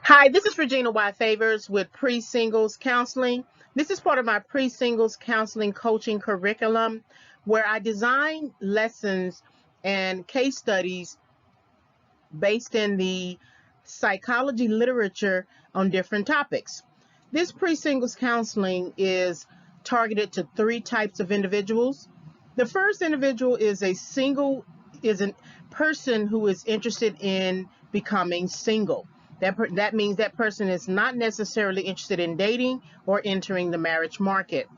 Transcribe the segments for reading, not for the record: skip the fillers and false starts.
Hi, this is Regina Y. Favors with Pre-Singles Counseling. This is part of my Pre-Singles Counseling coaching curriculum where I design lessons and case studies based in the psychology literature on different topics. This Pre-Singles Counseling is targeted to three types of individuals. The first individual is a person who is interested in becoming single. That means that person is not necessarily interested in dating or entering the marriage market.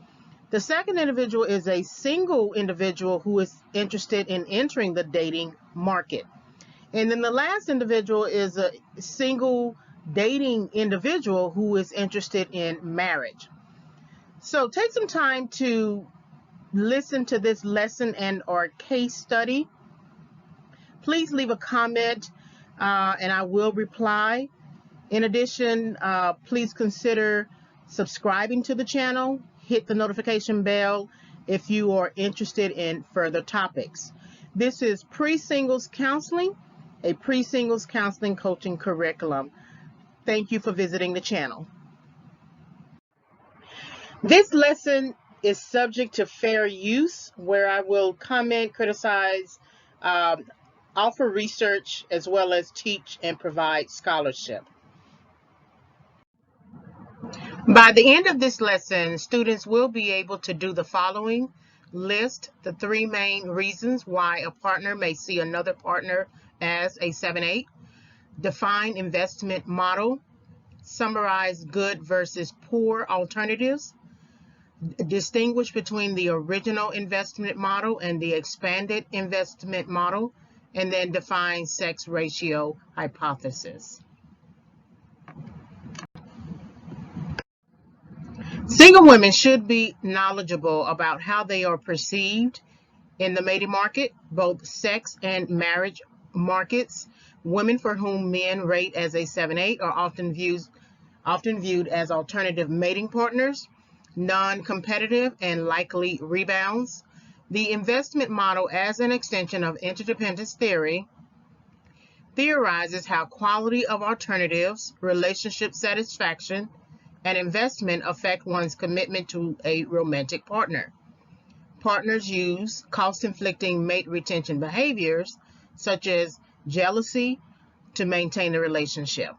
The second individual is a single individual who is interested in entering the dating market. And then the last individual is a single dating individual who is interested in marriage. So take some time to listen to this lesson and or case study. Please leave a comment and I will reply. In addition, please consider subscribing to the channel. Hit the notification bell if you are interested in further topics. This is Pre-Singles Counseling, a Pre-Singles Counseling coaching curriculum. Thank you for visiting the channel. This lesson is subject to fair use, where I will comment, criticize, offer research, as well as teach and provide scholarship. By the end of this lesson, students will be able to do the following: list the three main reasons why a partner may see another partner as a 7/8, define investment model, summarize good versus poor alternatives, distinguish between the original investment model and the expanded investment model, and then define sex ratio hypothesis. Single women should be knowledgeable about how they are perceived in the mating market, both sex and marriage markets. Women for whom men rate as a 7/8 are often viewed as alternative mating partners, non-competitive, and likely rebounds. The investment model, as an extension of interdependence theory, theorizes how quality of alternatives, relationship satisfaction, and investment affect one's commitment to a romantic partner. Partners use cost-inflicting mate retention behaviors, such as jealousy, to maintain a relationship.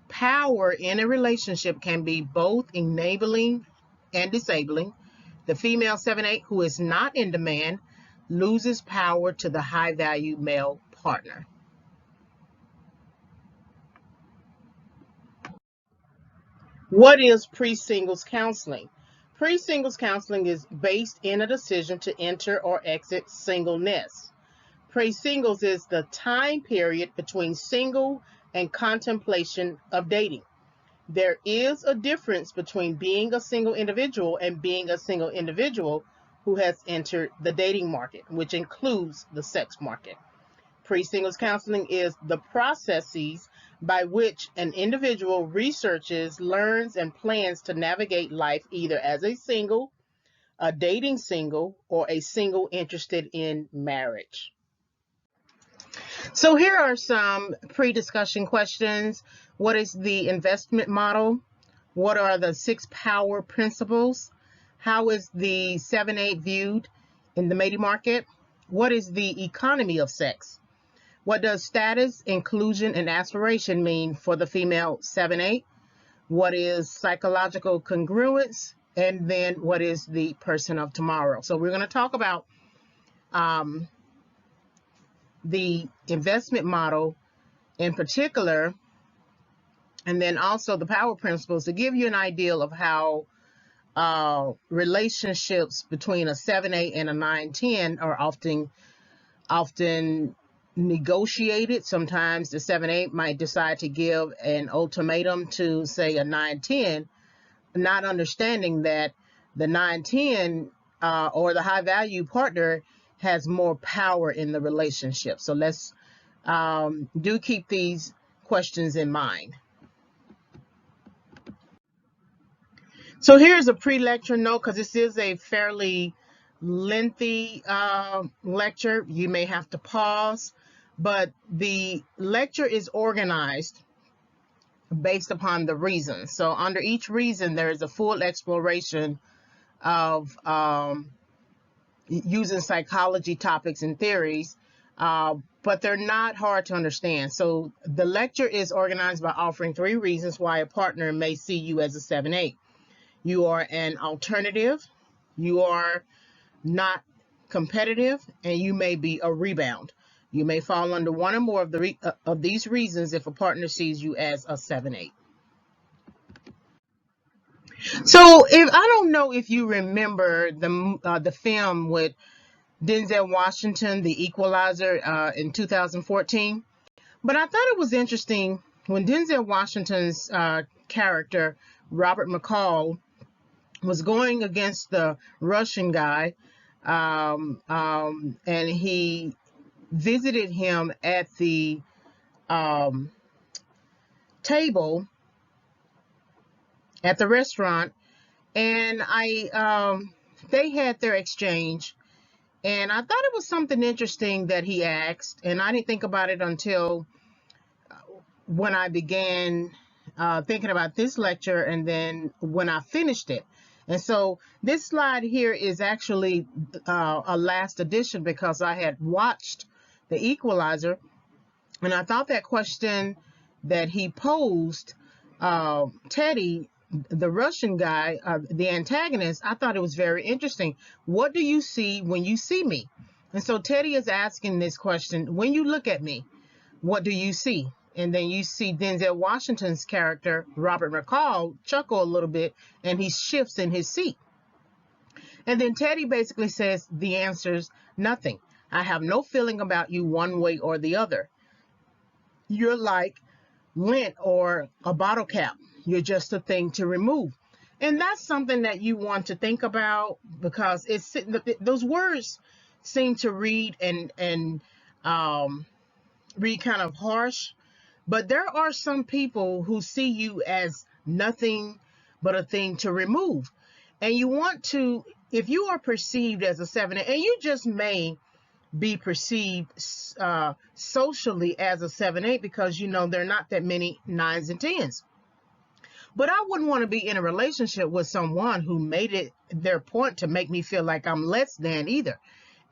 Power in a relationship can be both enabling and disabling. The female 7/8 who is not in demand loses power to the high-value male partner. What is pre-singles counseling? Pre-singles counseling is based in a decision to enter or exit singleness. Pre-singles is the time period between single and contemplation of dating. There is a difference between being a single individual and being a single individual who has entered the dating market, which includes the sex market. Pre-singles counseling is the processes by which an individual researches, learns, and plans to navigate life either as a single, a dating single, or a single interested in marriage. So here are some pre-discussion questions. What is the investment model? What are the 6 power principles? How is the 7/8 viewed in the mating market? What is the economy of sex? What does status, inclusion, and aspiration mean for the female 7/8? What is psychological congruence? And then what is the person of tomorrow? So we're going to talk about the investment model in particular, and then also the power principles to give you an idea of how relationships between a 7/8 and a 9/10 are often negotiated. Sometimes the 7/8 might decide to give an ultimatum to, say, a 9/10, not understanding that the 9/10 or the high value partner has more power in the relationship. So let's do keep these questions in mind. So here's a pre-lecture note, because this is a fairly lengthy lecture. You may have to pause, but the lecture is organized based upon the reasons. So under each reason, there is a full exploration of using psychology topics and theories, but they're not hard to understand. So the lecture is organized by offering 3 reasons why a partner may see you as a 7-8. You are an alternative, you are not competitive, and you may be a rebound. You may fall under one or more of these reasons if a partner sees you as a 7-8. So if I don't know if you remember the film with Denzel Washington, The Equalizer, in 2014, but I thought it was interesting when Denzel Washington's character Robert McCall was going against the Russian guy, and he visited him at the table at the restaurant, and they had their exchange, and I thought it was something interesting that he asked, and I didn't think about it until when I began thinking about this lecture, and then when I finished it. And so this slide here is actually a last edition because I had watched The Equalizer, and I thought that question that he posed, Teddy, the Russian guy, the antagonist, I thought it was very interesting. What do you see when you see me? And so Teddy is asking this question, when you look at me, what do you see? And then you see Denzel Washington's character, Robert McCall, chuckle a little bit, and he shifts in his seat. And then Teddy basically says, the answer's nothing. I have no feeling about you one way or the other. You're like lint or a bottle cap. You're just a thing to remove. And that's something that you want to think about, because those words seem to read and read kind of harsh, but there are some people who see you as nothing but a thing to remove. And you want to, if you are perceived as a 7-8, and you just may be perceived socially as a 7-8 because there are not that many 9s and 10s. But I wouldn't want to be in a relationship with someone who made it their point to make me feel like I'm less than either.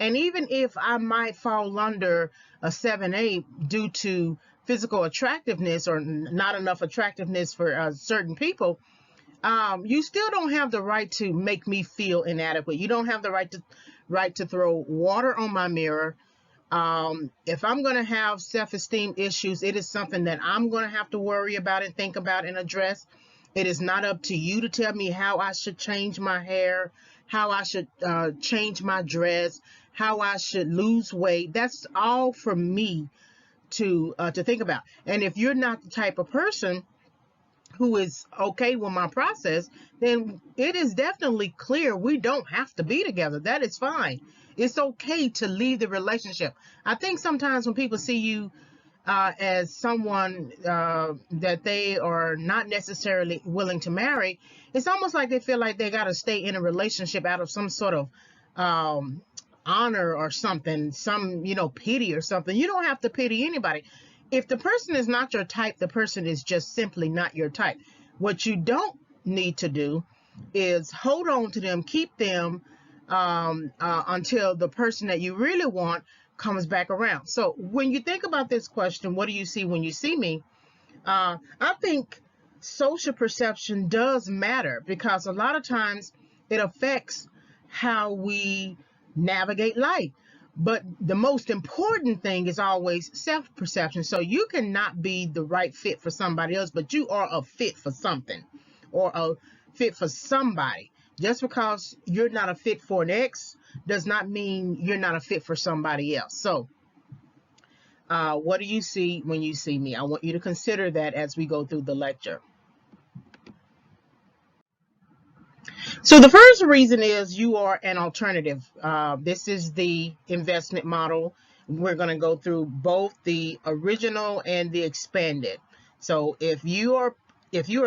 And even if I might fall under a 7-8 due to physical attractiveness or not enough attractiveness for certain people, you still don't have the right to make me feel inadequate. You don't have the right to throw water on my mirror. If I'm going to have self-esteem issues, it is something that I'm going to have to worry about and think about and address. It is not up to you to tell me how I should change my hair, how I should change my dress, how I should lose weight. That's all for me to think about. And if you're not the type of person who is okay with my process, then it is definitely clear we don't have to be together. That is fine. It's okay to leave the relationship. I think sometimes when people see you as someone that they are not necessarily willing to marry, it's almost like they feel like they got to stay in a relationship out of some sort of honor or something, some pity or something. You don't have to pity anybody. If the person is not your type, the person is just simply not your type. What you don't need to do is hold on to them, keep them until the person that you really want comes back around. So when you think about this question, what do you see when you see me? I think social perception does matter, because a lot of times it affects how we navigate life. But the most important thing is always self-perception. So you cannot be the right fit for somebody else, but you are a fit for something or a fit for somebody. Just because you're not a fit for an ex does not mean you're not a fit for somebody else. So what do you see when you see me? I want you to consider that as we go through the lecture. So the first reason is you are an alternative. This is the investment model. We're going to go through both the original and the expanded. So if you are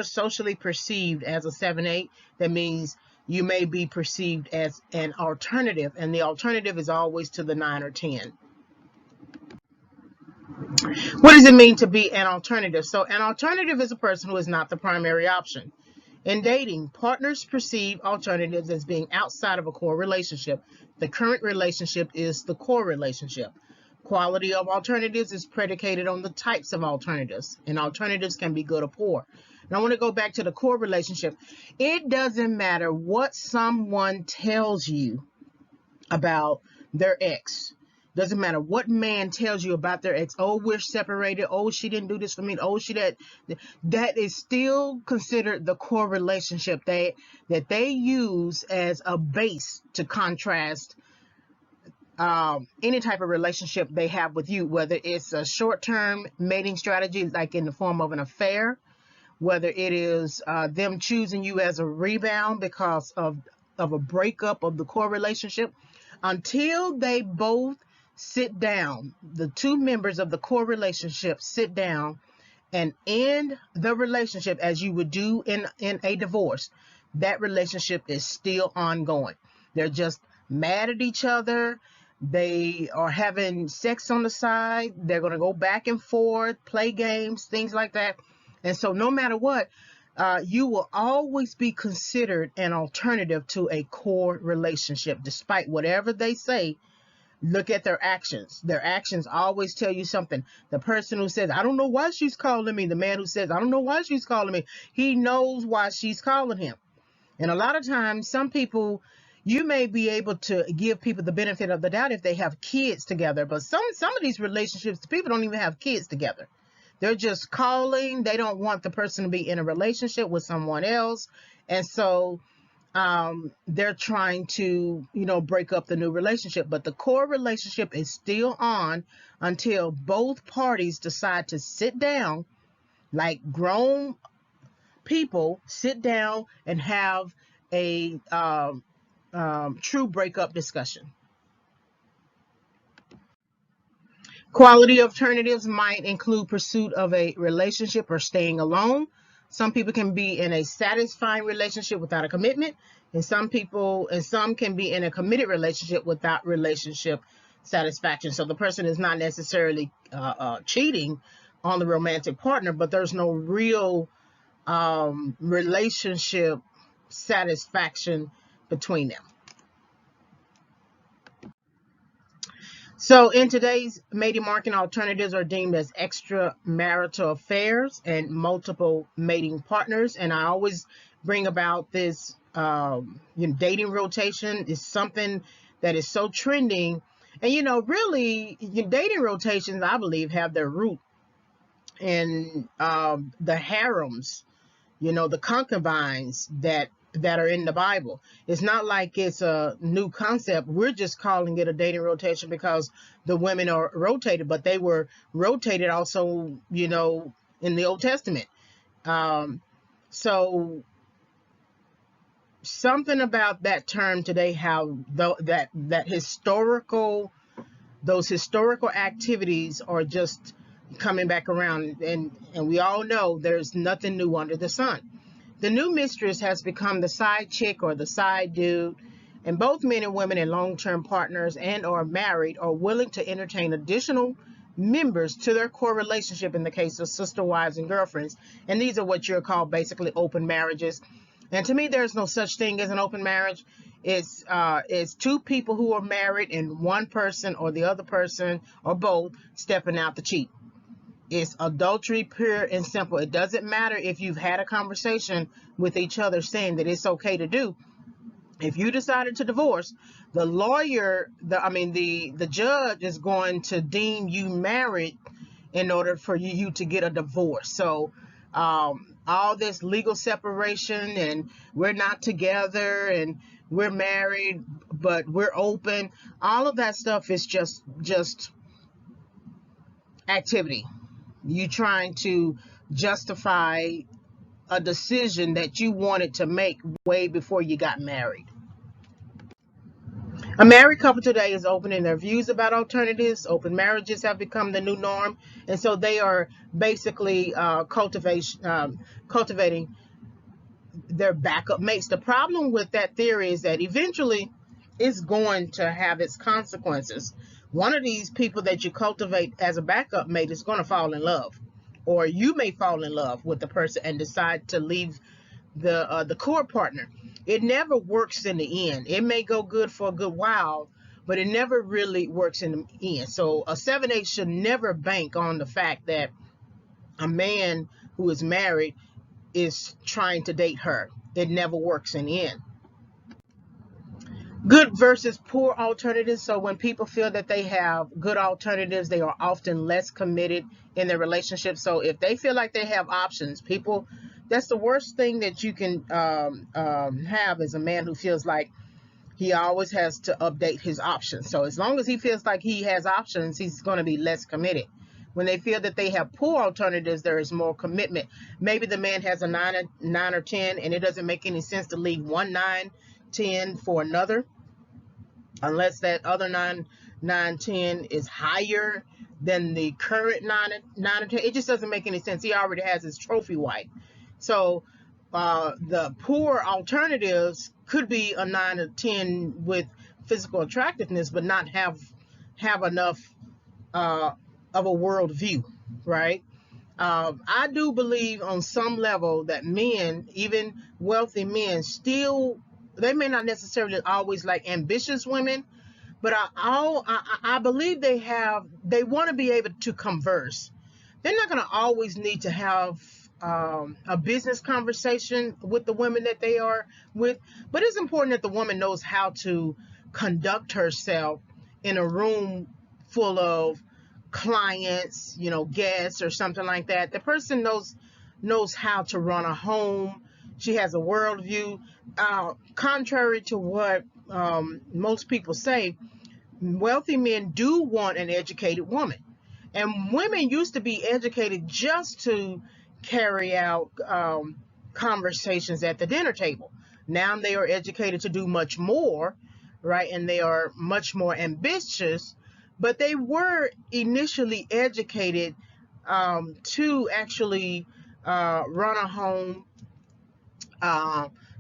socially perceived as a 7-8, that means you may be perceived as an alternative, and the alternative is always to the 9 or 10. What does it mean to be an alternative? So an alternative is a person who is not the primary option. In dating, partners perceive alternatives as being outside of a core relationship. The current relationship is the core relationship. Quality of alternatives is predicated on the types of alternatives, and alternatives can be good or poor. And I want to go back to the core relationship. It doesn't matter what someone tells you about their ex. Doesn't matter what man tells you about their ex. Oh, we're separated. Oh, she didn't do this for me. Oh, she that. That is still considered the core relationship that they use as a base to contrast any type of relationship they have with you, whether it's a short-term mating strategy, like in the form of an affair, whether it is them choosing you as a rebound because of a breakup of the core relationship. Until they both sit down, the two members of the core relationship sit down and end the relationship as you would do in a divorce, that relationship is still ongoing. They're just mad at each other. They are having sex on the side. They're going to go back and forth, play games, things like that. And so no matter what, you will always be considered an alternative to a core relationship, despite whatever they say. Look at their actions. Their actions always tell you something. The person who says, I don't know why she's calling me, the man who says, I don't know why she's calling me, he knows why she's calling him. And a lot of times, some people, you may be able to give people the benefit of the doubt if they have kids together, but some of these relationships, people don't even have kids together. They're just calling. They don't want the person to be in a relationship with someone else. And so they're trying to, break up the new relationship. But the core relationship is still on until both parties decide to sit down, like grown people, sit down and have a true breakup discussion. Quality alternatives might include pursuit of a relationship or staying alone. Some people can be in a satisfying relationship without a commitment, and some can be in a committed relationship without relationship satisfaction. So the person is not necessarily cheating on the romantic partner, but there's no real relationship satisfaction between them. So in today's mating market, alternatives are deemed as extramarital affairs and multiple mating partners. And I always bring about this dating rotation is something that is so trending. And, really, dating rotations, I believe, have their root in the harems, the concubines that are in the Bible. It's not like it's a new concept. We're just calling it a dating rotation because the women are rotated, but they were rotated also, in the Old Testament. So something about that term today, how that those historical activities are just coming back around, and we all know there's nothing new under the sun. The new mistress has become the side chick or the side dude, and both men and women in long-term partners and or married are willing to entertain additional members to their core relationship in the case of sister wives and girlfriends. And these are what you're called basically open marriages. And to me, there's no such thing as an open marriage. It's two people who are married and one person or the other person or both stepping out to cheat. It's adultery, pure and simple. It doesn't matter if you've had a conversation with each other saying that it's okay to do. If you decided to divorce, the lawyer, the judge is going to deem you married in order for you to get a divorce. So all this legal separation and we're not together and we're married but we're open, all of that stuff is just activity. You trying to justify a decision that you wanted to make way before you got married. A married couple today is opening their views about alternatives. Open marriages have become the new norm, and so they are basically cultivating their backup mates. The problem with that theory is that eventually it's going to have its consequences. One of these people that you cultivate as a backup mate is going to fall in love, or you may fall in love with the person and decide to leave the core partner. It never works in the end. It may go good for a good while, but it never really works in the end. So a 7/8 should never bank on the fact that a man who is married is trying to date her. It never works in the end. Good versus poor alternatives. So when people feel that they have good alternatives, they are often less committed in their relationship. So if they feel like they have options, people, that's the worst thing that you can have as a man who feels like he always has to update his options. So as long as he feels like he has options, he's going to be less committed. When they feel that they have poor alternatives, there is more commitment. Maybe the man has a nine or 10, and it doesn't make any sense to leave one 9, 10 for another, unless that other 9, 10 is higher than the current 9 or 10. It just doesn't make any sense. He already has his trophy wife. So the poor alternatives could be a 9 or 10 with physical attractiveness, but not have enough of a world view, right? I do believe on some level that men, even wealthy men, still, they may not necessarily always like ambitious women, but I believe they want to be able to converse. They're not going to always need to have a business conversation with the women that they are with, but it's important that the woman knows how to conduct herself in a room full of clients, guests or something like that. The person knows how to run a home. She has a worldview. Contrary to what most people say, wealthy men do want an educated woman. And women used to be educated just to carry out conversations at the dinner table. Now they are educated to do much more, right? And they are much more ambitious, but they were initially educated to actually run a home,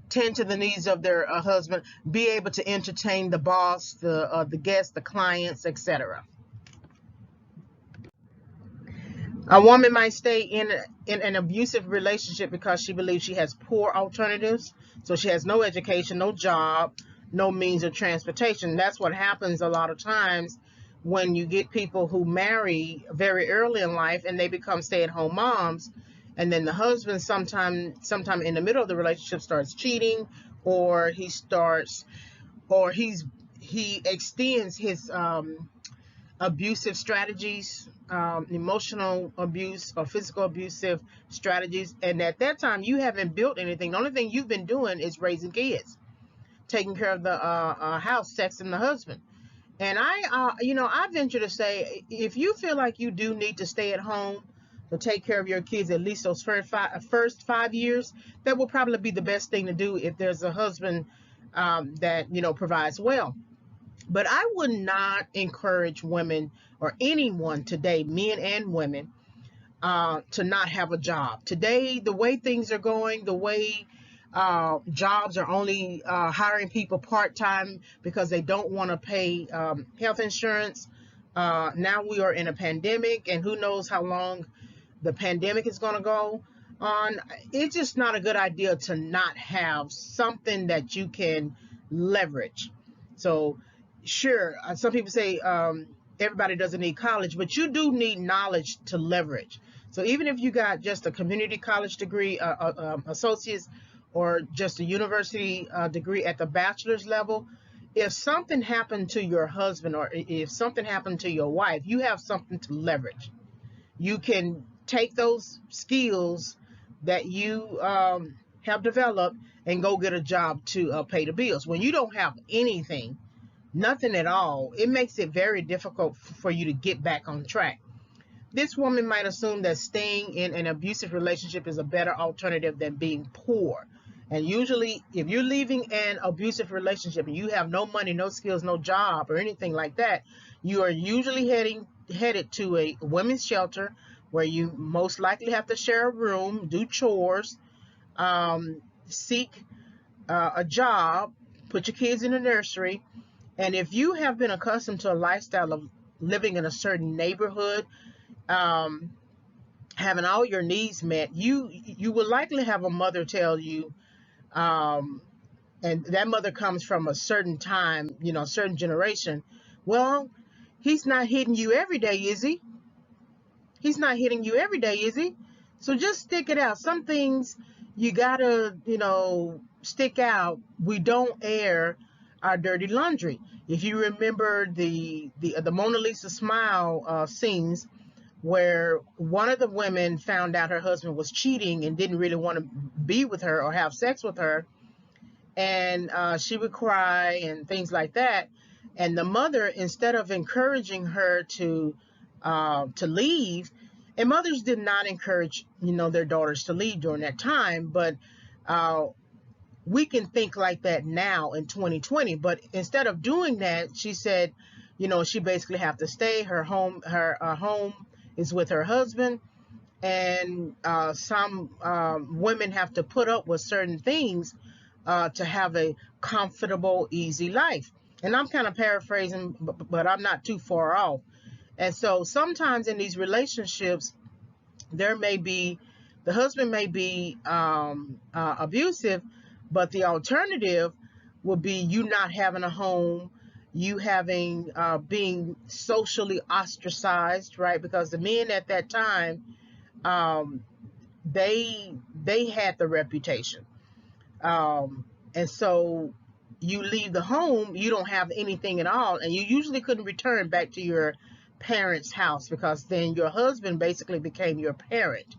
tend to the needs of their husband, be able to entertain the boss, the guests, the clients, etc. A woman might stay in an abusive relationship because she believes she has poor alternatives. So she has no education, no job, no means of transportation. That's what happens a lot of times when you get people who marry very early in life and they become stay-at-home moms, and then the husband sometime in the middle of the relationship starts cheating, or he extends his abusive strategies, emotional abuse or physical abusive strategies. And at that time, you haven't built anything. The only thing you've been doing is raising kids, taking care of the house, sexing the husband. And I venture to say, if you feel like you do need to stay at home to take care of your kids at least those first 5 years, that will probably be the best thing to do if there's a husband that provides well. But I would not encourage women or anyone today, men and women, to not have a job. Today, the way things are going, the way jobs are only hiring people part-time because they don't want to pay health insurance. Now we are in a pandemic, and who knows how long the pandemic is going to go on. It's just not a good idea to not have something that you can leverage. So sure, some people say everybody doesn't need college, but you do need knowledge to leverage. So even if you got just a community college degree, associates, or just a university degree at the bachelor's level, if something happened to your husband or if something happened to your wife, you have something to leverage. You can take those skills that you have developed and go get a job to pay the bills. When you don't have anything, nothing at all, it makes it very difficult for you to get back on track. This woman might assume that staying in an abusive relationship is a better alternative than being poor. And usually, if you're leaving an abusive relationship and you have no money, no skills, no job, or anything like that, you are usually headed to a women's shelter where you most likely have to share a room, do chores, seek a job, put your kids in the nursery. And if you have been accustomed to a lifestyle living in a certain neighborhood, um, having all your needs met, you will likely have a mother tell you, um, and that mother comes from a certain time, a certain generation. Well, he's not hitting you every day, is he? He's not hitting you every day, is he? So just stick it out. Some things you gotta, stick out. We don't air our dirty laundry. If you remember the Mona Lisa smile scenes, where one of the women found out her husband was cheating and didn't really want to be with her or have sex with her, and she would cry and things like that. And the mother, instead of encouraging her to leave, and mothers did not encourage their daughters to leave during that time, but uh, we can think like that now in 2020. But instead of doing that, she said, she basically have to stay. Her home is with her husband, and some women have to put up with certain things to have a comfortable, easy life. And I'm kind of paraphrasing, but I'm not too far off. And so sometimes in these relationships, the husband may be abusive, but the alternative would be you not having a home, you having being socially ostracized, right? Because the men at that time, um, they had the reputation, and so you leave the home, you don't have anything at all, and you usually couldn't return back to your parents' house, because then your husband basically became your parent.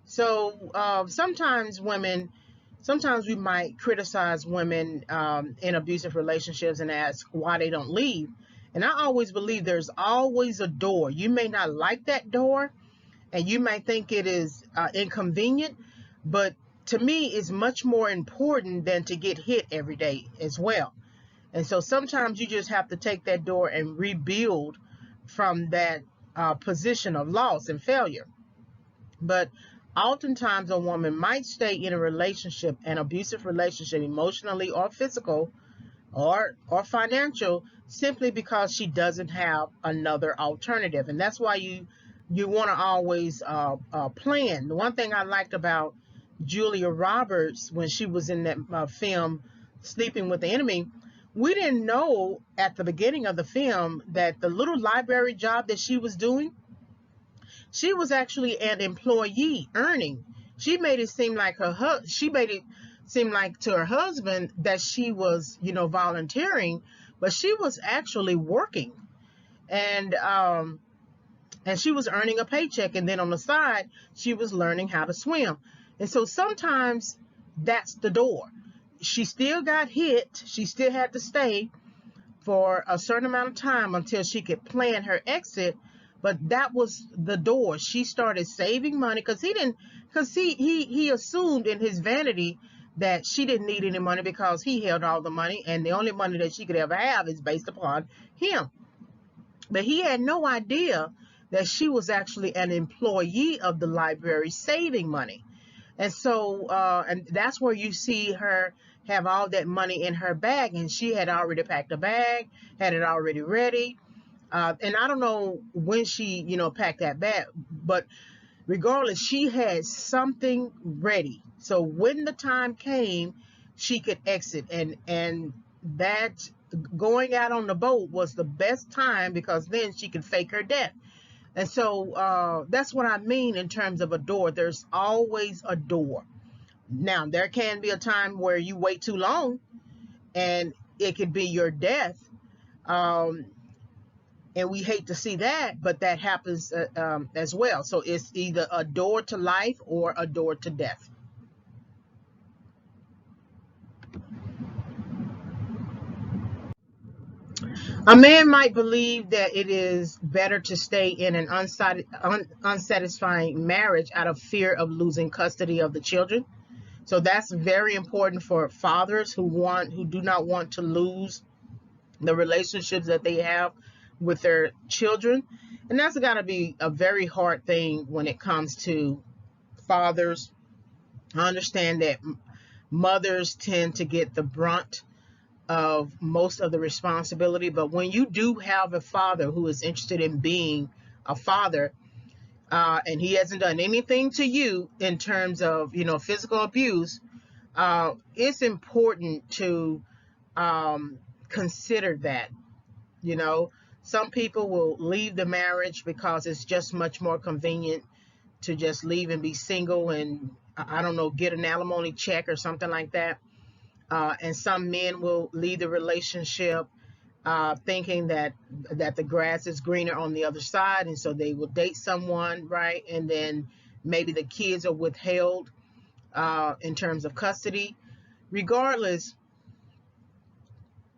So sometimes we might criticize women in abusive relationships and ask why they don't leave. And I always believe there's always a door. You may not like that door, and you might think it is inconvenient, but to me, it's much more important than to get hit every day as well. And so sometimes you just have to take that door and rebuild from that position of loss and failure. But oftentimes a woman might stay in a relationship, an abusive relationship, emotionally or physical or financial, simply because she doesn't have another alternative. And that's why you want to always plan. The one thing I liked about Julia Roberts when she was in that film Sleeping with the Enemy, we didn't know at the beginning of the film that the little library job that she was doing, she was actually an employee earning. She made it seem like to her husband that she was, volunteering, but she was actually working, and she was earning a paycheck, and then on the side she was learning how to swim. And so sometimes that's the door. She still got hit. She still had to stay for a certain amount of time until she could plan her exit. But that was the door. She started saving money because he assumed in his vanity that she didn't need any money because he held all the money, and the only money that she could ever have is based upon him. But he had no idea that she was actually an employee of the library saving money. And so, and that's where you see her have all that money in her bag, and she had already packed a bag, had it already ready. And I don't know when she, packed that bag, but regardless, she had something ready. So when the time came, she could exit, and that going out on the boat was the best time, because then she could fake her death. And so that's what I mean in terms of a door. There's always a door. Now, there can be a time where you wait too long and it could be your death. Um, and we hate to see that, but that happens as well. So it's either a door to life or a door to death. A man might believe that it is better to stay in an unsatisfying marriage out of fear of losing custody of the children. So that's very important for fathers who do not want to lose the relationships that they have with their children. And that's got to be a very hard thing when it comes to fathers. I understand that mothers tend to get the brunt of most of the responsibility. But when you do have a father who is interested in being a father, and he hasn't done anything to you in terms of, physical abuse, it's important to consider that. You know, some people will leave the marriage because it's just much more convenient to just leave and be single and, I don't know, get an alimony check or something like that. And some men will leave the relationship thinking that the grass is greener on the other side, and so they will date someone, right? And then maybe the kids are withheld in terms of custody. Regardless,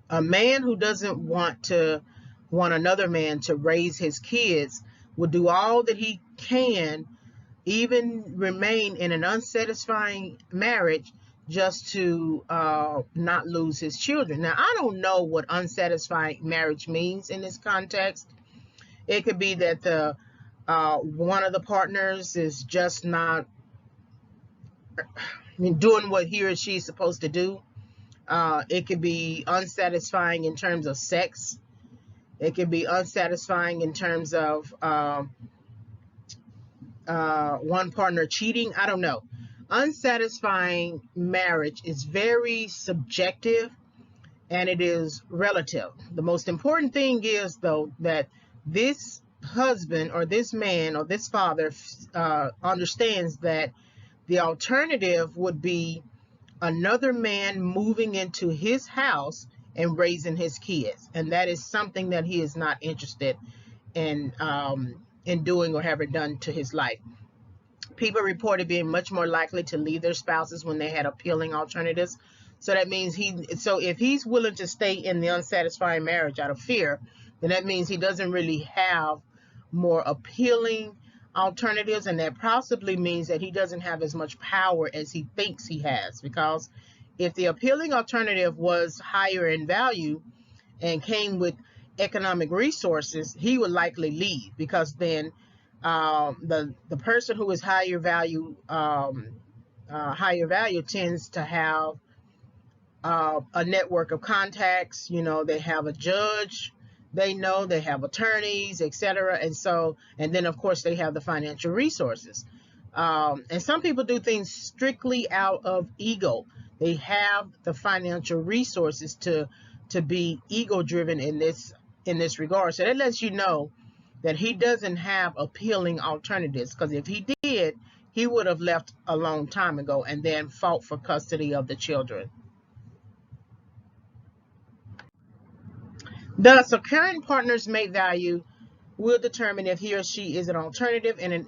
a man who doesn't want another man to raise his kids will do all that he can, even remain in an unsatisfying marriage, just to not lose his children. Now, I don't know what unsatisfying marriage means in this context. It could be that the one of the partners is just not doing what he or she is supposed to do. It could be unsatisfying in terms of sex. It could be unsatisfying in terms of one partner cheating. I don't know. Unsatisfying marriage is very subjective and it is relative. The most important thing is, though, that this husband or this man or this father understands that the alternative would be another man moving into his house and raising his kids, and that is something that he is not interested in doing or having done to his life. People reported being much more likely to leave their spouses when they had appealing alternatives. So that means if he's willing to stay in the unsatisfying marriage out of fear, then that means he doesn't really have more appealing alternatives, and that possibly means that he doesn't have as much power as he thinks he has. Because if the appealing alternative was higher in value and came with economic resources, he would likely leave, because then the person who is higher value tends to have a network of contacts. They have a judge, they have attorneys, etc. And then of course they have the financial resources. And some people do things strictly out of ego. They have the financial resources to be ego driven in this regard. So that lets you know that he doesn't have appealing alternatives, because if he did, he would have left a long time ago and then fought for custody of the children. Thus, a current partner's mate value will determine if he or she is an alternative in an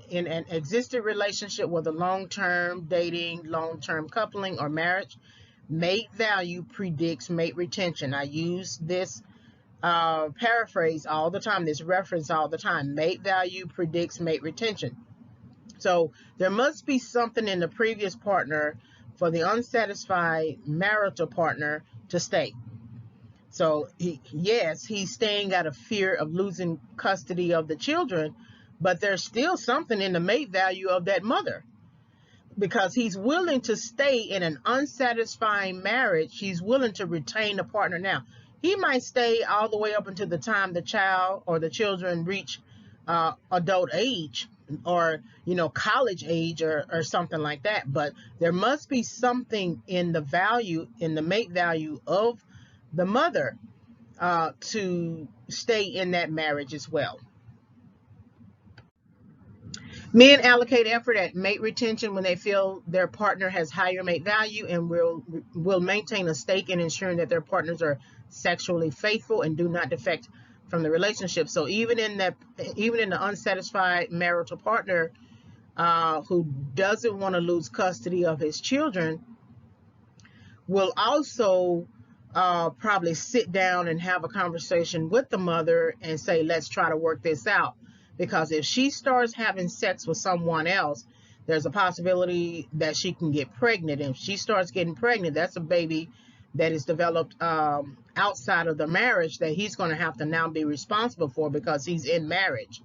existing relationship, whether long-term dating, long-term coupling, or marriage. Mate value predicts mate retention. I use this paraphrase all the time, this reference all the time. Mate value predicts mate retention. So there must be something in the previous partner for the unsatisfied marital partner to stay. So he's staying out of fear of losing custody of the children, but there's still something in the mate value of that mother, because he's willing to stay in an unsatisfying marriage. He's willing to retain the partner. Now, he might stay all the way up until the time the child or the children reach adult age, or college age, or something like that. But there must be something in the mate value of the mother to stay in that marriage as well. Men allocate effort at mate retention when they feel their partner has higher mate value, and will maintain a stake in ensuring that their partners are sexually faithful and do not defect from the relationship. So even in the unsatisfied marital partner who doesn't want to lose custody of his children will also probably sit down and have a conversation with the mother and say, let's try to work this out. Because if she starts having sex with someone else, there's a possibility that she can get pregnant. And if she starts getting pregnant, that's a baby that is developed outside of the marriage that he's going to have to now be responsible for, because he's in marriage.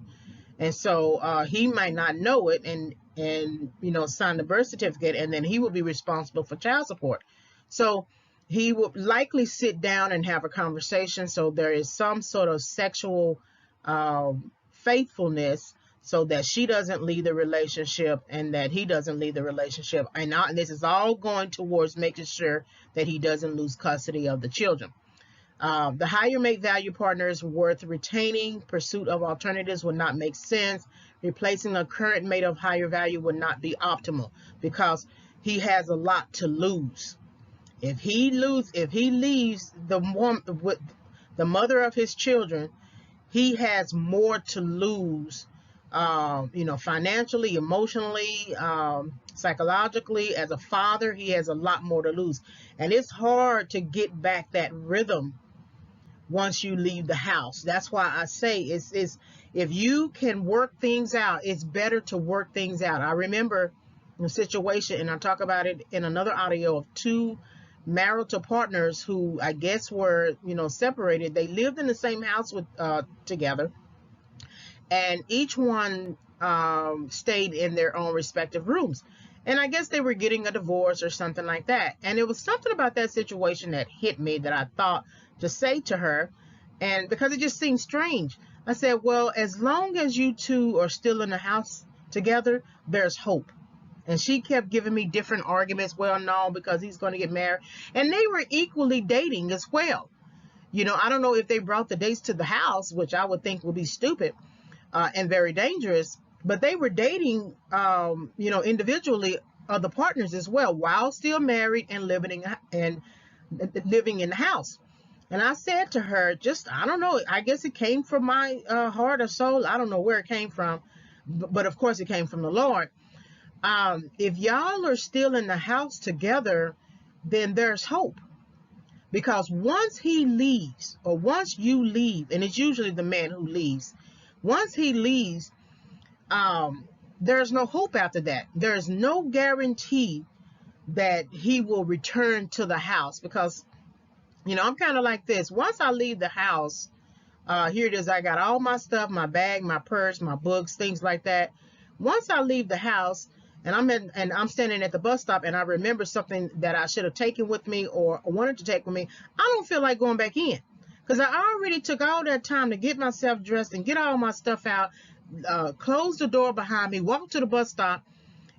And so he might not know it and sign the birth certificate, and then he will be responsible for child support. So He would likely sit down and have a conversation, so there is some sort of sexual faithfulness, so that she doesn't leave the relationship and that he doesn't leave the relationship. And this is all going towards making sure that he doesn't lose custody of the children. The higher mate value partner is worth retaining. Pursuit of alternatives would not make sense. Replacing a current mate of higher value would not be optimal, because he has a lot to lose. If he leaves the woman with the mother of his children, he has more to lose, financially, emotionally, psychologically. As a father, he has a lot more to lose. And it's hard to get back that rhythm once you leave the house. That's why I say it's if you can work things out, it's better to work things out. I remember a situation, and I talk about it in another audio, of two marital partners who I guess were, separated. They lived in the same house together, and each one stayed in their own respective rooms. And I guess they were getting a divorce or something like that. And it was something about that situation that hit me, that I thought to say to her, and because it just seemed strange. I said, well, as long as you two are still in the house together, there's hope. And she kept giving me different arguments. Well, no, because he's going to get married. And they were equally dating as well. I don't know if they brought the dates to the house, which I would think would be stupid and very dangerous. But they were dating, individually, other partners as well, while still married and living in the house. And I said to her, I don't know, I guess it came from my heart or soul. I don't know where it came from, but of course it came from the Lord. If y'all are still in the house together, then there's hope. Because once he leaves, or once you leave, and it's usually the man who leaves, once he leaves, there's no hope after that. There's no guarantee that he will return to the house, because, I'm kind of like this. Once I leave the house, here it is. I got all my stuff, my bag, my purse, my books, things like that. Once I leave the house, and I'm standing at the bus stop, and I remember something that I should have taken with me or wanted to take with me, I don't feel like going back in, because I already took all that time to get myself dressed and get all my stuff out, close the door behind me, walk to the bus stop,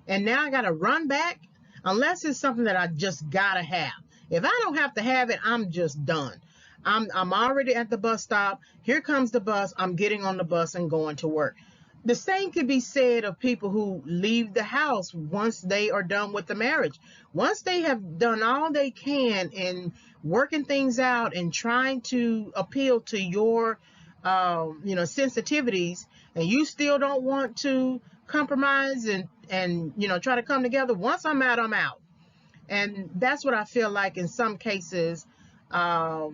and now I got to run back, unless it's something that I just gotta have. If I don't have to have it, I'm just done. I'm already at the bus stop. Here comes the bus. I'm getting on the bus and going to work. The same could be said of people who leave the house once they are done with the marriage. Once they have done all they can in working things out and trying to appeal to your, sensitivities, and you still don't want to compromise and try to come together. Once I'm out, I'm out. And that's what I feel like in some cases, that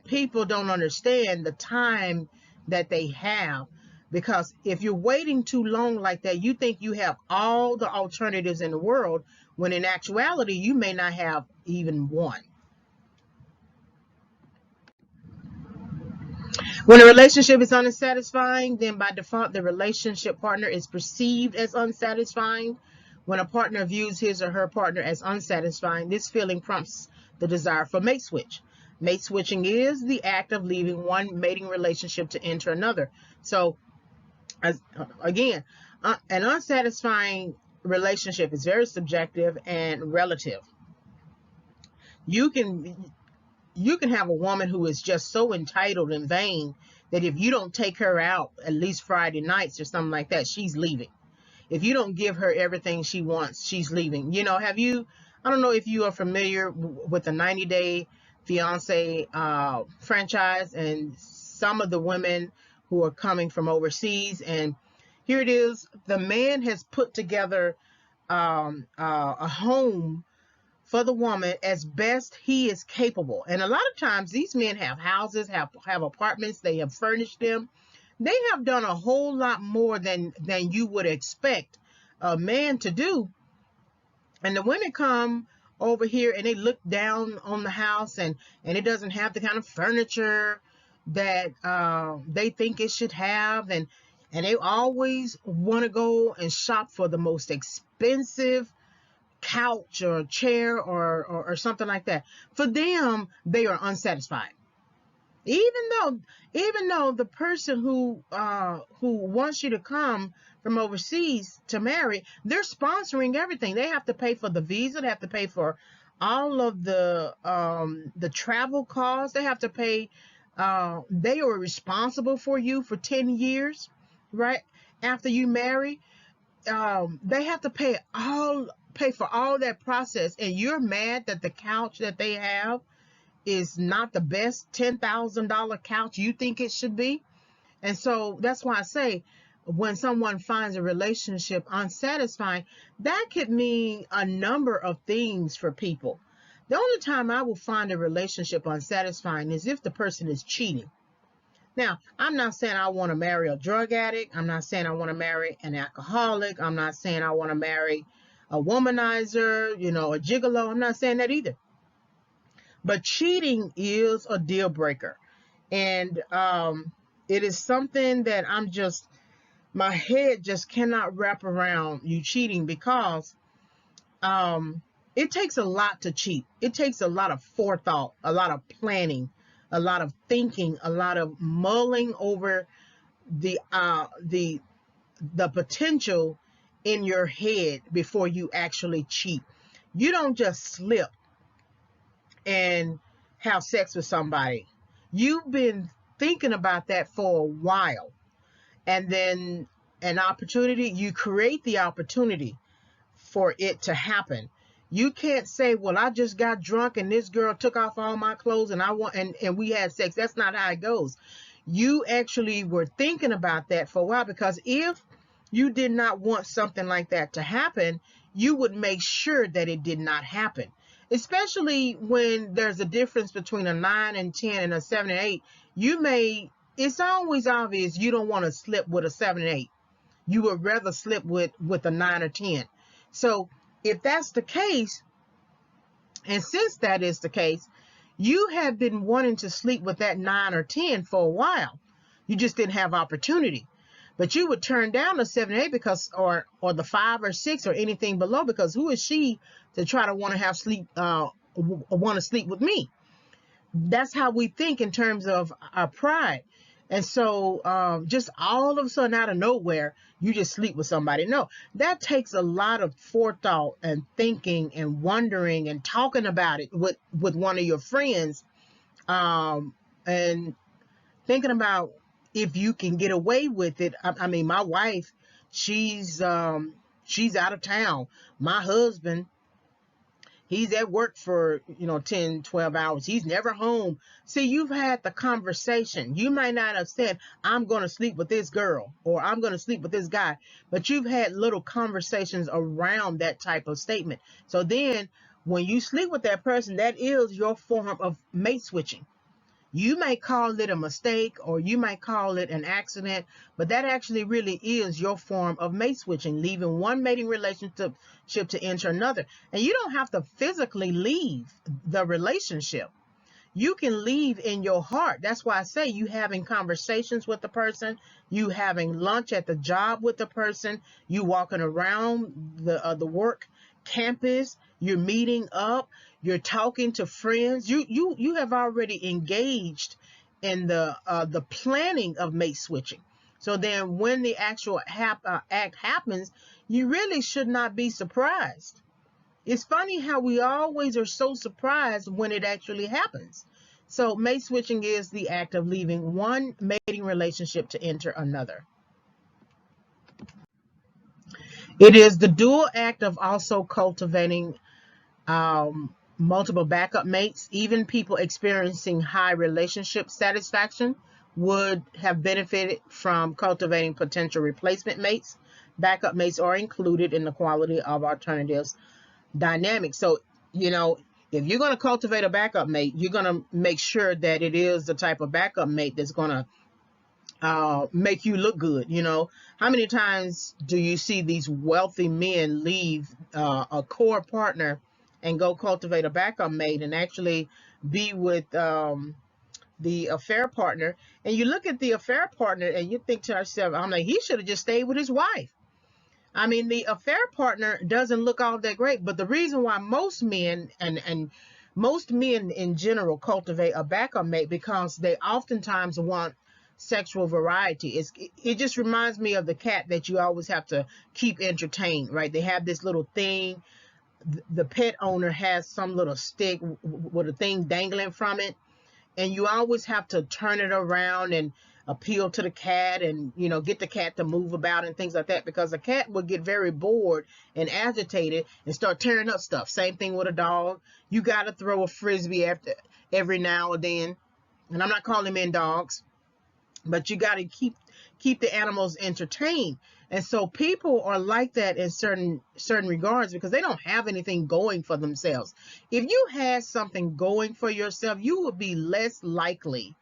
people don't understand the time that they have. Because if you're waiting too long like that, you think you have all the alternatives in the world, when in actuality, you may not have even one. When a relationship is unsatisfying, then by default, the relationship partner is perceived as unsatisfying. When a partner views his or her partner as unsatisfying, this feeling prompts the desire for mate switch. Mate switching is the act of leaving one mating relationship to enter another. So, again, an unsatisfying relationship is very subjective and relative. You can have a woman who is just so entitled and vain that if you don't take her out at least Friday nights or something like that, she's leaving. If you don't give her everything she wants, she's leaving. I don't know if you are familiar with the 90-Day Fiance franchise, and some of the women who are coming from overseas. And here it is. The man has put together a home for the woman as best he is capable. And a lot of times these men have houses, have apartments, they have furnished them. They have done a whole lot more than you would expect a man to do. And the women come over here and they look down on the house, and it doesn't have the kind of furniture that they think it should have. And they always want to go and shop for the most expensive couch or a chair or something like that. For them, they are unsatisfied. Even though the person who wants you to come from overseas to marry, they're sponsoring everything. They have to pay for the visa, they have to pay for all of the travel costs, they have to pay, they are responsible for you for 10 years, right? After you marry, they have to pay for all that process, and you're mad that the couch that they have is not the best $10,000 couch you think it should be. And so that's why I say, when someone finds a relationship unsatisfying, that could mean a number of things for people. The only time I will find a relationship unsatisfying is if the person is cheating. Now, I'm not saying I want to marry a drug addict. I'm not saying I want to marry an alcoholic. I'm not saying I want to marry a womanizer, a gigolo. I'm not saying that either. But cheating is a deal breaker. And it is something that my head just cannot wrap around you cheating, because it takes a lot to cheat. It takes a lot of forethought, a lot of planning, a lot of thinking, a lot of mulling over the potential in your head before you actually cheat. You don't just slip and have sex with somebody. You've been thinking about that for a while, and then you create the opportunity for it to happen. You can't say, well, I just got drunk and this girl took off all my clothes and we had sex. That's not how it goes. You actually were thinking about that for a while, because if you did not want something like that to happen, you would make sure that it did not happen. Especially when there's a difference between a 9 and 10 and a 7 and 8. It's always obvious you don't want to slip with a 7 and 8. You would rather slip with a 9 or 10. So if that's the case, and since that is the case, you have been wanting to sleep with that 9 or 10 for a while. You just didn't have opportunity. But you would turn down the 7 or 8 because, or the 5 or 6 or anything below, because who is she to try to want to sleep with me? That's how we think in terms of our pride. And so just all of a sudden, out of nowhere, you just sleep with somebody. No, that takes a lot of forethought and thinking and wondering and talking about it with one of your friends, and thinking about if you can get away with it. I mean, my wife, she's out of town. My husband, he's at work for 10, 12 hours. He's never home. See, you've had the conversation. You might not have said, I'm going to sleep with this girl or I'm going to sleep with this guy, but you've had little conversations around that type of statement. So then when you sleep with that person, that is your form of mate switching. You may call it a mistake or you might call it an accident, but that actually really is your form of mate switching, leaving one mating relationship to enter another. And you don't have to physically leave the relationship. You can leave in your heart. That's why I say you having conversations with the person, you having lunch at the job with the person, you walking around the work campus, you're meeting up, you're talking to friends. You have already engaged in the planning of mate switching. So then when the actual act happens, you really should not be surprised. It's funny how we always are so surprised when it actually happens. So mate switching is the act of leaving one mating relationship to enter another. It is the dual act of also cultivating multiple backup mates. Even people experiencing high relationship satisfaction would have benefited from cultivating potential replacement mates. Backup mates are included in the quality of alternatives dynamic. So, if you're going to cultivate a backup mate, you're going to make sure that it is the type of backup mate that's going to make you look good. How many times do you see these wealthy men leave a core partner and go cultivate a backup mate and actually be with the affair partner? And you look at the affair partner and you think to yourself, I'm like, he should have just stayed with his wife. I mean, the affair partner doesn't look all that great, but the reason why most men and most men in general cultivate a backup mate because they oftentimes want sexual variety. It just reminds me of the cat that you always have to keep entertained, right? They have this little thing. The pet owner has some little stick with a thing dangling from it, and you always have to turn it around and appeal to the cat and get the cat to move about and things like that, because the cat will get very bored and agitated and start tearing up stuff. Same thing with a dog. You got to throw a frisbee after every now and then, and I'm not calling men dogs, but you got to keep the animals entertained. And so people are like that in certain regards because they don't have anything going for themselves. If you had something going for yourself, you would be less likely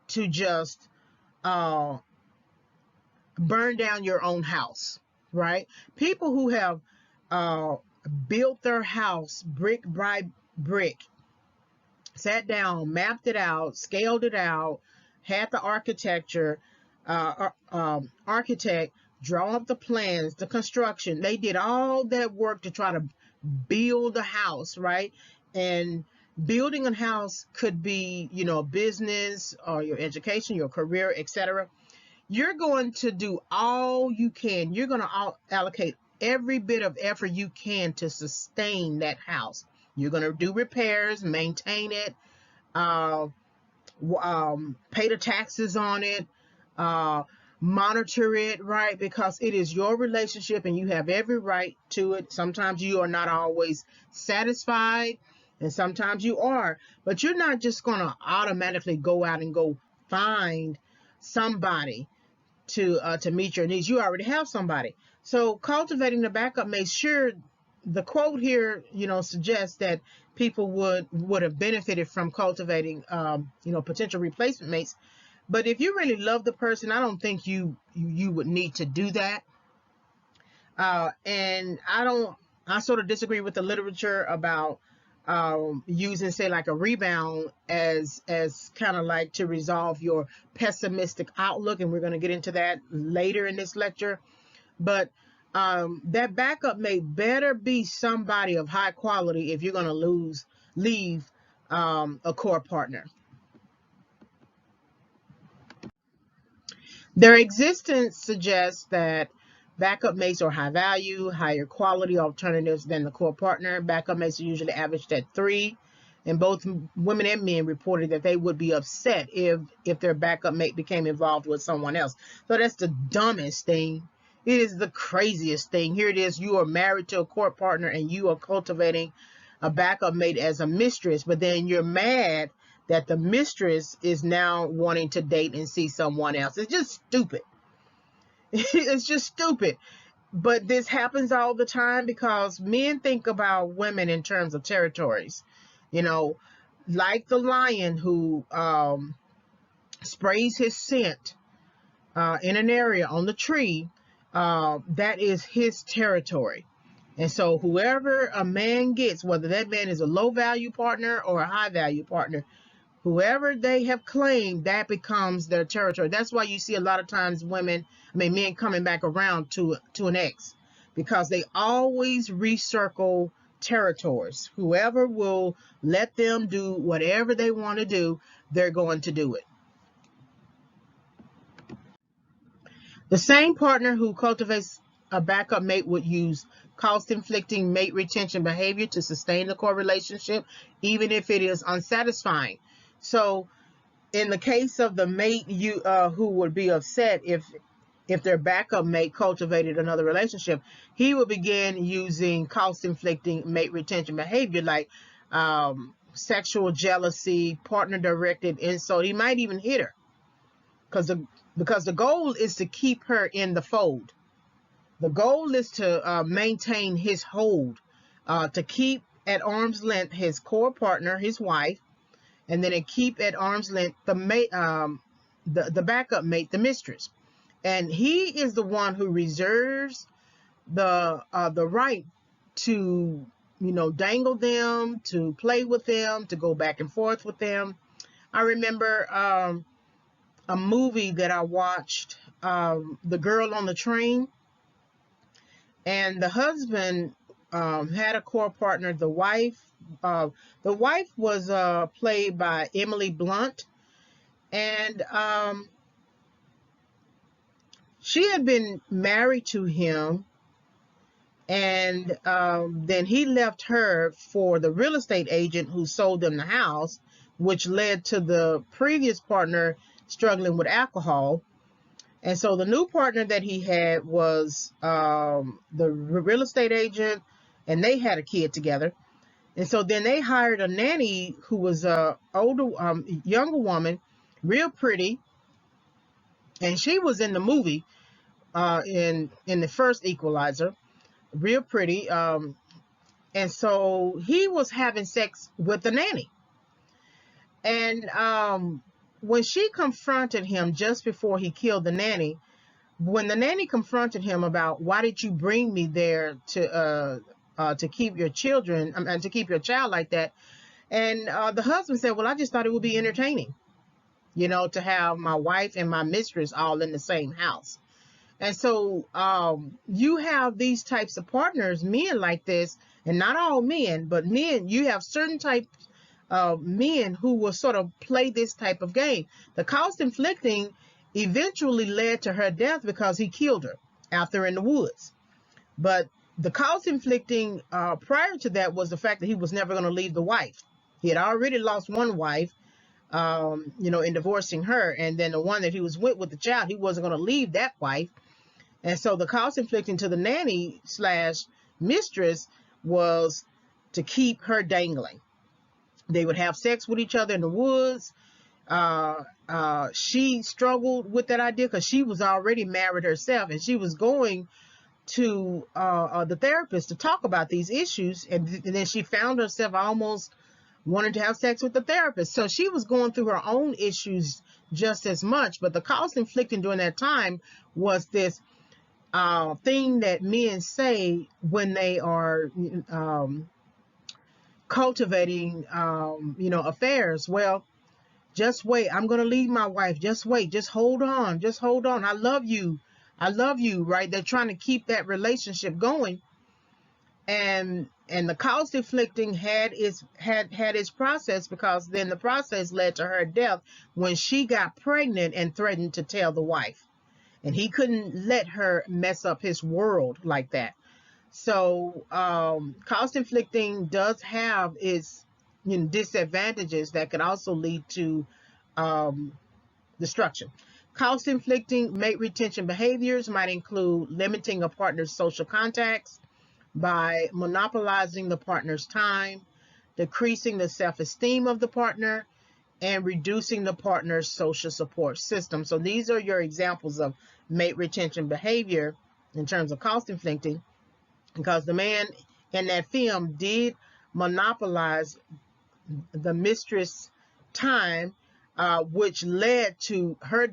to just uh, burn down your own house, right? People who have uh, built their house brick by brick, sat down, mapped it out, scaled it out, had the architect draw up the plans, the construction. They did all that work to try to build a house, right? And building a house could be, a business or your education, your career, etc. You're going to do all you can. You're going to allocate every bit of effort you can to sustain that house. You're going to do repairs, maintain it, uh, pay the taxes on it, uh, monitor it, right? Because it is your relationship and you have every right to it. Sometimes you are not always satisfied, and sometimes you are, but you're not just going to automatically go out and go find somebody to meet your needs. You already have somebody. So cultivating the backup makes sure the quote here, suggests that people would have benefited from cultivating, potential replacement mates. But if you really love the person, I don't think you would need to do that. And I sort of disagree with the literature about using, say, like a rebound as kind of like to resolve your pessimistic outlook, and we're going to get into that later in this lecture. But that backup may better be somebody of high quality if you're going to leave a core partner. Their existence suggests that backup mates are high value, higher quality alternatives than the core partner. Backup mates are usually averaged at 3, and both women and men reported that they would be upset if their backup mate became involved with someone else. So that's the dumbest thing. It is the craziest thing. Here it is, you are married to a core partner and you are cultivating a backup mate as a mistress, but then you're mad that the mistress is now wanting to date and see someone else. It's just stupid. It's just stupid. But this happens all the time because men think about women in terms of territories. You know, like the lion who sprays his scent in an area on the tree, that is his territory. And so whoever a man gets, whether that man is a low value partner or a high value partner, whoever they have claimed, that becomes their territory. That's why you see a lot of times men coming back around to an ex, because they always recircle territories. Whoever will let them do whatever they want to do, they're going to do it. The same partner who cultivates a backup mate would use cost-inflicting mate retention behavior to sustain the core relationship, even if it is unsatisfying. So in the case of the mate who would be upset if their backup mate cultivated another relationship, he would begin using cost-inflicting mate retention behavior like sexual jealousy, partner-directed insult. He might even hit her because the goal is to keep her in the fold. The goal is to maintain his hold, to keep at arm's length his core partner, his wife, and then keep at arm's length the mate, the backup mate, the mistress. And he is the one who reserves the right to dangle them, to play with them, to go back and forth with them. I remember a movie that I watched, The Girl on the Train, And the husband had a core partner. Uh, the wife was played by Emily Blunt, and she had been married to him, and then he left her for the real estate agent who sold them the house, which led to the previous partner struggling with alcohol. And so the new partner that he had was the real estate agent, and they had a kid together. And so then they hired a nanny who was a older, younger woman, real pretty, and she was in the movie in the first Equalizer, real pretty. And so he was having sex with the nanny, and when she confronted him just before he killed the nanny, when the nanny confronted him about why did you bring me there to keep your children and to keep your child like that, and the husband said, well, I just thought it would be entertaining, to have my wife and my mistress all in the same house. And so you have these types of partners, men like this, and not all men, but men, you have certain types of men who will sort of play this type of game. The cause inflicting eventually led to her death because he killed her out there in the woods. But the cause inflicting prior to that was the fact that he was never going to leave the wife. He had already lost one wife, in divorcing her, and then the one that he was with the child, he wasn't going to leave that wife. And so the cause inflicting to the nanny slash mistress was to keep her dangling. They would have sex with each other in the woods. She struggled with that idea because she was already married herself, and she was going to the therapist to talk about these issues, and then she found herself almost wanting to have sex with the therapist. So she was going through her own issues just as much, but the cause inflicting during that time was this thing that men say when they are cultivating affairs. Well, just wait, I'm going to leave my wife, just wait, just hold on, I love you, right? They're trying to keep that relationship going, and the cause inflicting had its process, because then the process led to her death when she got pregnant and threatened to tell the wife, and he couldn't let her mess up his world like that. So cause inflicting does have its disadvantages that could also lead to destruction. Cause inflicting mate retention behaviors might include limiting a partner's social contacts by monopolizing the partner's time, decreasing the self-esteem of the partner, and reducing the partner's social support system. So these are your examples of mate retention behavior in terms of cause inflicting, because the man in that film did monopolize the mistress' time, which led to her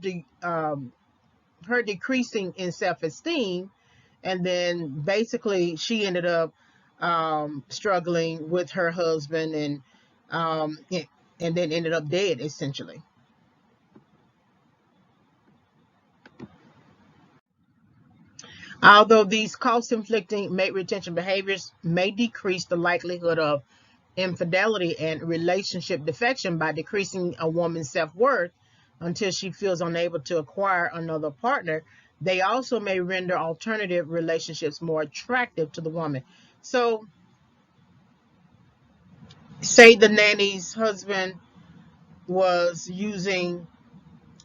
decreasing in self-esteem, and then basically she ended up struggling with her husband, and then ended up dead essentially. Although these cause-inflicting mate retention behaviors may decrease the likelihood of infidelity and relationship defection by decreasing a woman's self-worth until she feels unable to acquire another partner, they also may render alternative relationships more attractive to the woman. So, say the nanny's husband was using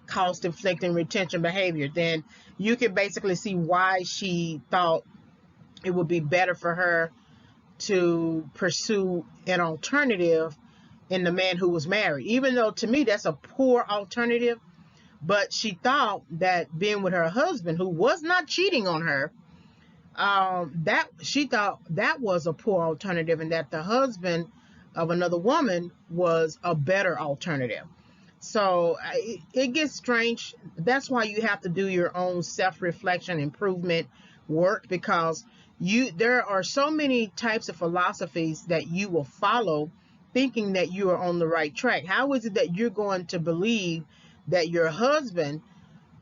cause-inflicting retention behavior, then you can basically see why she thought it would be better for her to pursue an alternative in the man who was married, even though to me that's a poor alternative. But she thought that being with her husband, who was not cheating on her, that she thought that was a poor alternative, and that the husband of another woman was a better alternative. So it gets strange. That's why you have to do your own self-reflection, improvement work, because there are so many types of philosophies that you will follow thinking that you are on the right track. How is it that you're going to believe that your husband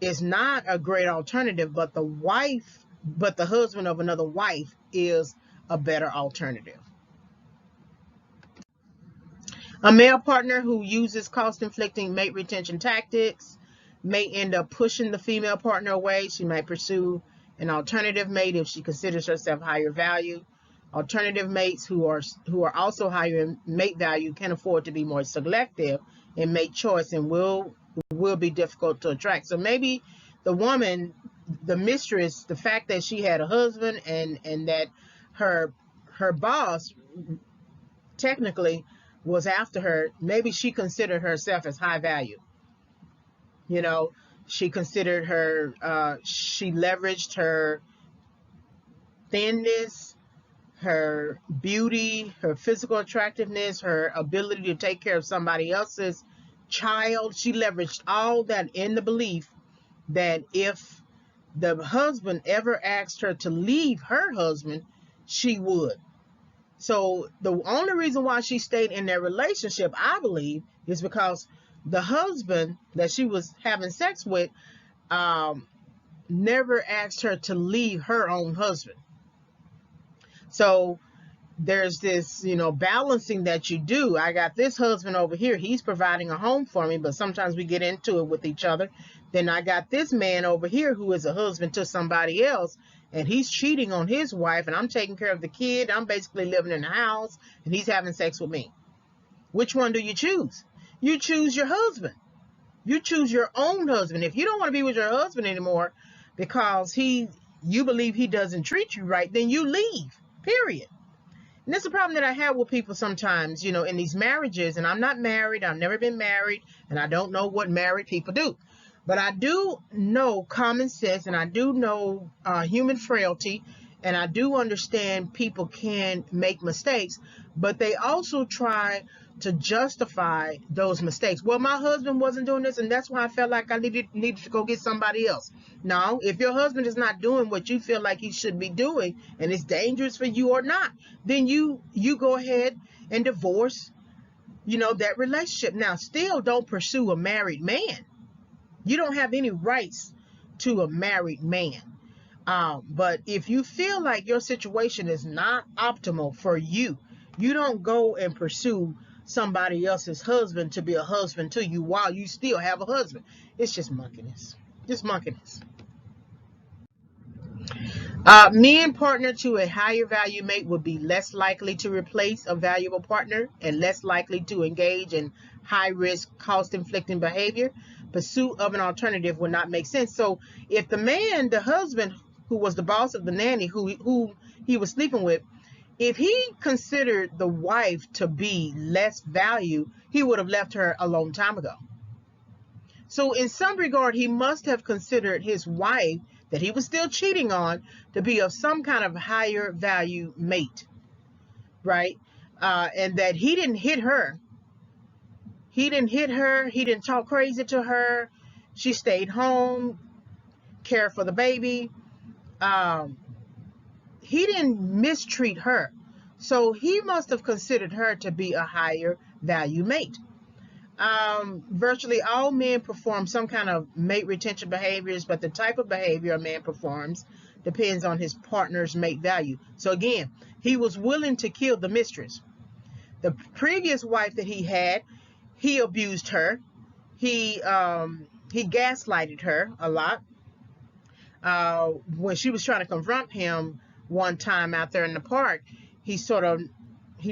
is not a great alternative, but the wife but the husband of another wife is a better alternative. A male partner who uses cost-inflicting mate retention tactics may end up pushing the female partner away. She might pursue an alternative mate if she considers herself higher value. Alternative mates who are also higher in mate value can afford to be more selective in mate choice and will be difficult to attract. So maybe the woman, the mistress, the fact that she had a husband and that her boss technically was after her, maybe she considered herself as high value. You know, she considered her, she leveraged her thinness, her beauty, her physical attractiveness, her ability to take care of somebody else's child. She leveraged all that in the belief that if the husband ever asked her to leave her husband, she would. So the only reason why she stayed in their relationship, I believe, is because the husband that she was having sex with never asked her to leave her own husband. So there's this, balancing that you do. I got this husband over here. He's providing a home for me, but sometimes we get into it with each other. Then I got this man over here who is a husband to somebody else, and he's cheating on his wife, and I'm taking care of the kid. I'm basically living in the house, and he's having sex with me. Which one do you choose? You choose your husband. You choose your own husband. If you don't want to be with your husband anymore because you believe he doesn't treat you right, then you leave, period. And that's a problem that I have with people sometimes, in these marriages. And I'm not married. I've never been married. And I don't know what married people do. But I do know common sense, and I do know human frailty. And I do understand people can make mistakes. But they also try to justify those mistakes. Well, my husband wasn't doing this, and that's why I felt like I needed to go get somebody else. No, if your husband is not doing what you feel like he should be doing, and it's dangerous for you or not, then you go ahead and divorce, that relationship. Now, still don't pursue a married man. You don't have any rights to a married man. But if you feel like your situation is not optimal for you, you don't go and pursue somebody else's husband to be a husband to you while you still have a husband. It's just monkeyness. Just monkeyness. Men partner to a higher value mate would be less likely to replace a valuable partner and less likely to engage in high risk, cost inflicting behavior. Pursuit of an alternative would not make sense. So if the man, the husband who was the boss of the nanny who he was sleeping with, if he considered the wife to be less value, he would have left her a long time ago. So in some regard, he must have considered his wife that he was still cheating on to be of some kind of higher value mate, right? And that he didn't hit her. He didn't hit her. He didn't talk crazy to her. She stayed home, cared for the baby. He didn't mistreat her. So he must have considered her to be a higher value mate. Virtually all men perform some kind of mate retention behaviors, but the type of behavior a man performs depends on his partner's mate value. So again, he was willing to kill the mistress. The previous wife that he had, he abused her. He gaslighted her a lot. When she was trying to confront him one time out there in the park, he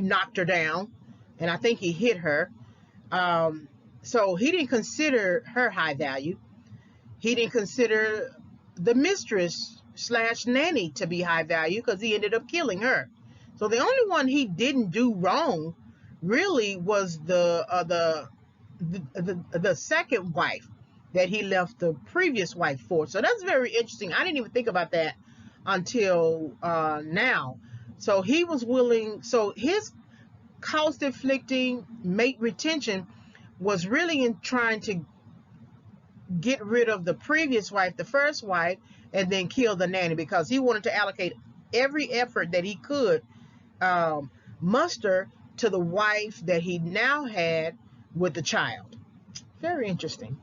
knocked her down, and I think he hit her. So he didn't consider her high value. He didn't consider the mistress / nanny to be high value because he ended up killing her. So the only one he didn't do wrong really was the second wife that he left the previous wife for. So that's very interesting. I didn't even think about that until now. So he was willing. So his cost-inflicting mate retention was really in trying to get rid of the previous wife, the first wife, and then kill the nanny because he wanted to allocate every effort that he could muster to the wife that he now had with the child. Very interesting.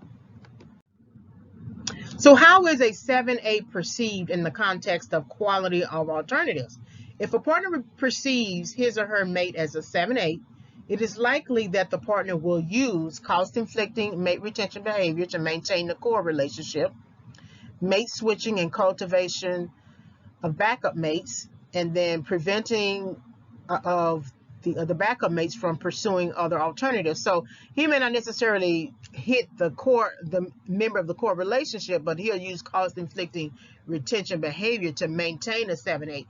So how is a 7-8 perceived in the context of quality of alternatives? If a partner perceives his or her mate as a 7-8, it is likely that the partner will use cost-inflicting mate retention behavior to maintain the core relationship, mate switching and cultivation of backup mates, and then preventing of the backup mates from pursuing other alternatives. So he may not necessarily hit the member of the core relationship, but he'll use cost-inflicting retention behavior to maintain a 7-8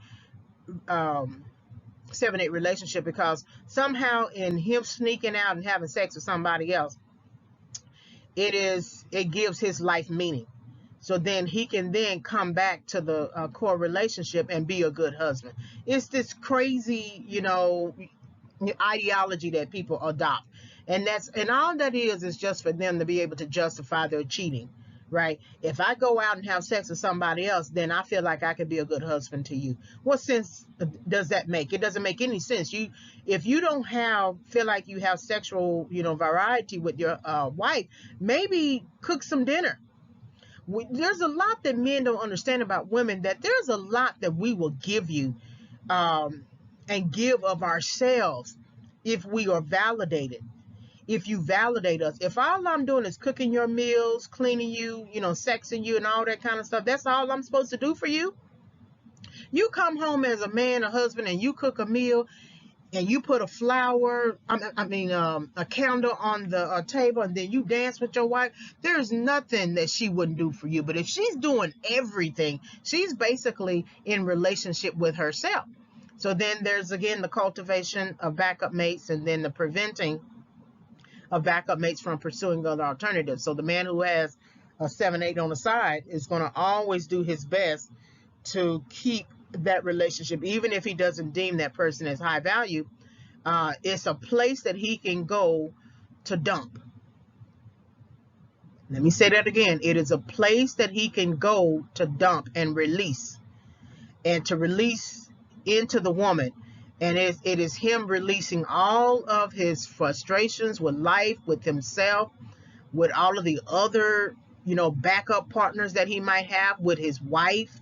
relationship, because somehow in him sneaking out and having sex with somebody else, it gives his life meaning. So then he can then come back to the core relationship and be a good husband. It's this crazy, ideology that people adopt. And all that is just for them to be able to justify their cheating, right? If I go out and have sex with somebody else, then I feel like I could be a good husband to you. What sense does that make? It doesn't make any sense. If you don't feel like you have sexual, variety with your wife, maybe cook some dinner. There's a lot that men don't understand about women, that there's a lot that we will give you and give of ourselves if we are validated. If you validate us, if all I'm doing is cooking your meals, cleaning you, sexing you and all that kind of stuff, that's all I'm supposed to do for you. You come home as a man, a husband, and you cook a meal, and you put a candle on the table, and then you dance with your wife, there's nothing that she wouldn't do for you. But if she's doing everything, she's basically in relationship with herself. So then there's, again, the cultivation of backup mates, and then the preventing of backup mates from pursuing other alternatives. So the man who has a 7-8 on the side is going to always do his best to keep that relationship, even if he doesn't deem that person as high value. It's a place that he can go to dump. Let me say that again. It is a place that he can go to dump and release, and to release into the woman. And it is him releasing all of his frustrations with life, with himself, with all of the other, backup partners that he might have, with his wife,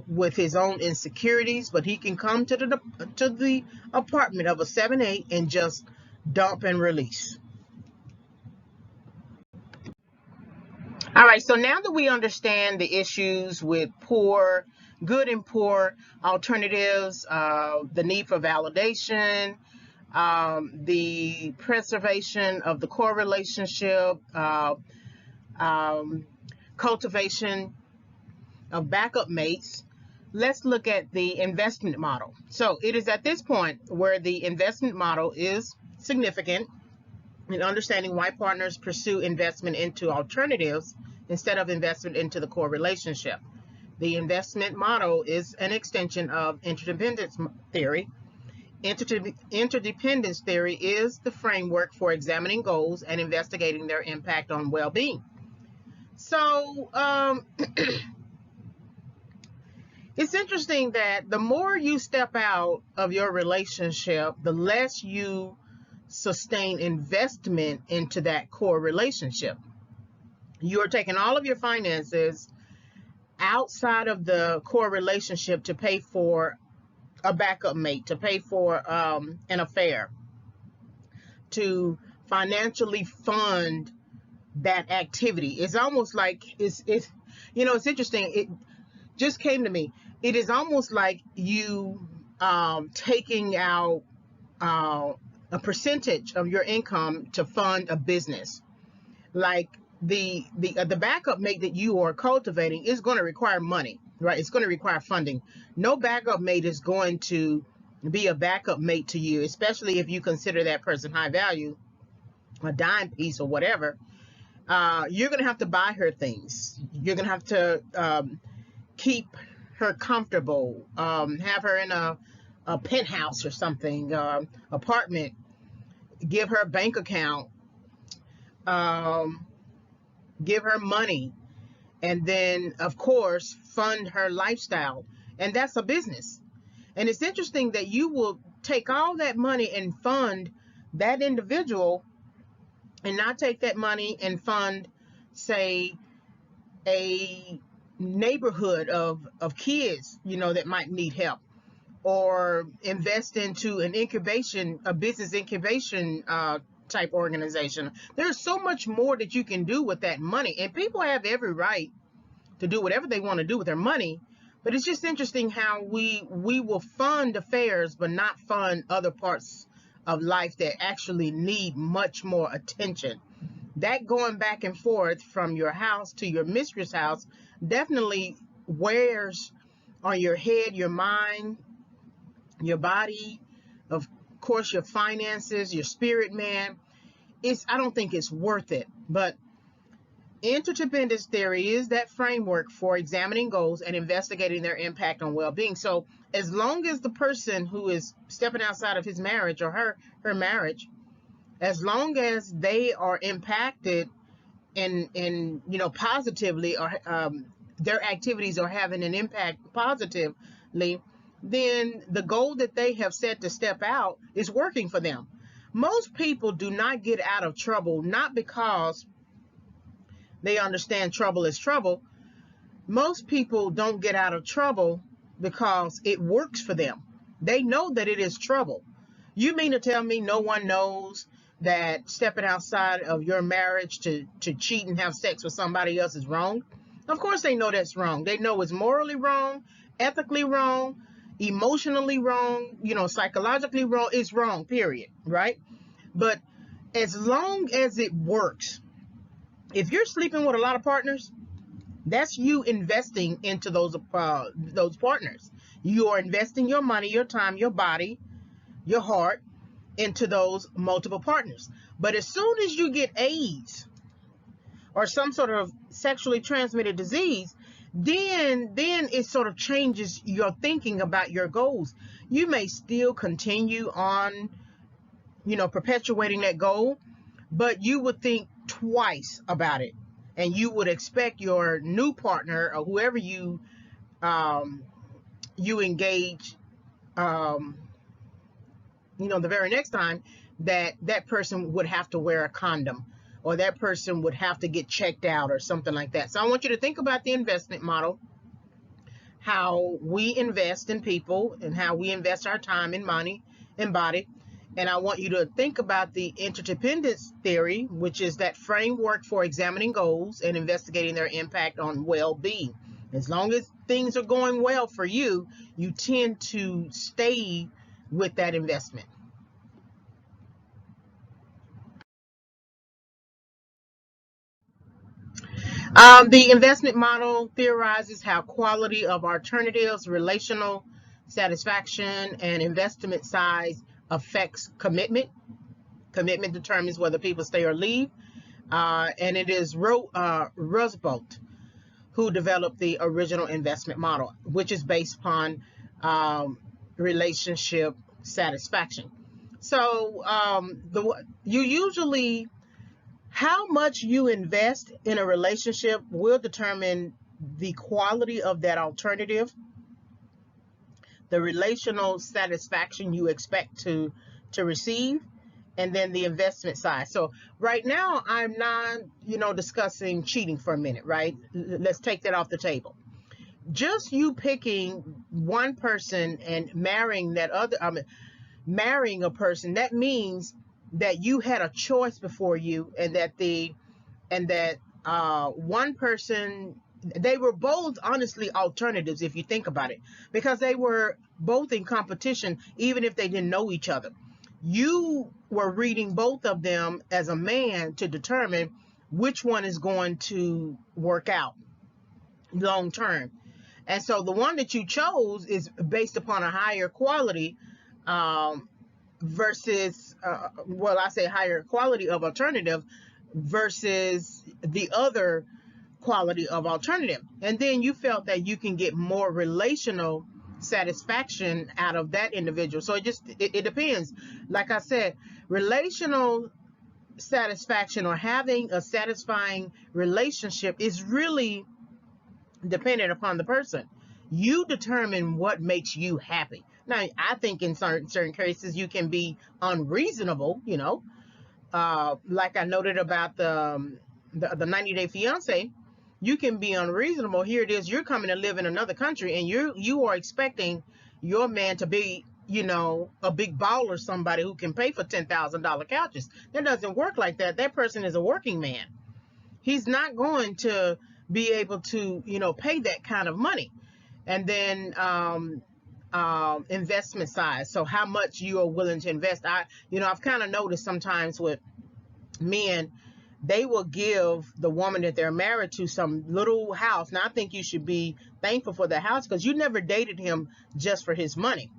with his own insecurities. But he can come to the apartment of a 7-8 and just dump and release. All right, so now that we understand the issues with good and poor alternatives, the need for validation, the preservation of the core relationship, cultivation of backup mates, let's look at the investment model. So it is at this point where the investment model is significant in understanding why partners pursue investment into alternatives instead of investment into the core relationship. The investment model is an extension of interdependence theory. Interdependence theory is the framework for examining goals and investigating their impact on well-being. So it's interesting that the more you step out of your relationship, the less you sustain investment into that core relationship. You're taking all of your finances outside of the core relationship to pay for a backup mate, to pay for an affair, to financially fund that activity. It's almost like it's interesting. It just came to me. It is almost like you taking out a percentage of your income to fund a business. Like the backup mate that you are cultivating is going to require money, right? It's going to require funding. No backup mate is going to be a backup mate to you, especially if you consider that person high value, a dime piece or whatever. You're going to have to buy her things. You're going to have to keep her comfortable, have her in a penthouse or something, apartment, give her a bank account, give her money, and then, of course, fund her lifestyle. And that's a business. And it's interesting that you will take all that money and fund that individual and not take that money and fund, say, a neighborhood of kids, that might need help, or invest into a business incubation type organization. There's so much more that you can do with that money, and people have every right to do whatever they want to do with their money. But it's just interesting how we will fund affairs but not fund other parts of life that actually need much more attention. That going back and forth from your house to your mistress house definitely wears on your head, your mind, your body, of course your finances, your spirit, man. I don't think it's worth it. But interdependence theory is that framework for examining goals and investigating their impact on well-being. So as long as the person who is stepping outside of his marriage or her marriage, as long as they are impacted in positively, or their activities are having an impact positively, then the goal that they have set to step out is working for them. Most people do not get out of trouble not because they understand trouble is trouble. Most people don't get out of trouble because it works for them. They know that it is trouble. You mean to tell me no one knows that stepping outside of your marriage to cheat and have sex with somebody else is wrong? Of course they know that's wrong. They know it's morally wrong, ethically wrong, emotionally wrong, psychologically wrong. It's wrong, period, right? But as long as it works, if you're sleeping with a lot of partners, that's you investing into those partners. You are investing your money, your time, your body, your heart into those multiple partners. But as soon as you get AIDS or some sort of sexually transmitted disease, then it sort of changes your thinking about your goals. You may still continue on, perpetuating that goal, but you would think twice about it, and you would expect your new partner or whoever you engage, the very next time, that person would have to wear a condom, or that person would have to get checked out or something like that. So I want you to think about the investment model, how we invest in people and how we invest our time and money and body. And I want you to think about the interdependence theory, which is that framework for examining goals and investigating their impact on well-being. As long as things are going well for you, you tend to stay with that investment. The investment model theorizes how quality of alternatives, relational satisfaction, and investment size affects commitment. Commitment determines whether people stay or leave. And it is Roosevelt who developed the original investment model, which is based upon relationship satisfaction. So you usually, how much you invest in a relationship will determine the quality of that alternative, the relational satisfaction you expect to receive, and then the investment side. So right now I'm not, discussing cheating for a minute, right? Let's take that off the table. Just you picking one person and marrying that other, marrying a person, that means that you had a choice before you, and that one person, they were both honestly alternatives if you think about it, because they were both in competition even if they didn't know each other. You were reading both of them as a man to determine which one is going to work out long term. And so the one that you chose is based upon a higher quality, versus, I say higher quality of alternative versus the other quality of alternative. And then you felt that you can get more relational satisfaction out of that individual. So it depends. Like I said, relational satisfaction, or having a satisfying relationship, is really dependent upon the person. You determine what makes you happy. Now, I think in certain cases you can be unreasonable, like I noted about the 90 Day Fiance. you can be unreasonable. Here it is, you're coming to live in another country, and you are expecting your man to be, a big baller, somebody who can pay for $10,000 couches. That doesn't work like that. That person is a working man. He's not going to be able to, pay that kind of money. And then investment size. So how much you are willing to invest. I've kind of noticed sometimes with men, they will give the woman that they're married to some little house. Now, I think you should be thankful for the house, because you never dated him just for his money.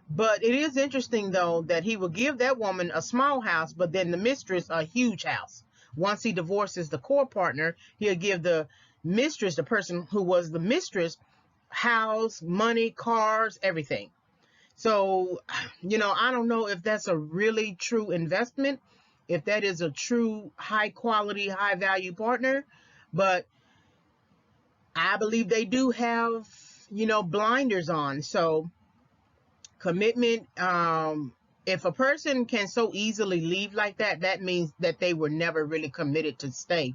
But it is interesting, though, that he will give that woman a small house, but then the mistress a huge house. Once he divorces the core partner, he'll give the mistress, the person who was the mistress, house, money, cars, everything. So, I don't know if that's a really true investment, if that is a true high quality, high value partner, but I believe they do have, blinders on. So, commitment, if a person can so easily leave like that, that means that they were never really committed to stay.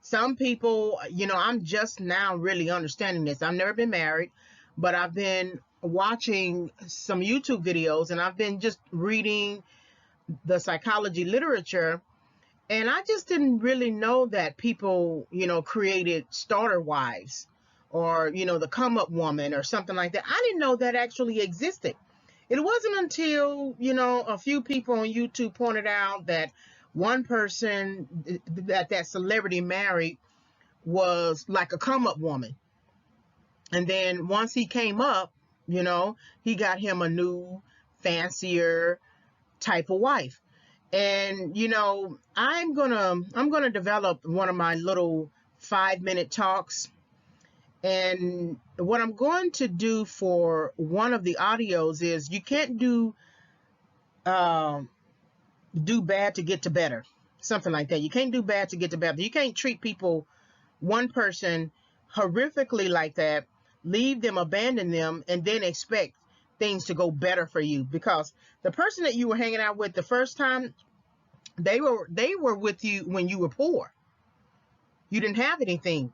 Some people, I'm just now really understanding this. I've never been married, but I've been watching some YouTube videos, and I've been just reading the psychology literature, and I just didn't really know that people, created starter wives, or, the come up woman or something like that. I didn't know that actually existed. It wasn't until, a few people on YouTube pointed out that one person that celebrity married was like a come up woman. And then once he came up, he got him a new, fancier type of wife. And, I'm gonna develop one of my little 5-minute talks. And what I'm going to do for one of the audios is, you can't do bad to get to better. Something like that. You can't do bad to get to better. You can't treat people, one person, horrifically like that, leave them, abandon them, and then expect things to go better for you. Because the person that you were hanging out with the first time, they were with you when you were poor. You didn't have anything.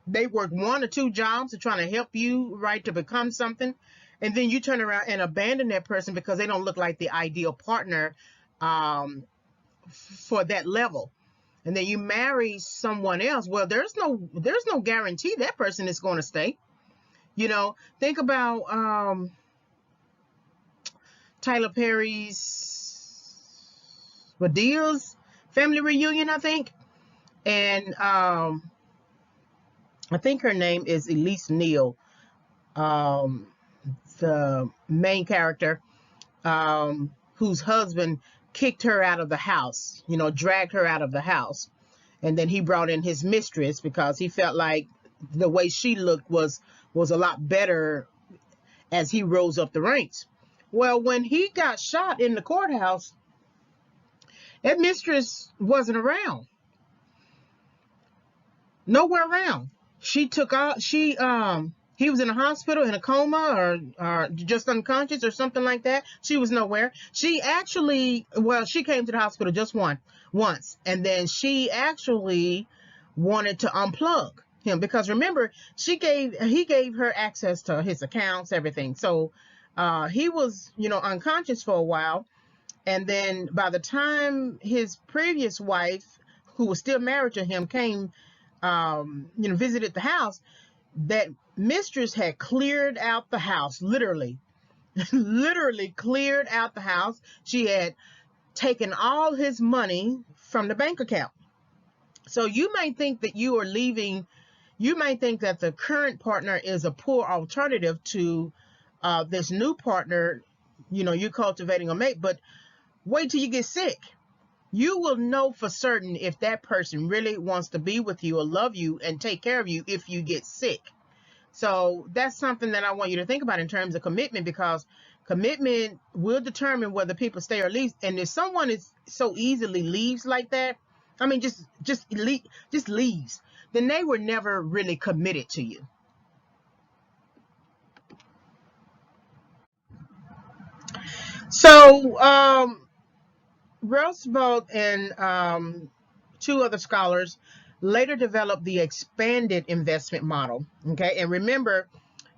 They worked 1 or 2 jobs to try to help you, right, to become something. And then you turn around and abandon that person because they don't look like the ideal partner for that level. And then you marry someone else. Well, there's no guarantee that person is going to stay. Think about Tyler Perry's Medea's family reunion, I think. And I think her name is Elise Neal, the main character, whose husband kicked her out of the house, dragged her out of the house. And then he brought in his mistress because he felt like the way she looked was a lot better as he rose up the ranks. Well, when he got shot in the courthouse, that mistress wasn't around. Nowhere around. He was in a hospital in a coma, or just unconscious or something like that. She was nowhere. She came to the hospital just once, and then she actually wanted to unplug him, because remember, he gave her access to his accounts, everything. So he was, unconscious for a while. And then by the time his previous wife, who was still married to him, came, visited the house, that mistress had cleared out the house, literally, literally cleared out the house. She had taken all his money from the bank account. So you might think that you are leaving, you might think that the current partner is a poor alternative to this new partner, you're cultivating a mate, but wait till you get sick. You will know for certain if that person really wants to be with you or love you and take care of you if you get sick. So that's something that I want you to think about in terms of commitment, because commitment will determine whether people stay or leave. And if someone is so easily leaves like that, I mean, just leaves, then they were never really committed to you. So Roosevelt and 2 other scholars later developed the expanded investment model. Okay, and remember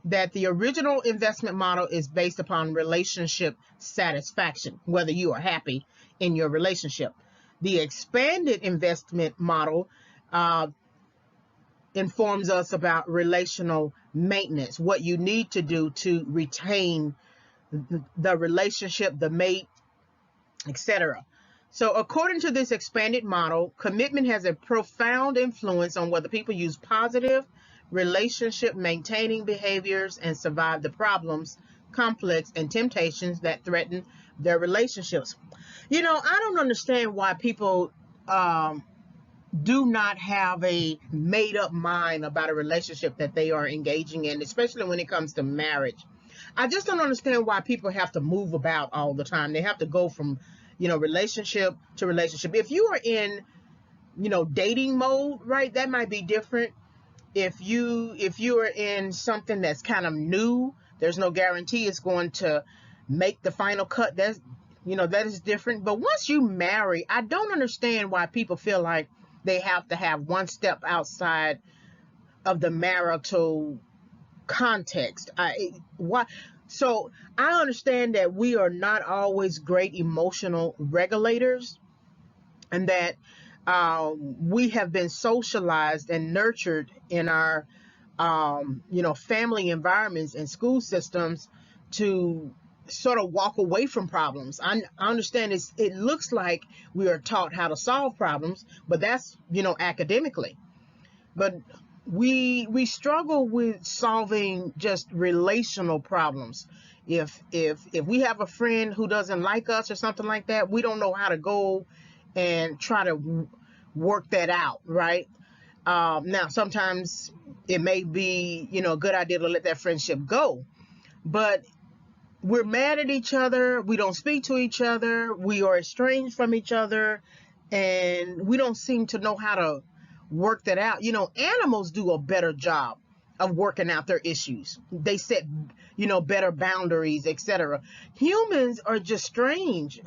that the original investment model is based upon relationship satisfaction, whether you are happy in your relationship. The expanded investment model informs us about relational maintenance, what you need to do to retain the relationship, the mate, etc. So according to this expanded model, commitment has a profound influence on whether people use positive relationship maintaining behaviors and survive the problems, conflicts, and temptations that threaten their relationships. You know, I don't understand why people do not have a made up mind about a relationship that they are engaging in, especially when it comes to marriage. I just don't understand why people have to move about all the time. They have to go from, relationship to relationship. If you are in, dating mode, right, that might be different. If you are in something that's kind of new, there's no guarantee it's going to make the final cut. That is different. But once you marry, I don't understand why people feel like they have to have one step outside of the marital context. Why? So I understand that we are not always great emotional regulators, and that we have been socialized and nurtured in our family environments and school systems to sort of walk away from problems. I understand it looks like we are taught how to solve problems, but that's academically. But we struggle with solving just relational problems. If we have a friend who doesn't like us or something like that, we don't know how to go and try to work that out, right? Now, sometimes it may be, a good idea to let that friendship go, but we're mad at each other. We don't speak to each other. We are estranged from each other, and we don't seem to know how to work that out. Animals do a better job of working out their issues. They set, better boundaries, etc. Humans are just strange,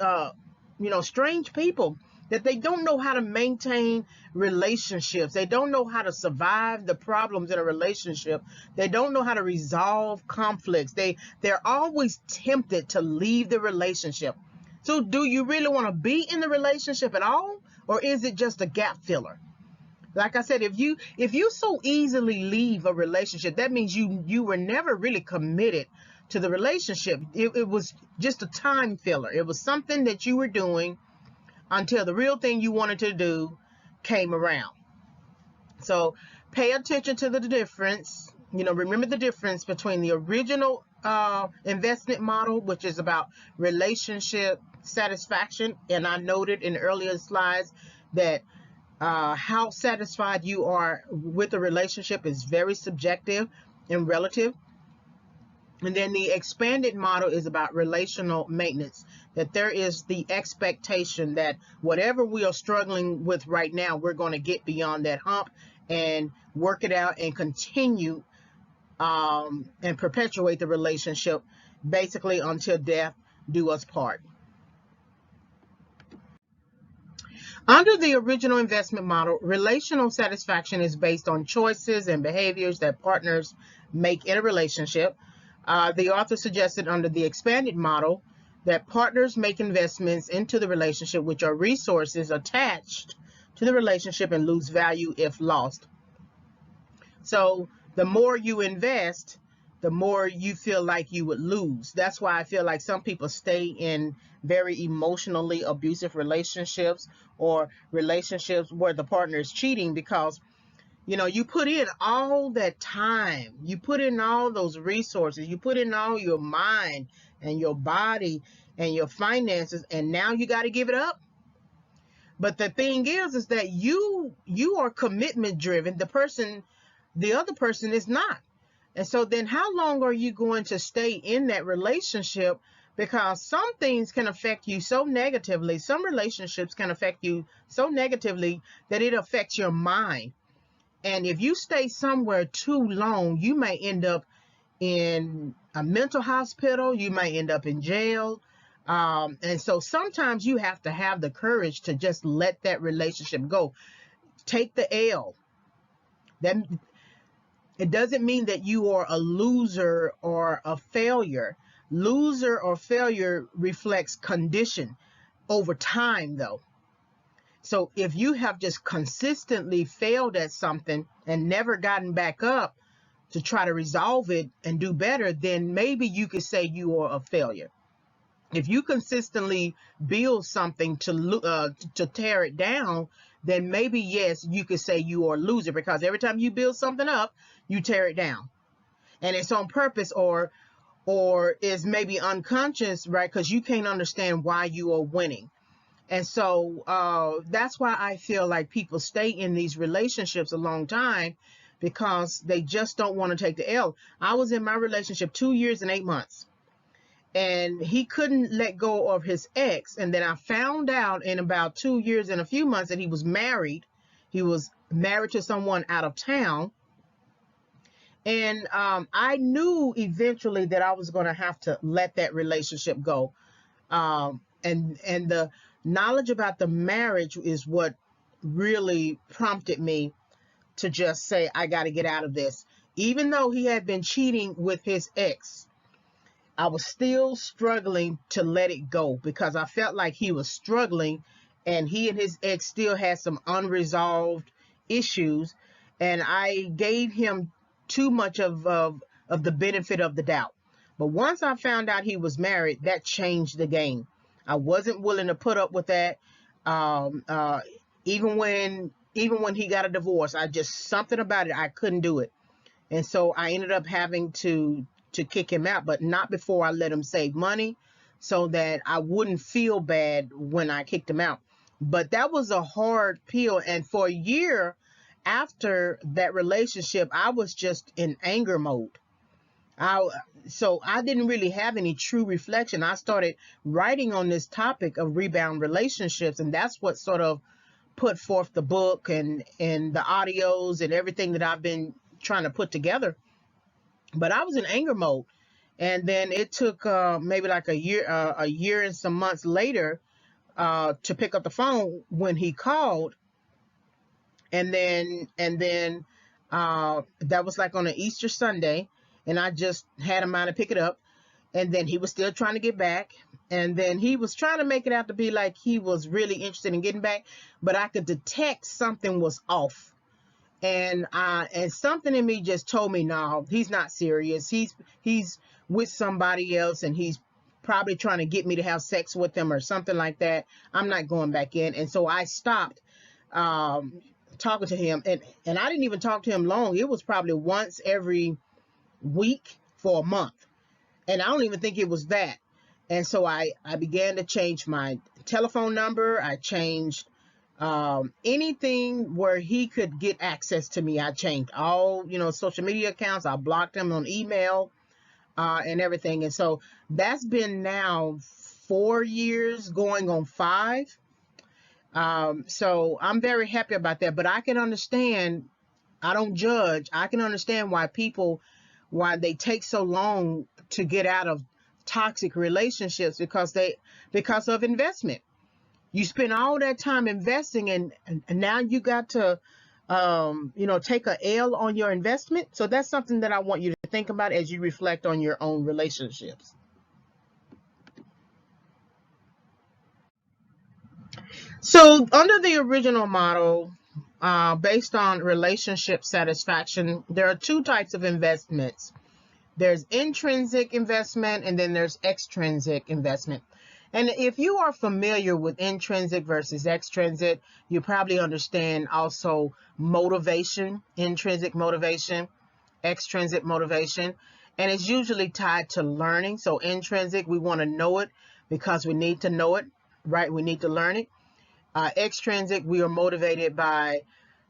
strange people, that they don't know how to maintain relationships. They don't know how to survive the problems in a relationship. They don't know how to resolve conflicts. They're always tempted to leave the relationship. So do you really want to be in the relationship at all? Or is it just a gap filler? Like I said, if you so easily leave a relationship, that means you were never really committed to the relationship. It was just a time filler. It was something that you were doing until the real thing you wanted to do came around. So pay attention to the difference. Remember the difference between the original investment model, which is about relationship satisfaction. And I noted in earlier slides that how satisfied you are with a relationship is very subjective and relative. And then the expanded model is about relational maintenance, that there is the expectation that whatever we are struggling with right now, we're going to get beyond that hump and work it out and continue and perpetuate the relationship basically until death do us part. Under the original investment model, relational satisfaction is based on choices and behaviors that partners make in a relationship. The author suggested under the expanded model that partners make investments into the relationship, which are resources attached to the relationship and lose value if lost. So the more you invest, the more you feel like you would lose. That's why I feel like some people stay in very emotionally abusive relationships or relationships where the partner is cheating, because you put in all that time, you put in all those resources, you put in all your mind and your body and your finances, and now you got to give it up. But the thing is that you are commitment driven. The other person is not. And so then how long are you going to stay in that relationship? Because some things can affect you so negatively. Some relationships can affect you so negatively that it affects your mind. And if you stay somewhere too long, you may end up in a mental hospital. You may end up in jail. And so sometimes you have to have the courage to just let that relationship go. Take the L. That it doesn't mean that you are a loser or a failure. Loser or failure reflects condition over time, though. So if you have just consistently failed at something and never gotten back up to try to resolve it and do better, then maybe you could say you are a failure. If you consistently build something to tear it down, then maybe yes, you could say you are a loser, because every time you build something up, you tear it down, and it's on purpose, or is maybe unconscious, right? Because you can't understand why you are winning. And so that's why I feel like people stay in these relationships a long time, because they just don't want to take the L. I was in my relationship 2 years and 8 months, and he couldn't let go of his ex. And then I found out in about 2 years and a few months that he was married. He was married to someone out of town. And I knew eventually that I was going to have to let that relationship go. And the knowledge about the marriage is what really prompted me to just say, I got to get out of this. Even though he had been cheating with his ex, I was still struggling to let it go, because I felt like he was struggling, and he and his ex still had some unresolved issues, and I gave him too much of the benefit of the doubt. But once I found out he was married, that changed the game. I wasn't willing to put up with that. Um, uh, even when he got a divorce, something about it, I couldn't do it. And so I ended up having to kick him out, but not before I let him save money, so that I wouldn't feel bad when I kicked him out. But that was a hard pill. And for a year after that relationship, I was just in anger mode. So I didn't really have any true reflection. I started writing on this topic of rebound relationships, and that's what sort of put forth the book and the audios and everything that I've been trying to put together. But I was in anger mode, and then it took maybe like a year and some months later to pick up the phone when he called, and then that was like on an Easter Sunday, and I just had a mind to pick it up, and then he was still trying to get back, and then he was trying to make it out to be like he was really interested in getting back, but I could detect something was off. And something in me just told me, no, he's not serious. He's with somebody else, and he's probably trying to get me to have sex with him or something like that. I'm not going back in. And so I stopped talking to him, and I didn't even talk to him long. It was probably once every week for a month, and I don't even think it was that. And so I began to change my telephone number. I changed anything where he could get access to me. I changed all, social media accounts. I blocked him on email and everything. And so that's been now 4 years going on 5. So I'm very happy about that, but I can understand, I don't judge. I can understand why they take so long to get out of toxic relationships, because of investment. You spend all that time investing, and now you got to, take a L on your investment. So that's something that I want you to think about as you reflect on your own relationships. So under the original model, based on relationship satisfaction, there are 2 types of investments. There's intrinsic investment, and then there's extrinsic investment. And if you are familiar with intrinsic versus extrinsic, you probably understand also motivation, intrinsic motivation, extrinsic motivation. And it's usually tied to learning. So intrinsic, we want to know it because we need to know it, right? We need to learn it. Extrinsic, we are motivated by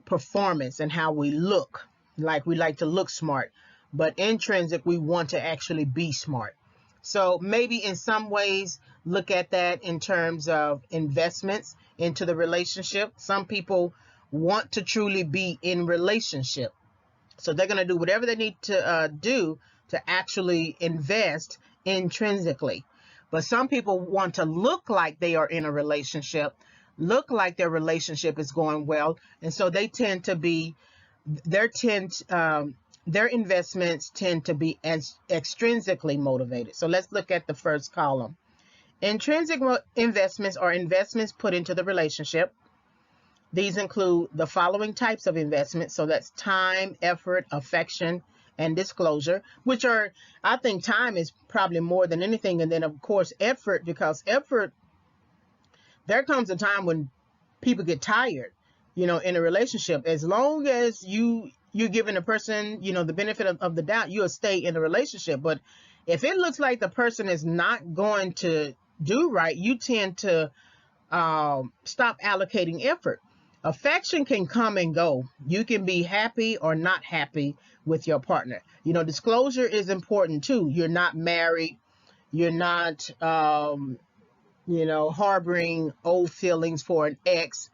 performance and how we look, like we like to look smart. But intrinsic, we want to actually be smart. So maybe in some ways, look at that in terms of investments into the relationship. Some people want to truly be in relationship, so they're going to do whatever they need to do to actually invest intrinsically. But some people want to look like they are in a relationship, look like their relationship is going well, and so they tend to be their tend their investments tend to be extrinsically motivated. So let's look at the first column. Intrinsic investments are investments put into the relationship. These include the following types of investments. So that's time, effort, affection, and disclosure, which are, I think time is probably more than anything. And then, of course, effort, because effort, there comes a time when people get tired, in a relationship. As long as you're giving a person, the benefit of the doubt, you'll stay in the relationship. But if it looks like the person is not going to do right, you tend to stop allocating effort. Affection can come and go. You can be happy or not happy with your partner. Disclosure is important too. You're not married. You're not, harboring old feelings for an ex.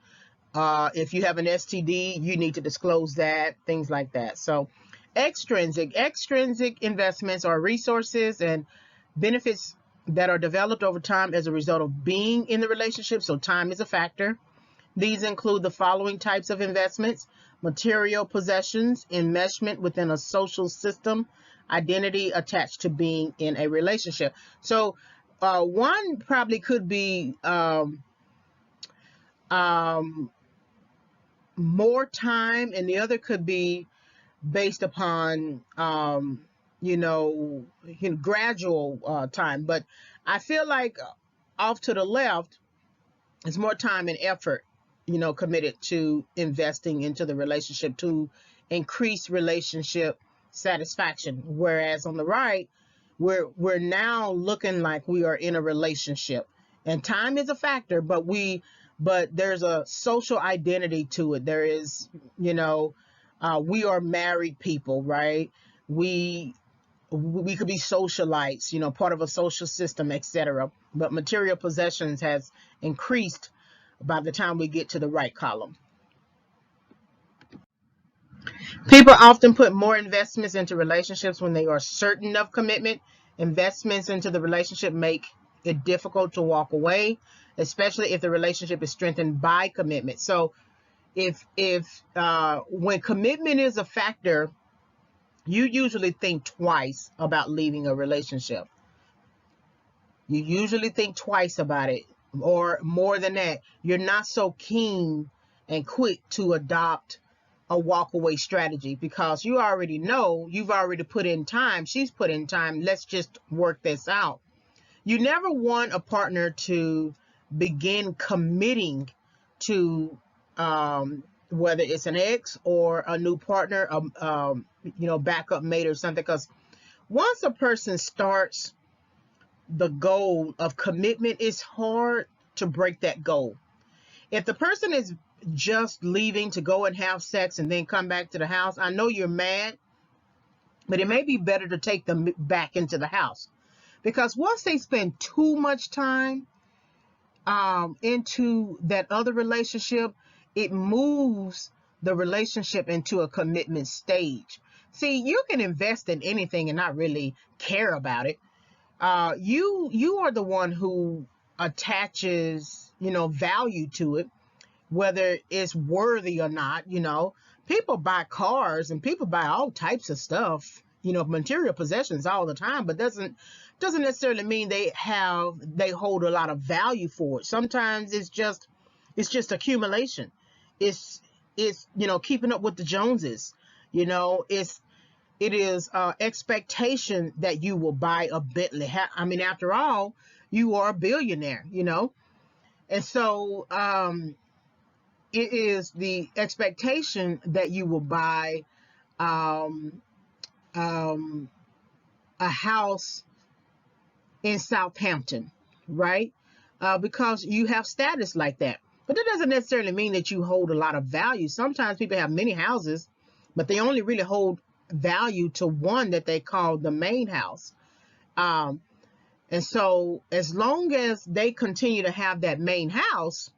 If you have an STD, you need to disclose that, things like that. So extrinsic investments are resources and benefits that are developed over time as a result of being in the relationship. So time is a factor. These include the following types of investments: material possessions, enmeshment within a social system, identity attached to being in a relationship. So one probably could be more time, and the other could be based upon gradual time. But I feel like off to the left is more time and effort committed to investing into the relationship to increase relationship satisfaction, whereas on the right we're now looking like we are in a relationship, and time is a factor, but there's a social identity to it. There is, we are married people, right? We could be socialites, part of a social system, etc. But material possessions has increased by the time we get to the right column. People often put more investments into relationships when they are certain of commitment. Investments into the relationship make it difficult to walk away, especially if the relationship is strengthened by commitment. So if when commitment is a factor, you usually think twice about leaving a relationship. You usually think twice about it, or more than that. You're not so keen and quick to adopt a walkaway strategy because you already know, you've already put in time, she's put in time, let's just work this out. You never want a partner to begin committing to whether it's an ex or a new partner, backup mate or something, because once a person starts the goal of commitment, it's hard to break that goal. If the person is just leaving to go and have sex and then come back to the house, I know you're mad, but it may be better to take them back into the house, because once they spend too much time into that other relationship, it moves the relationship into a commitment stage. See, you can invest in anything and not really care about it. You are the one who attaches, value to it, whether it's worthy or not. People buy cars and people buy all types of stuff, material possessions all the time, but doesn't necessarily mean they hold a lot of value for it. Sometimes it's just accumulation. It's keeping up with the Joneses. It is expectation that you will buy a Bentley. After all, you are a billionaire, and so it is the expectation that you will buy a house in Southampton, right? Because you have status like that. But that doesn't necessarily mean that you hold a lot of value. Sometimes people have many houses, but they only really hold value to one that they call the main house. And so as long as they continue to have that main house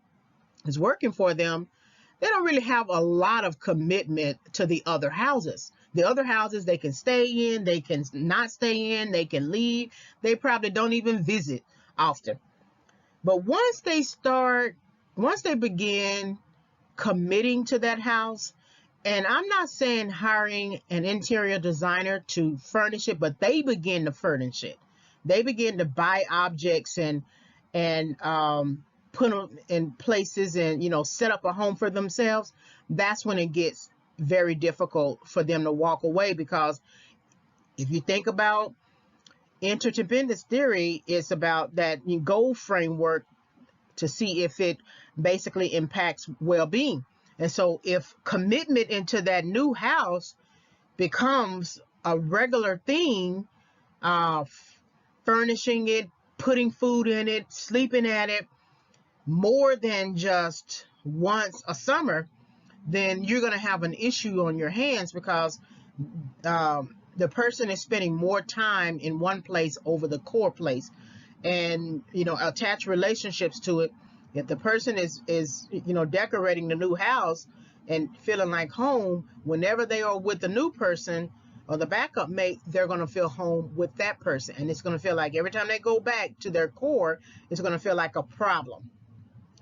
is working for them, they don't really have a lot of commitment to the other houses. The other houses they can stay in, they can not stay in, they can leave. They probably don't even visit often. But once they start begin committing to that house, and I'm not saying hiring an interior designer to furnish it, but they begin to furnish it. They begin to buy objects and put them in places and set up a home for themselves. That's when it gets very difficult for them to walk away, because if you think about interdependence theory, it's about that goal framework to see if it basically impacts well-being. And so if commitment into that new house becomes a regular thing, uh, furnishing it, putting food in it, sleeping at it, more than just once a summer, then you're going to have an issue on your hands, because the person is spending more time in one place over the core place, and attach relationships to it. If the person is decorating the new house and feeling like home, whenever they are with the new person or the backup mate, they're going to feel home with that person, and it's going to feel like every time they go back to their core, it's going to feel like a problem.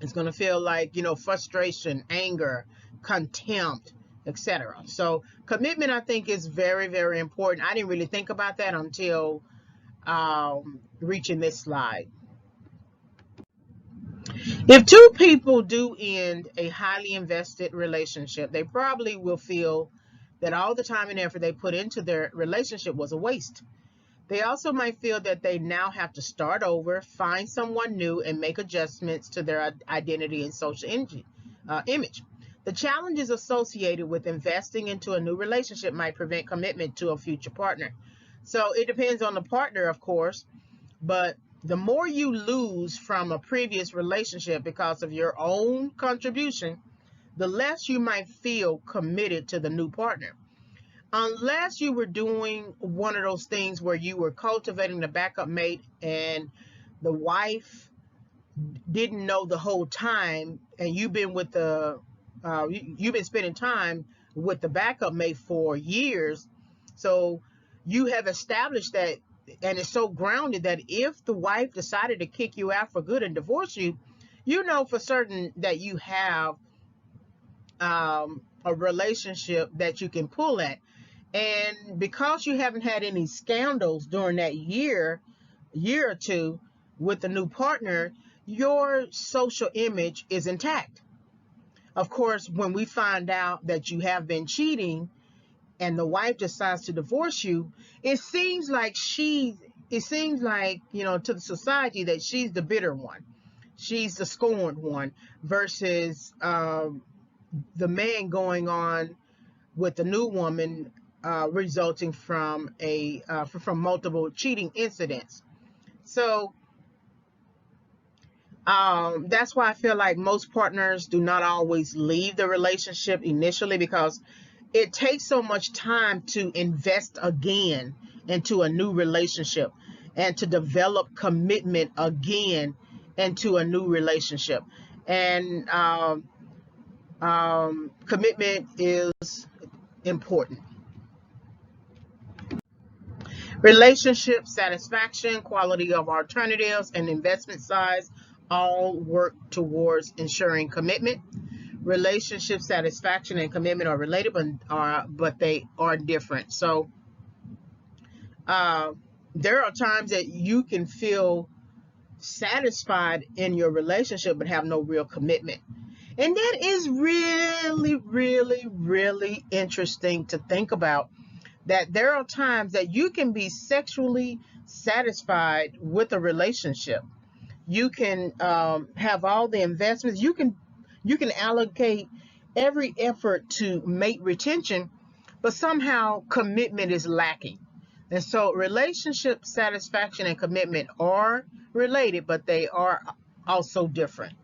It's going to feel like frustration, anger, contempt, etc. So commitment, I think, is very, very important. I didn't really think about that until reaching this slide. If two people do end a highly invested relationship, they probably will feel that all the time and effort they put into their relationship was a waste. They also might feel that they now have to start over, find someone new, and make adjustments to their identity and social image. The challenges associated with investing into a new relationship might prevent commitment to a future partner. So it depends on the partner, of course, but the more you lose from a previous relationship because of your own contribution, the less you might feel committed to the new partner. Unless you were doing one of those things where you were cultivating the backup mate and the wife didn't know the whole time, and you've been spending time with the backup mate for years, so you have established that, and it's so grounded that if the wife decided to kick you out for good and divorce you, you know for certain that you have a relationship that you can pull at. And because you haven't had any scandals during that year or two with the new partner, your social image is intact. Of course, when we find out that you have been cheating and the wife decides to divorce you, it seems like to the society, that she's the bitter one. She's the scorned one, versus the man going on with the new woman, resulting from multiple cheating incidents. So that's why I feel like most partners do not always leave the relationship initially, because it takes so much time to invest again into a new relationship and to develop commitment again into a new relationship. And commitment is important. Relationship satisfaction, quality of alternatives, and investment size all work towards ensuring commitment. Relationship satisfaction and commitment are related, but they are different. So there are times that you can feel satisfied in your relationship but have no real commitment. And that is really, really, really interesting to think about, that there are times that you can be sexually satisfied with a relationship. You can have all the investments. You can allocate every effort to mate retention, but somehow commitment is lacking. And so relationship satisfaction and commitment are related, but they are also different.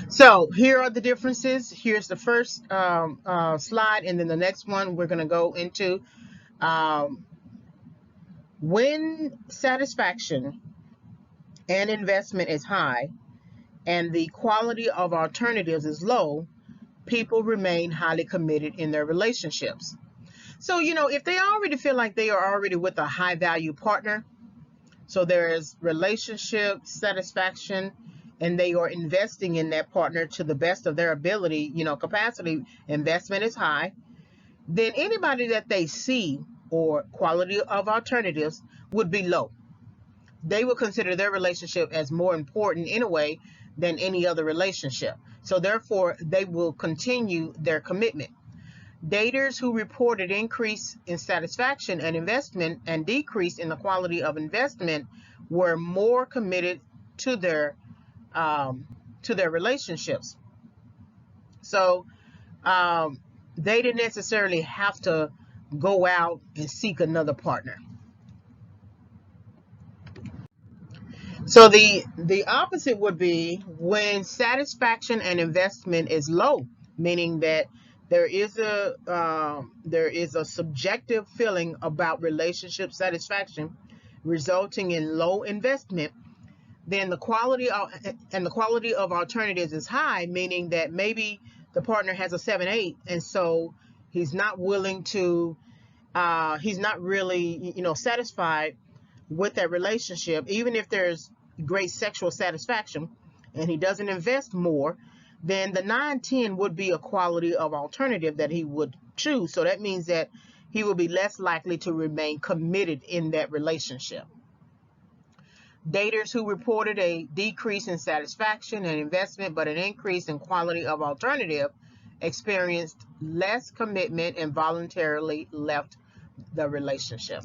So here are the differences. Here's the first slide, and then the next one we're going to go into. When satisfaction and investment is high and the quality of alternatives is low, people remain highly committed in their relationships. So, if they already feel like they are already with a high value partner, so there is relationship satisfaction and they are investing in that partner to the best of their ability, capacity, investment is high, then anybody that they see or quality of alternatives would be low. They will consider their relationship as more important in a way than any other relationship. So therefore, they will continue their commitment. Daters who reported increase in satisfaction and investment and decrease in the quality of investment were more committed to their relationships. So they didn't necessarily have to go out and seek another partner. So the opposite would be when satisfaction and investment is low, meaning that there is a subjective feeling about relationship satisfaction resulting in low investment. Then the quality of alternatives is high, meaning that maybe the partner has a 7-8, and so he's not willing to he's not really satisfied with that relationship, even if there's great sexual satisfaction, and he doesn't invest more, then the 9-10 would be a quality of alternative that he would choose. So that means that he will be less likely to remain committed in that relationship. Daters who reported a decrease in satisfaction and investment but an increase in quality of alternative experienced less commitment and voluntarily left the relationship.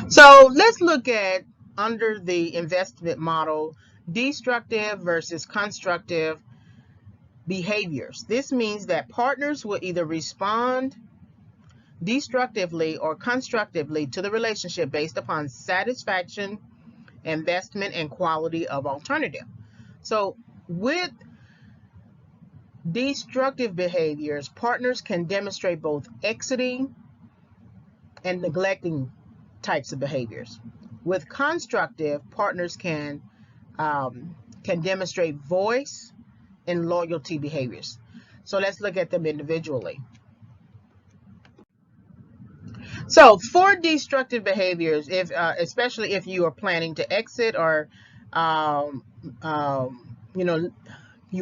So let's look at, under the investment model, destructive versus constructive behaviors. This means that partners will either respond destructively or constructively to the relationship based upon satisfaction, investment, and quality of alternative. So with destructive behaviors, partners can demonstrate both exiting and neglecting types of behaviors. With constructive, partners can demonstrate voice and loyalty behaviors. So let's look at them individually. So for destructive behaviors, if especially if you are planning to exit or you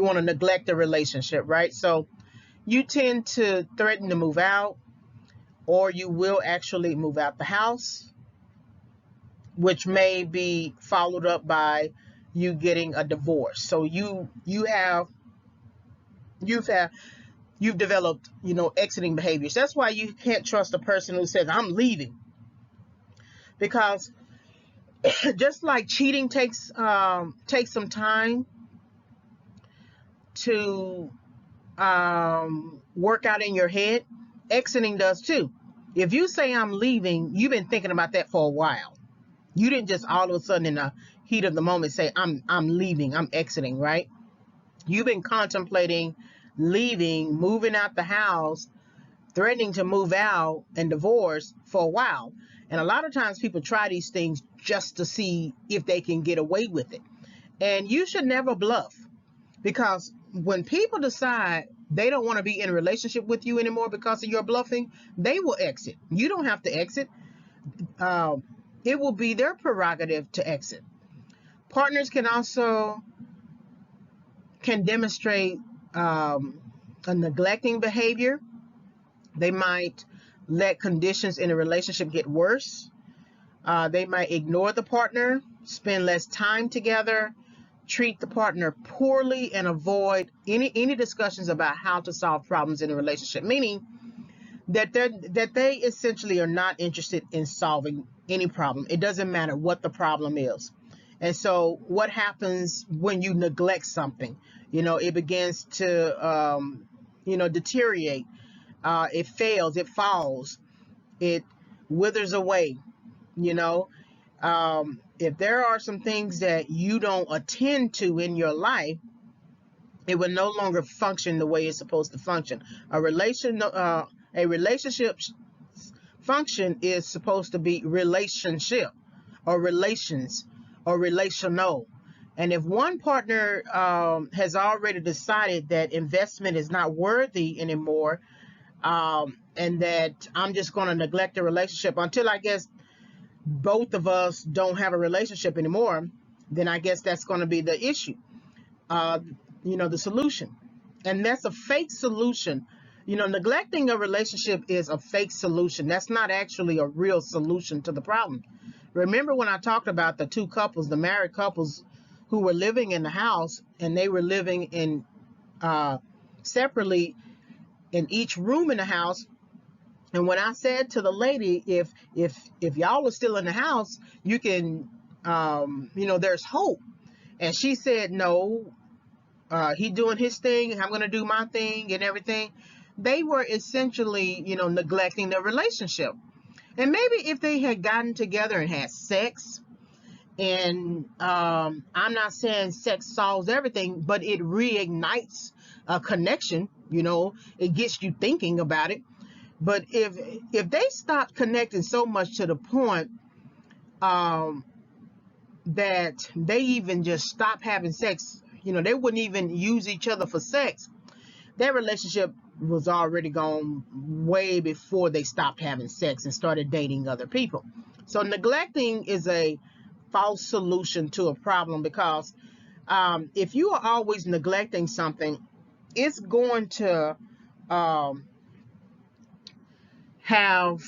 want to neglect a relationship, right? So you tend to threaten to move out, or you will actually move out the house, which may be followed up by you getting a divorce. So you've developed, exiting behaviors. That's why you can't trust a person who says, I'm leaving. Because just like cheating takes some time to work out in your head, exiting does too. If you say I'm leaving, you've been thinking about that for a while. You didn't just all of a sudden in the heat of the moment say, I'm leaving, I'm exiting, right? You've been contemplating leaving, moving out the house, threatening to move out and divorce for a while. And a lot of times people try these things just to see if they can get away with it. And you should never bluff, because when people decide they don't want to be in a relationship with you anymore because of your bluffing, they will exit. You don't have to exit. It will be their prerogative to exit. Partners can also demonstrate a neglecting behavior. They might let conditions in a relationship get worse. They might ignore the partner, spend less time together, treat the partner poorly, and avoid any discussions about how to solve problems in a relationship, meaning that they essentially are not interested in solving any problem. It doesn't matter what the problem is. And so what happens when you neglect something? It begins to deteriorate. It fails, it falls, it withers away. If there are some things that you don't attend to in your life, it will no longer function the way it's supposed to function. A relationship function is supposed to be relationship or relations or relational. And if one partner has already decided that investment is not worthy anymore, and that I'm just going to neglect the relationship until I guess both of us don't have a relationship anymore, then I guess that's going to be the issue, uh, the solution. And that's a fake solution. Neglecting a relationship is a fake solution. That's not actually a real solution to the problem. Remember when I talked about the two couples, the married couples who were living in the house, and they were living in separately in each room in the house. And when I said to the lady, if y'all are still in the house, you can, there's hope. And she said, no, he doing his thing, and I'm going to do my thing and everything. They were essentially, neglecting their relationship. And maybe if they had gotten together and had sex, and I'm not saying sex solves everything, but it reignites a connection. It gets you thinking about it. But if they stopped connecting so much to the point that they even just stopped having sex, they wouldn't even use each other for sex, their relationship was already gone way before they stopped having sex and started dating other people. So neglecting is a false solution to a problem, because if you are always neglecting something, it's going to have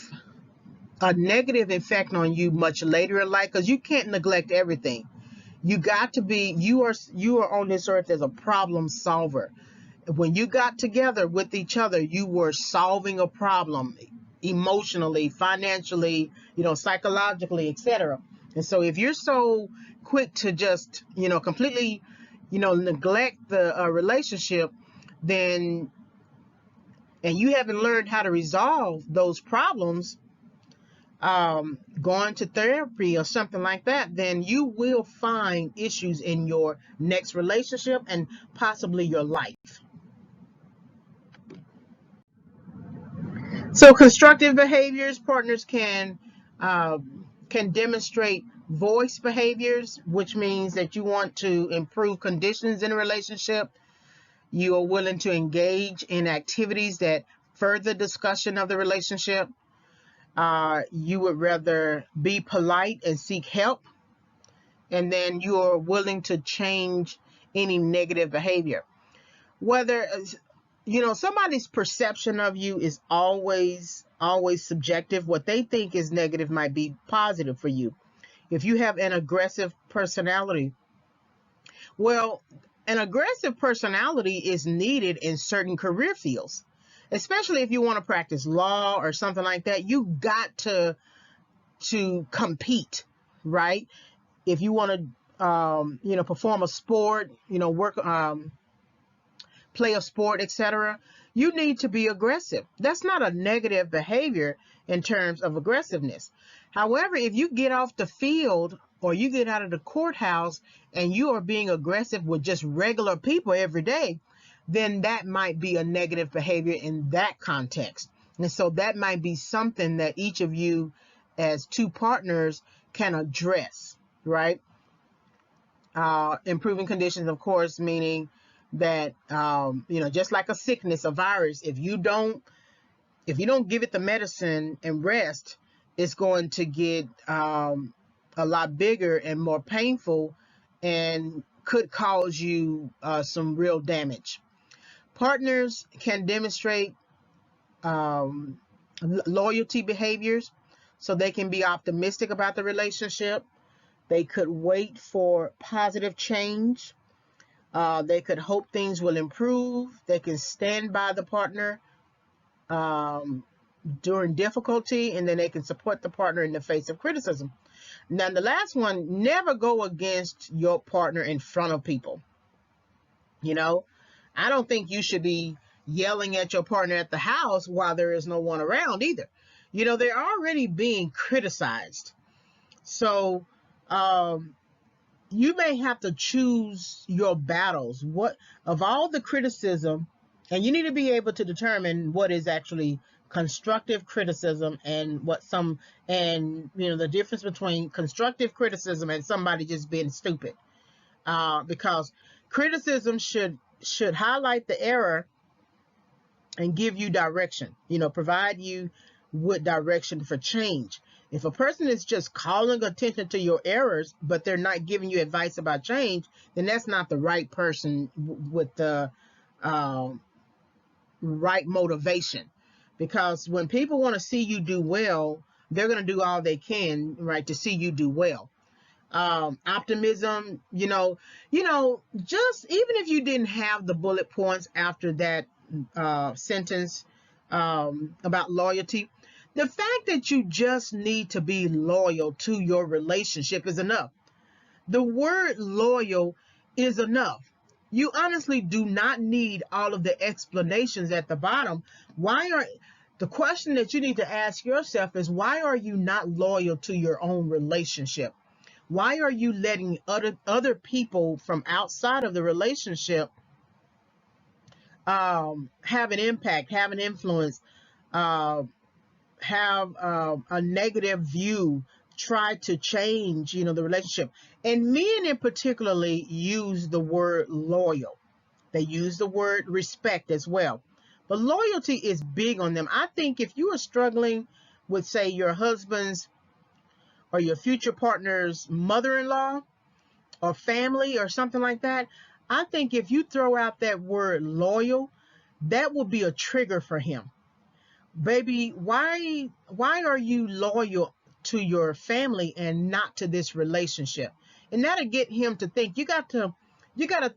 a negative effect on you much later in life, because you can't neglect everything. You are on this earth as a problem solver. When you got together with each other, you were solving a problem emotionally, financially, psychologically, etc. And so if you're so quick to just, completely, neglect the relationship, then, and you haven't learned how to resolve those problems, going to therapy or something like that, then you will find issues in your next relationship and possibly your life. So constructive behaviors, partners can demonstrate voice behaviors, which means that you want to improve conditions in a relationship. You are willing to engage in activities that further discussion of the relationship. You would rather be polite and seek help, and then you are willing to change any negative behavior. Whether somebody's perception of you is always subjective. What they think is negative might be positive for you. If you have an aggressive personality, well, an aggressive personality is needed in certain career fields, especially if you want to practice law or something like that. You got to compete, right? If you want to perform a sport, work play a sport, etc., you need to be aggressive. That's not a negative behavior in terms of aggressiveness. However, if you get off the field or you get out of the courthouse and you are being aggressive with just regular people every day, then that might be a negative behavior in that context. And so that might be something that each of you as two partners can address, right? Improving conditions, of course, meaning that just like a sickness, a virus, if you don't give it the medicine and rest, it's going to get a lot bigger and more painful and could cause you some real damage. Partners can demonstrate loyalty behaviors, so they can be optimistic about the relationship. They could wait for positive change. They could hope things will improve. They can stand by the partner during difficulty, and then they can support the partner in the face of criticism. Now, the last one, never go against your partner in front of people. I don't think you should be yelling at your partner at the house while there is no one around either. They're already being criticized. So, you may have to choose your battles. What of all the criticism, and you need to be able to determine what is actually constructive criticism and the difference between constructive criticism and somebody just being stupid. Because criticism should highlight the error and give you direction, provide you with direction for change. If a person is just calling attention to your errors, but they're not giving you advice about change, then that's not the right person with the um, right motivation. Because when people want to see you do well, they're going to do all they can, right, to see you do well. Optimism, just even if you didn't have the bullet points after that sentence about loyalty, the fact that you just need to be loyal to your relationship is enough. The word loyal is enough. You honestly do not need all of the explanations at the bottom. Why are the question that you need to ask yourself is, why are you not loyal to your own relationship? Why are you letting other people from outside of the relationship have an impact, have an influence, uh, have a negative view, try to change, the relationship? And men in particularly use the word loyal. They use the word respect as well. But loyalty is big on them. I think if you are struggling with, say, your husband's or your future partner's mother-in-law or family or something like that, I think if you throw out that word loyal, that will be a trigger for him. Baby, why are you loyal to your family and not to this relationship? And that'll get him to think. You got to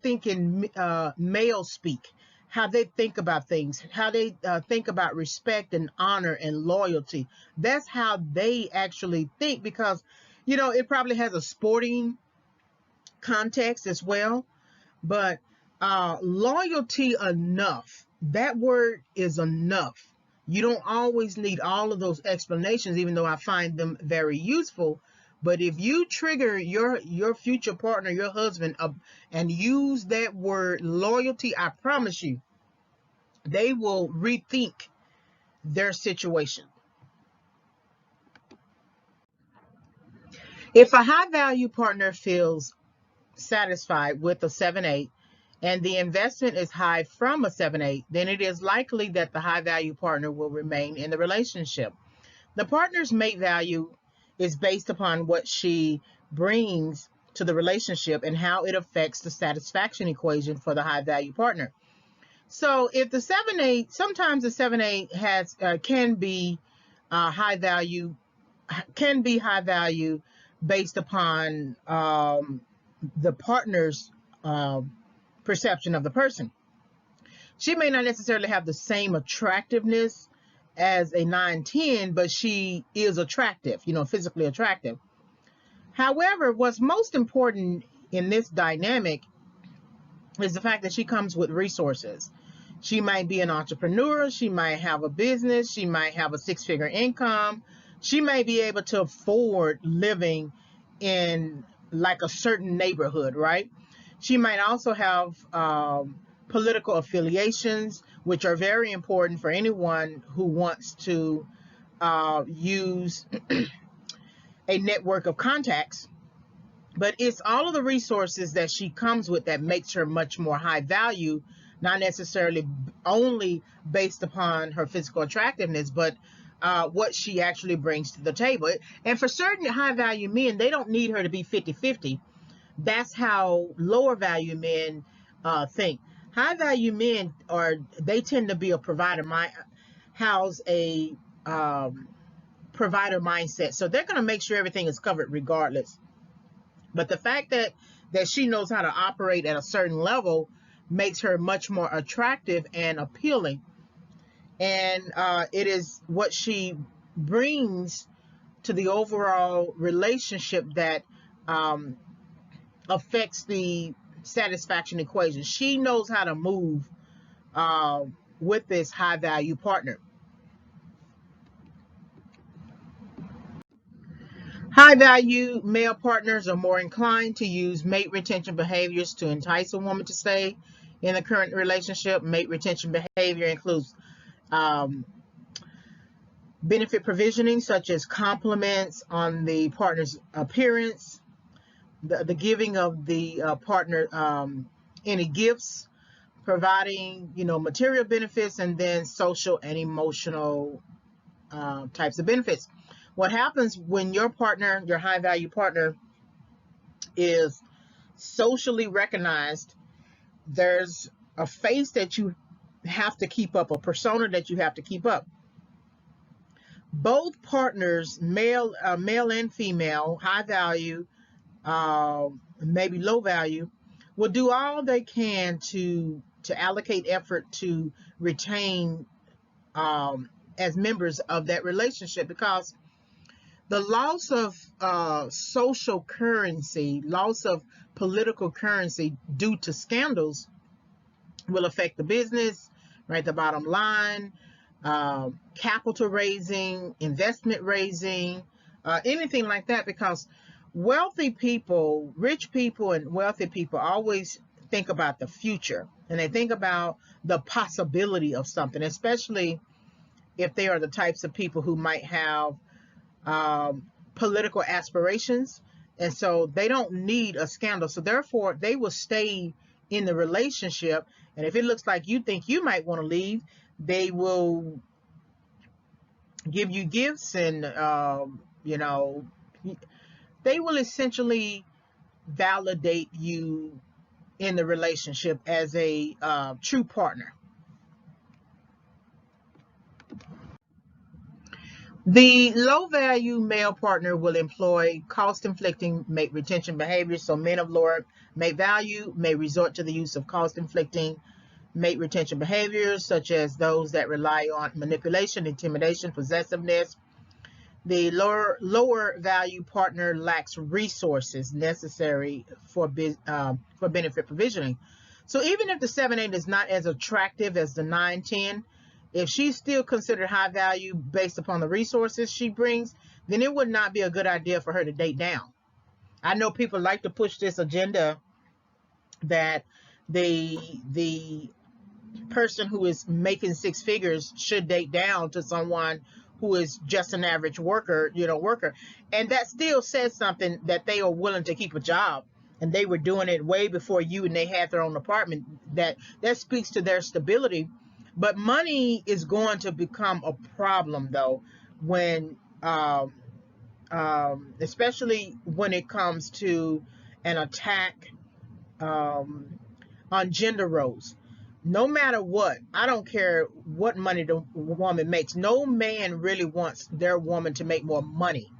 think in male speak, how they think about things, how they think about respect and honor and loyalty. That's how they actually think, because it probably has a sporting context as well. But loyalty enough, that word is enough. You don't always need all of those explanations, even though I find them very useful. But if you trigger your future partner, your husband, and use that word loyalty, I promise you, they will rethink their situation. If a high value partner feels satisfied with a 7-8 and the investment is high from a 7-8, then it is likely that the high value partner will remain in the relationship. The partner's mate value is based upon what she brings to the relationship and how it affects the satisfaction equation for the high value partner. So if the 7-8, sometimes the 7-8 has can be high value, based upon the partner's perception of the person. She may not necessarily have the same attractiveness as a 9-10, but she is attractive, physically attractive. However, what's most important in this dynamic is the fact that she comes with resources. She might be an entrepreneur. She might have a business. She might have a 6-figure income. She may be able to afford living in like a certain neighborhood, right? She might also have political affiliations, which are very important for anyone who wants to use a network of contacts. But it's all of the resources that she comes with that makes her much more high value, not necessarily only based upon her physical attractiveness, but what she actually brings to the table. And for certain high value men, they don't need her to be 50-50. That's how lower value men think. High value men they tend to be a provider, house a provider mindset. So they're going to make sure everything is covered regardless. But the fact that she knows how to operate at a certain level makes her much more attractive and appealing. And it is what she brings to the overall relationship that affects the satisfaction equation. She knows how to move with this high value partner. High value male partners are more inclined to use mate retention behaviors to entice a woman to stay in the current relationship. Mate retention behavior includes benefit provisioning, such as compliments on the partner's appearance, the giving of the partner any gifts, providing material benefits, and then social and emotional types of benefits. What happens when your partner, your high value partner, is socially recognized, there's a face that you have to keep up, a persona that you have to keep up. Both partners, male and female, high value, maybe low value, will do all they can to allocate effort to retain as members of that relationship, because the loss of social currency, loss of political currency due to scandals will affect the business, right? The bottom line, capital raising, investment raising, anything like that, because wealthy people, rich people, and wealthy people always think about the future, and they think about the possibility of something, especially if they are the types of people who might have political aspirations. And so they don't need a scandal. So therefore, they will stay in the relationship. And if it looks like you think you might want to leave, they will give you gifts, and, they will essentially validate you in the relationship as a true partner. The low value male partner will employ cost inflicting mate retention behaviors. So men of lower mate value may resort to the use of cost inflicting mate retention behaviors, such as those that rely on manipulation, intimidation, possessiveness. The lower value partner lacks resources necessary for benefit provisioning. So even if the 7-8 is not as attractive as the 9-10, if she's still considered high value based upon the resources she brings, then it would not be a good idea for her to date down. I know people like to push this agenda that the person who is making six figures should date down to someone who is just an average worker, and that still says something, that they are willing to keep a job, and they were doing it way before you, and they had their own apartment. That speaks to their stability. But money is going to become a problem, though, when especially when it comes to an attack on gender roles. No matter what, I don't care what money the woman makes. No man really wants their woman to make more money.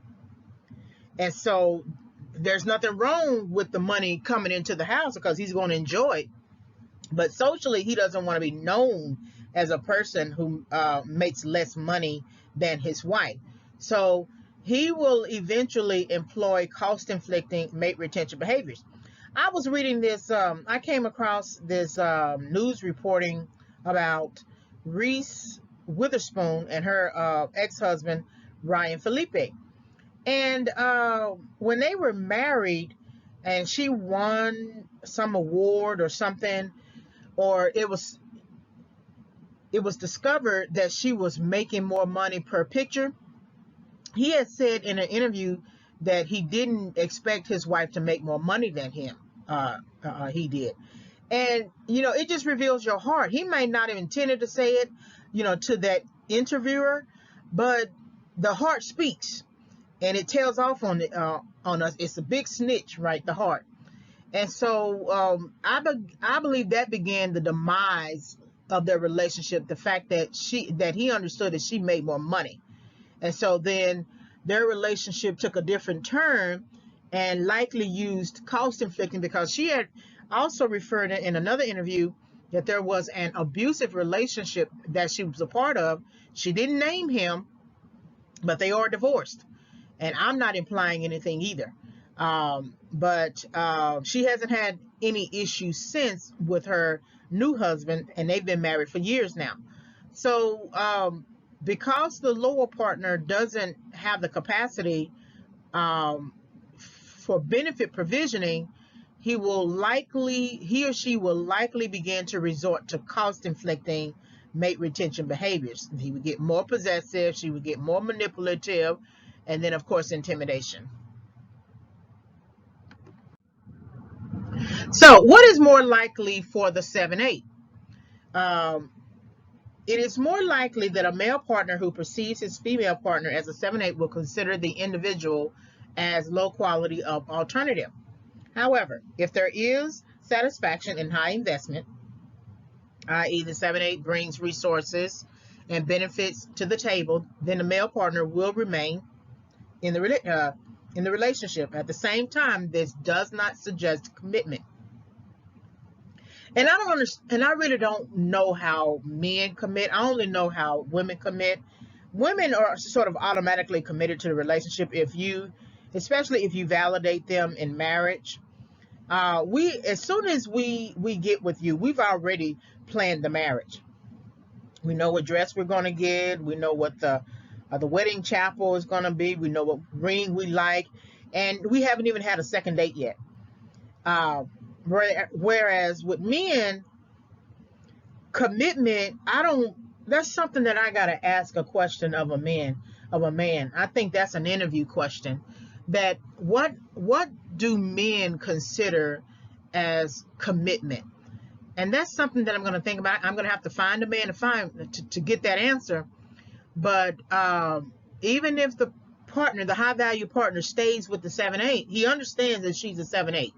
And so there's nothing wrong with the money coming into the house, because he's going to enjoy it. But socially, he doesn't want to be known as a person who makes less money than his wife. So he will eventually employ cost-inflicting mate retention behaviors. I was reading this, I came across this news reporting about Reese Witherspoon and her ex-husband, Ryan Felipe. And when they were married and she won some award or something, or it was discovered that she was making more money per picture, he had said in an interview that he didn't expect his wife to make more money than him. He did. And, it just reveals your heart. He might not have intended to say it, to that interviewer, but the heart speaks, and it tells off on us. It's a big snitch, right? The heart. And so I believe that began the demise of their relationship. The fact that he understood that she made more money. And so then their relationship took a different turn, and likely used cost inflicting, because she had also referred in another interview that there was an abusive relationship that she was a part of. She didn't name him, but they are divorced. And I'm not implying anything either. But she hasn't had any issues since with her new husband, and they've been married for years now. So because the lower partner doesn't have the capacity for benefit provisioning, he or she will likely begin to resort to cost inflicting mate retention behaviors. He would get more possessive, she would get more manipulative, and then of course intimidation. So what is more likely for the 7-8? It is more likely that a male partner who perceives his female partner as a 7/8 will consider the individual as low quality of alternative. However, if there is satisfaction in high investment, i.e., the 7/8 brings resources and benefits to the table, then the male partner will remain in the relationship. At the same time, this does not suggest commitment. And I don't understand, and I really don't know how men commit. I only know how women commit. Women are sort of automatically committed to the relationship especially if you validate them in marriage. As soon as we get with you, we've already planned the marriage. We know what dress we're going to get. We know what the wedding chapel is going to be. We know what ring we like, and we haven't even had a second date yet. Whereas with men, commitment, that's something that I got to ask a question of a man. I think that's an interview question. That what do men consider as commitment? And that's something that I'm going to think about. I'm going to have to find a man to get that answer. But even if the high value partner, stays with the 7/8, he understands that she's a 7/8,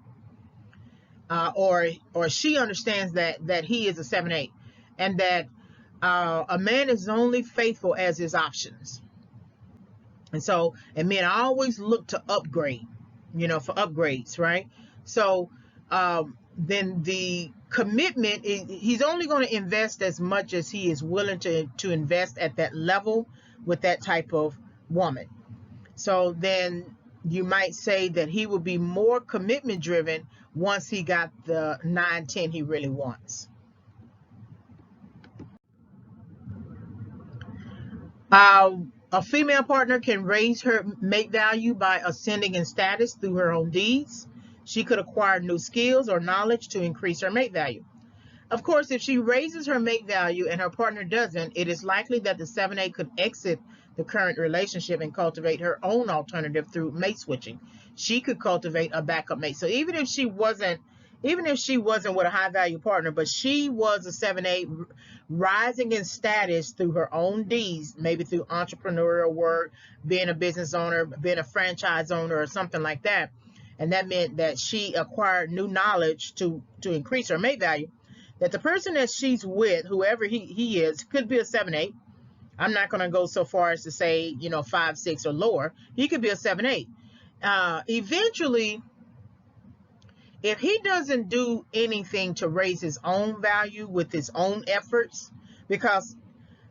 or she understands that he is a 7/8, and that a man is only faithful as his options. And men always look to upgrade, for upgrades, right? So then the commitment, he's only going to invest as much as he is willing to invest at that level with that type of woman. So then you might say that he will be more commitment driven once he got the 9/10 he really wants. A female partner can raise her mate value by ascending in status through her own deeds. She could acquire new skills or knowledge to increase her mate value. Of course, if she raises her mate value and her partner doesn't, it is likely that the 7/8 could exit the current relationship and cultivate her own alternative through mate switching. She could cultivate a backup mate. So even if she wasn't with a high value partner, but she was a 7/8 rising in status through her own deeds, maybe through entrepreneurial work, being a business owner, being a franchise owner, or something like that, and that meant that she acquired new knowledge to increase her mate value, that the person that she's with, whoever he is, could be a 7/8. I'm not going to go so far as to say 5, 6 or lower. He could be a 7/8. Eventually, if he doesn't do anything to raise his own value with his own efforts, because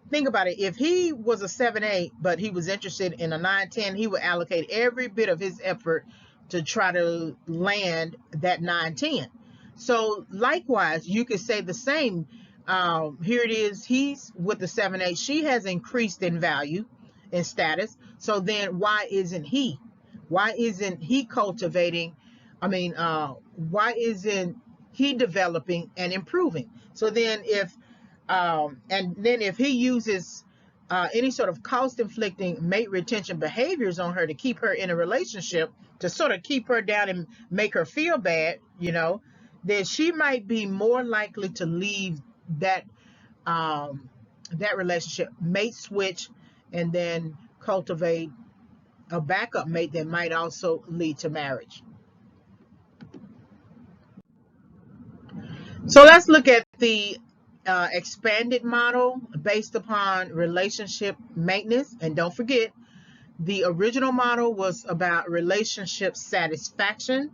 think about it, if he was a 7/8 but he was interested in a 9/10, he would allocate every bit of his effort to try to land that 9/10. So likewise, you could say the same. Here it is, he's with the 7/8. She has increased in value and status. So then why isn't he cultivating? Why isn't he developing and improving? So then if he uses any sort of cost-inflicting mate retention behaviors on her to keep her in a relationship, to sort of keep her down and make her feel bad, then she might be more likely to leave that relationship, mate switch, and then cultivate a backup mate that might also lead to marriage. So let's look at the expanded model based upon relationship maintenance. And don't forget, the original model was about relationship satisfaction.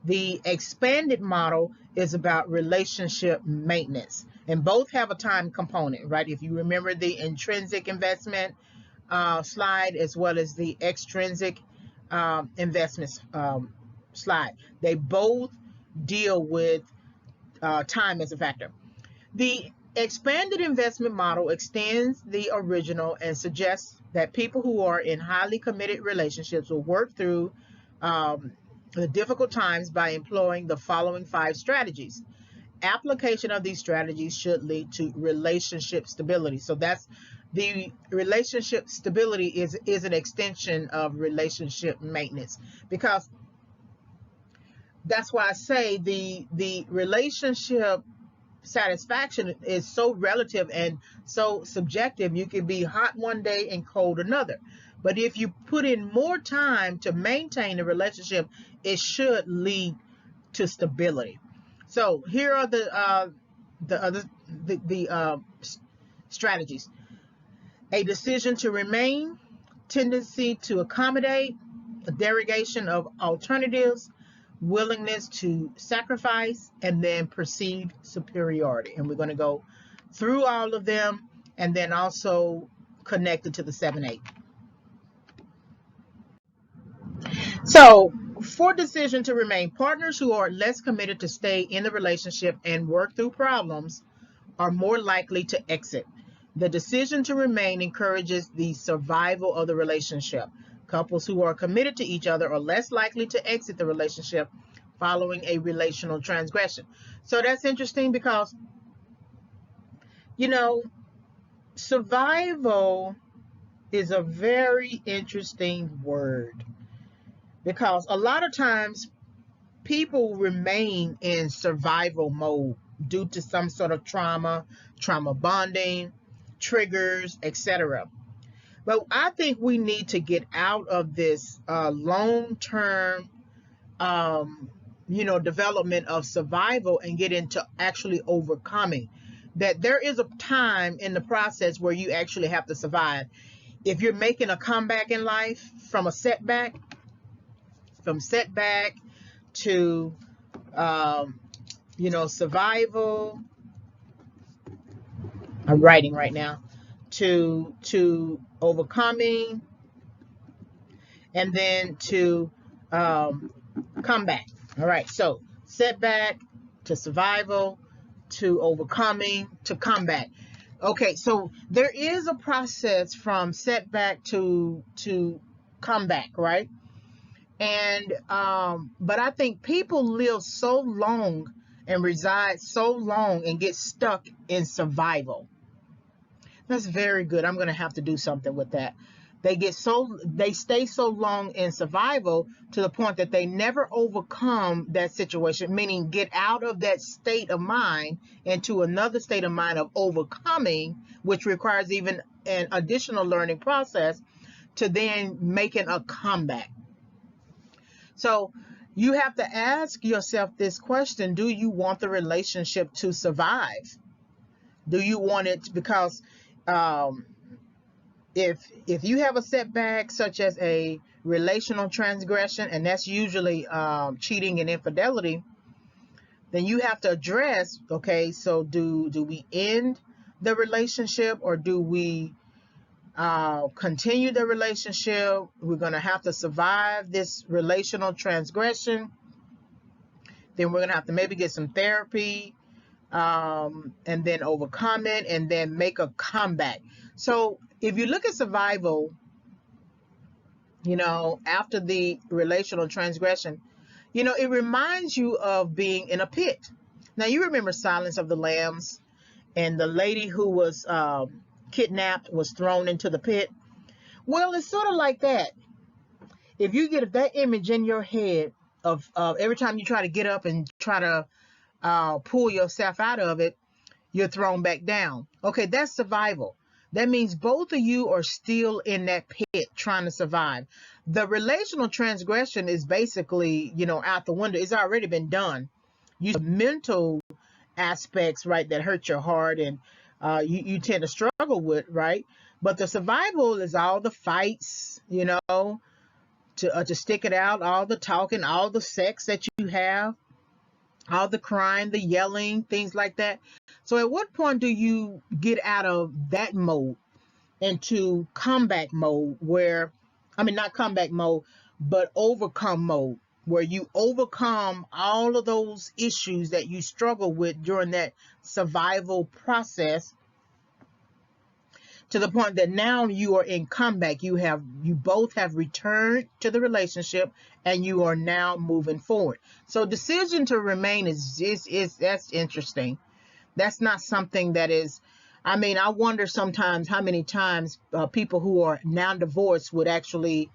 The expanded model is about relationship maintenance. And both have a time component, right? If you remember the intrinsic investment slide as well as the extrinsic investments slide, they both deal with time as a factor. The expanded investment model extends the original and suggests that people who are in highly committed relationships will work through the difficult times by employing the following 5 strategies. Application of these strategies should lead to relationship stability. So that's the relationship stability is an extension of relationship maintenance, because that's why I say the relationship satisfaction is so relative and so subjective. You can be hot one day and cold another. But if you put in more time to maintain a relationship, it should lead to stability. So here are the other strategies: a decision to remain, tendency to accommodate, a derogation of alternatives, willingness to sacrifice, and then perceived superiority. And we're going to go through all of them and then also connected to the 7-8. So, for decision to remain, partners who are less committed to stay in the relationship and work through problems are more likely to exit. The decision to remain encourages the survival of the relationship. Couples who are committed to each other are less likely to exit the relationship following a relational transgression. So that's interesting because, you know, survival is a very interesting word, because a lot of times people remain in survival mode due to some sort of trauma bonding, triggers, etc. But I think we need to get out of this long-term, development of survival and get into actually overcoming. That there is a time in the process where you actually have to survive. If you're making a comeback in life from a setback, to survival. I'm writing right now. To overcoming, and then to come back. All right, so setback to survival to overcoming to comeback. Okay, so there is a process from setback to comeback, right? And but I think people live so long and reside so long and get stuck in survival. That's very good. I'm going to have to do something with that. They stay so long in survival to the point that they never overcome that situation, meaning get out of that state of mind into another state of mind of overcoming, which requires even an additional learning process to then making a comeback. So you have to ask yourself this question: do you want the relationship to survive? Do you want it? Because if you have a setback such as a relational transgression, and that's usually cheating and infidelity, then you have to address, okay, so do we end the relationship, or do we continue the relationship? We're going to have to survive this relational transgression. Then we're going to have to maybe get some therapy, and then overcome it, and then make a comeback. So if you look at survival, after the relational transgression, it reminds you of being in a pit. Now, you remember Silence of the Lambs, and the lady who was kidnapped was thrown into the pit. Well, it's sort of like that. If you get that image in your head of every time you try to get up and try to pull yourself out of it, you're thrown back down. Okay, that's survival. That means both of you are still in that pit trying to survive. The relational transgression is basically, out the window. It's already been done. You mental aspects, right, that hurt your heart, and you tend to struggle with, right? But the survival is all the fights, to stick it out, all the talking, all the sex that you have, all the crying, the yelling, things like that. So at what point do you get out of that mode into comeback mode, where, not comeback mode, but overcome mode, where you overcome all of those issues that you struggle with during that survival process, to the point that now you are in comeback. You both have returned to the relationship, and you are now moving forward. So decision to remain is that's interesting. That's not something that is, I wonder sometimes how many times people who are now divorced would actually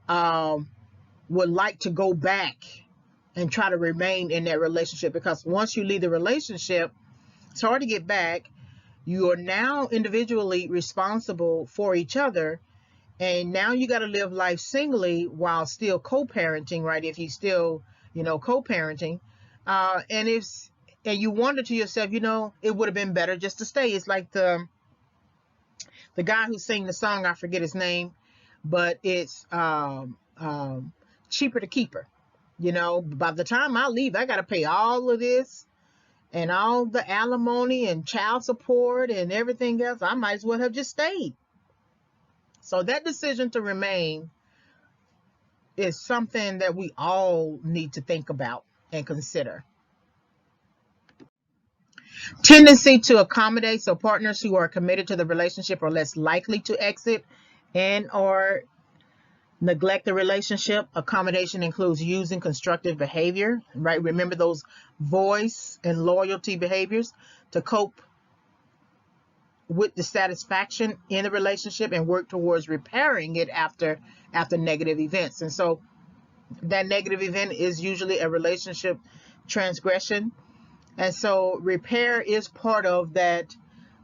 would like to go back and try to remain in that relationship, because once you leave the relationship, It's hard to get back. You are now individually responsible for each other, and now you got to live life singly while still co-parenting, right? If you still, co-parenting, and you wonder to yourself, it would have been better just to stay. It's like the guy who sang the song, I forget his name, but it's cheaper to keep her. By the time I leave, I got to pay all of this and all the alimony and child support and everything else. I might as well have just stayed. So that decision to remain is something that we all need to think about and consider. Tendency to accommodate. So partners who are committed to the relationship are less likely to exit and or neglect the relationship. Accommodation includes using constructive behavior, right? Remember those voice and loyalty behaviors to cope with dissatisfaction in the relationship and work towards repairing it after negative events. And so that negative event is usually a relationship transgression. And so repair is part of that.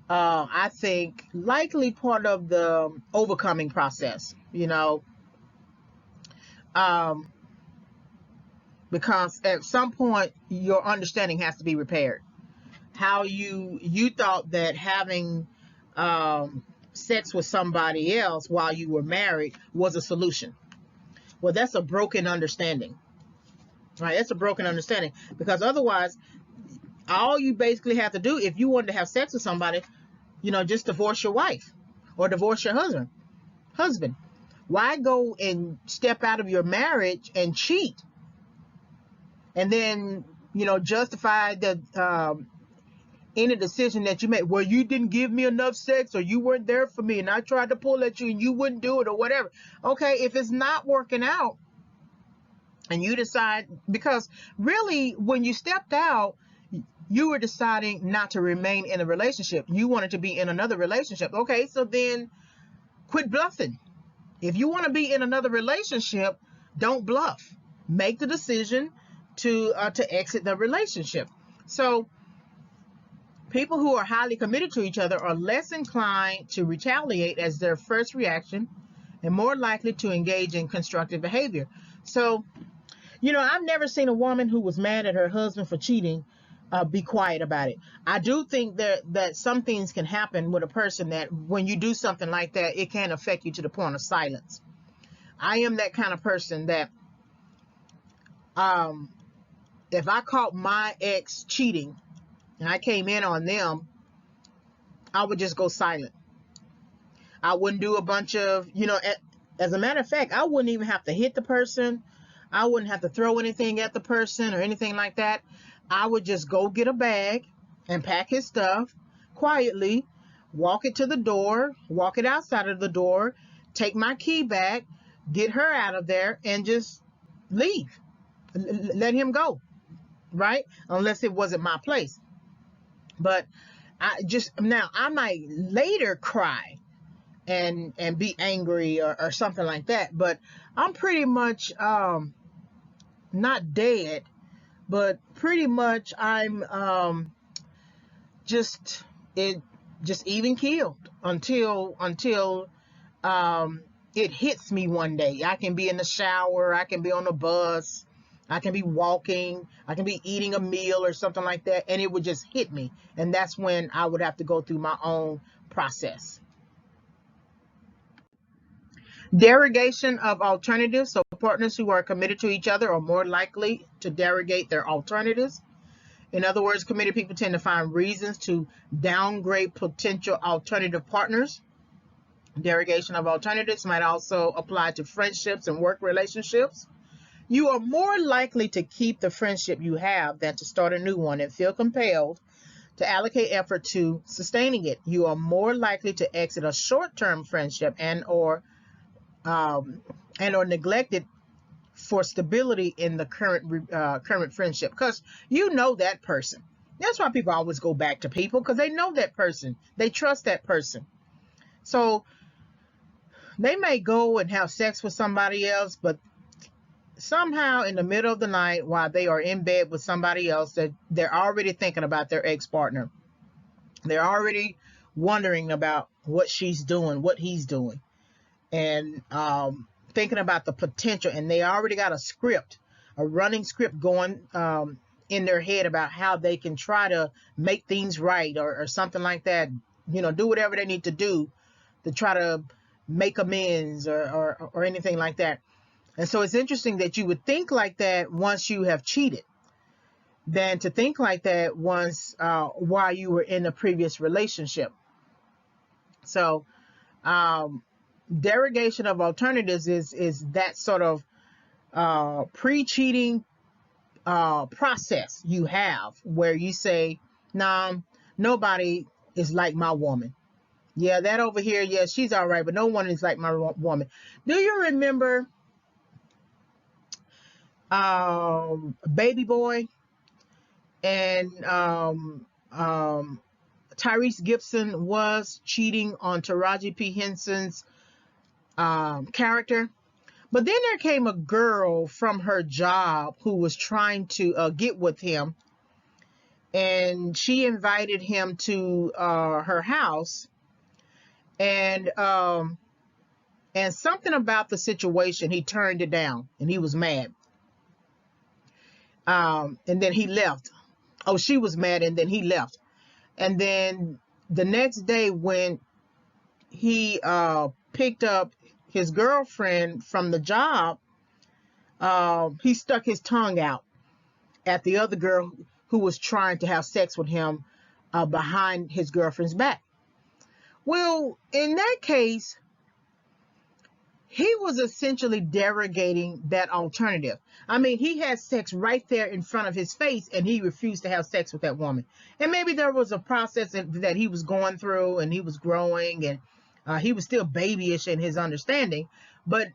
I think likely part of the overcoming process, because at some point your understanding has to be repaired. How you thought that having sex with somebody else while you were married was a solution. Well, that's a broken understanding, right? That's a broken understanding, because otherwise all you basically have to do if you wanted to have sex with somebody, just divorce your wife or divorce your husband. Why go and step out of your marriage and cheat and then justify the any decision that you made? Well, you didn't give me enough sex, or you weren't there for me and I tried to pull at you and you wouldn't do it, or whatever. Okay, if it's not working out and you decide, because really when you stepped out, you were deciding not to remain in a relationship. You wanted to be in another relationship. Okay, so then quit bluffing. If you want to be in another relationship, don't bluff. Make the decision to exit the relationship. So people who are highly committed to each other are less inclined to retaliate as their first reaction and more likely to engage in constructive behavior. So, I've never seen a woman who was mad at her husband for cheating be quiet about it. I do think that some things can happen with a person that when you do something like that, it can affect you to the point of silence. I am that kind of person that if I caught my ex cheating and I came in on them, I would just go silent. I wouldn't do a bunch of, as a matter of fact, I wouldn't even have to hit the person. I wouldn't have to throw anything at the person or anything like that. I would just go get a bag and pack his stuff quietly, walk it to the door, walk it outside of the door, take my key back, get her out of there, and just leave. Let him go, right? Unless it wasn't my place. But I might later cry and be angry or something like that. But I'm pretty much not dead, but pretty much I'm just even keeled until it hits me one day. I can be in the shower, I can be on a bus, I can be walking, I can be eating a meal or something like that, and it would just hit me. And that's when I would have to go through my own process. Derogation of alternatives. So partners who are committed to each other are more likely to derogate their alternatives. In other words, committed people tend to find reasons to downgrade potential alternative partners. Derogation of alternatives might also apply to friendships and work relationships. You are more likely to keep the friendship you have than to start a new one and feel compelled to allocate effort to sustaining it. You are more likely to exit a short-term friendship and or neglect it for stability in the current friendship, because that person. That's why people always go back to people, because they know that person, they trust that person. So they may go and have sex with somebody else, but somehow in the middle of the night while they are in bed with somebody else, that they're already thinking about their ex-partner. They're already wondering about what she's doing, what he's doing, and thinking about the potential. And they already got a script, a running script going in their head about how they can try to make things right, or something like that. Do whatever they need to do to try to make amends, or anything like that. And so it's interesting that you would think like that once you have cheated, than to think like that once while you were in a previous relationship. So derogation of alternatives is that sort of pre-cheating process you have, where you say, nah, nobody is like my woman. Yeah, that over here, yeah, she's all right, but no one is like my woman. Do you remember Baby Boy and Tyrese Gibson was cheating on Taraji P. Henson's character? But then there came a girl from her job who was trying to get with him, and she invited him to her house, and something about the situation, he turned it down, and he was mad. And then he left. Oh, she was mad, and then he left. And then the next day, when he picked up his girlfriend from the job, he stuck his tongue out at the other girl who was trying to have sex with him behind his girlfriend's back. Well, in that case, he was essentially derogating that alternative. I mean, he had sex right there in front of his face, and he refused to have sex with that woman. And maybe there was a process that he was going through, and he was growing, and he was still babyish in his understanding. But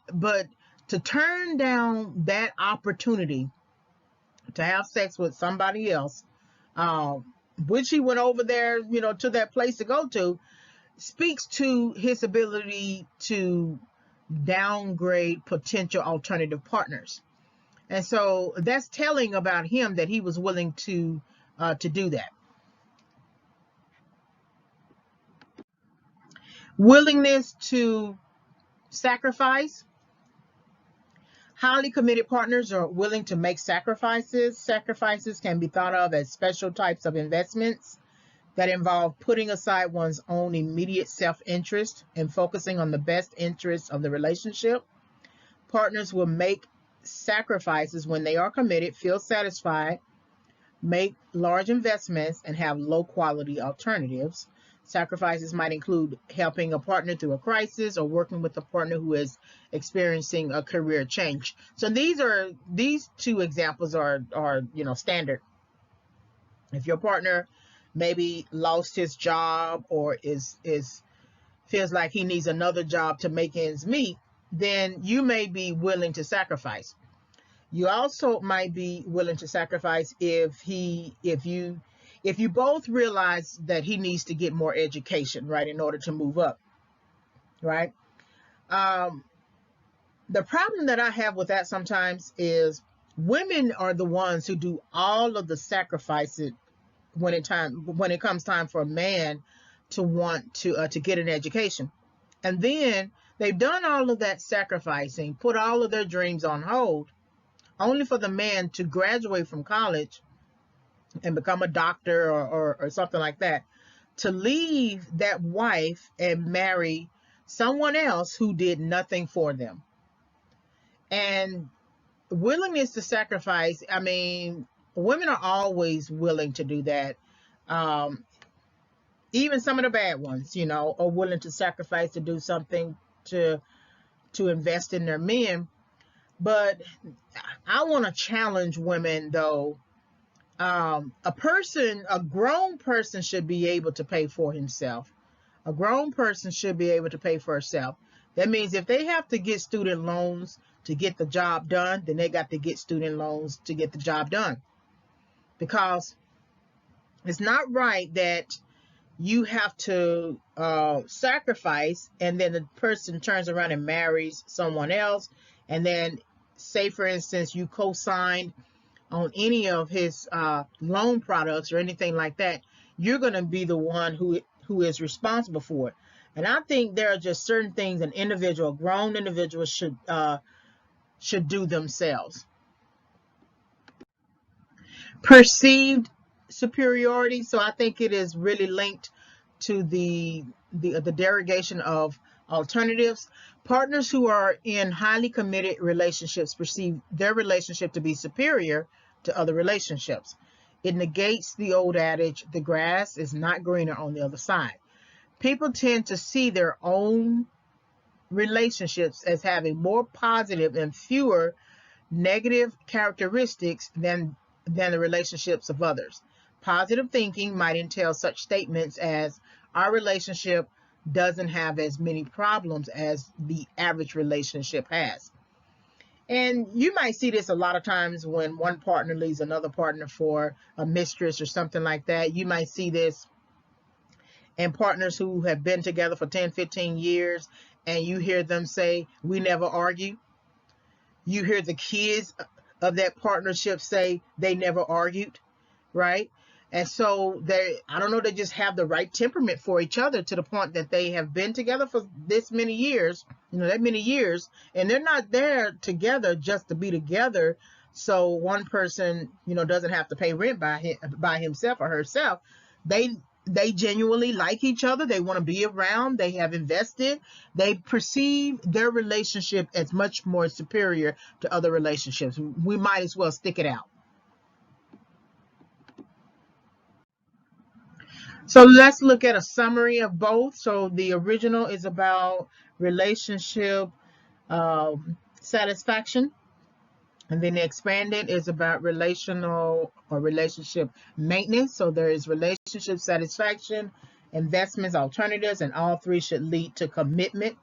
to turn down that opportunity to have sex with somebody else, which he went over there, to that place to go to, speaks to his ability to downgrade potential alternative partners. And so that's telling about him, that he was willing to do that. Willingness to sacrifice. Highly committed partners are willing to make sacrifices. Sacrifices can be thought of as special types of investments that involve putting aside one's own immediate self-interest and focusing on the best interests of the relationship. Partners will make sacrifices when they are committed, feel satisfied, make large investments, and have low-quality alternatives. Sacrifices might include helping a partner through a crisis or working with a partner who is experiencing a career change. So these two examples are standard. If your partner maybe lost his job, or feels like he needs another job to make ends meet, then you may be willing to sacrifice. You also might be willing to sacrifice if you both realize that he needs to get more education, right, in order to move up, right? The problem that I have with that sometimes is women are the ones who do all of the sacrifices when it comes time for a man to want to get an education. And then they've done all of that sacrificing, put all of their dreams on hold, only for the man to graduate from college and become a doctor or something like that, to leave that wife and marry someone else who did nothing for them. And willingness to sacrifice, I mean, women are always willing to do that. Even some of the bad ones, are willing to sacrifice to do something to invest in their men. But I want to challenge women, though. A grown person should be able to pay for himself. A grown person should be able to pay for herself. That means if they have to get student loans to get the job done, then they got to get student loans to get the job done. Because it's not right that you have to sacrifice, and then the person turns around and marries someone else, and then, say for instance, you co-signed on any of his loan products or anything like that, you're going to be the one who is responsible for it. And I think there are just certain things an individual, grown individual, should do themselves. Perceived superiority. So I think it is really linked to the derogation of alternatives. Partners who are in highly committed relationships perceive their relationship to be superior to other relationships. It negates the old adage, the grass is not greener on the other side. People tend to see their own relationships as having more positive and fewer negative characteristics than the relationships of others. Positive thinking might entail such statements as, our relationship doesn't have as many problems as the average relationship has. And you might see this a lot of times when one partner leaves another partner for a mistress or something like that. You might see this in partners who have been together for 10, 15 years, and you hear them say, we never argue. You hear the kids of that partnership say they never argued, right? And so I don't know, they just have the right temperament for each other to the point that they have been together for this many years, that many years, and they're not there together just to be together. So one person, doesn't have to pay rent by himself or herself. They genuinely like each other. They want to be around. They have invested. They perceive their relationship as much more superior to other relationships. We might as well stick it out. So let's look at a summary of both. So the original is about relationship satisfaction. And then the expanded is about relational or relationship maintenance. So there is relationship satisfaction, investments, alternatives, and all three should lead to commitment.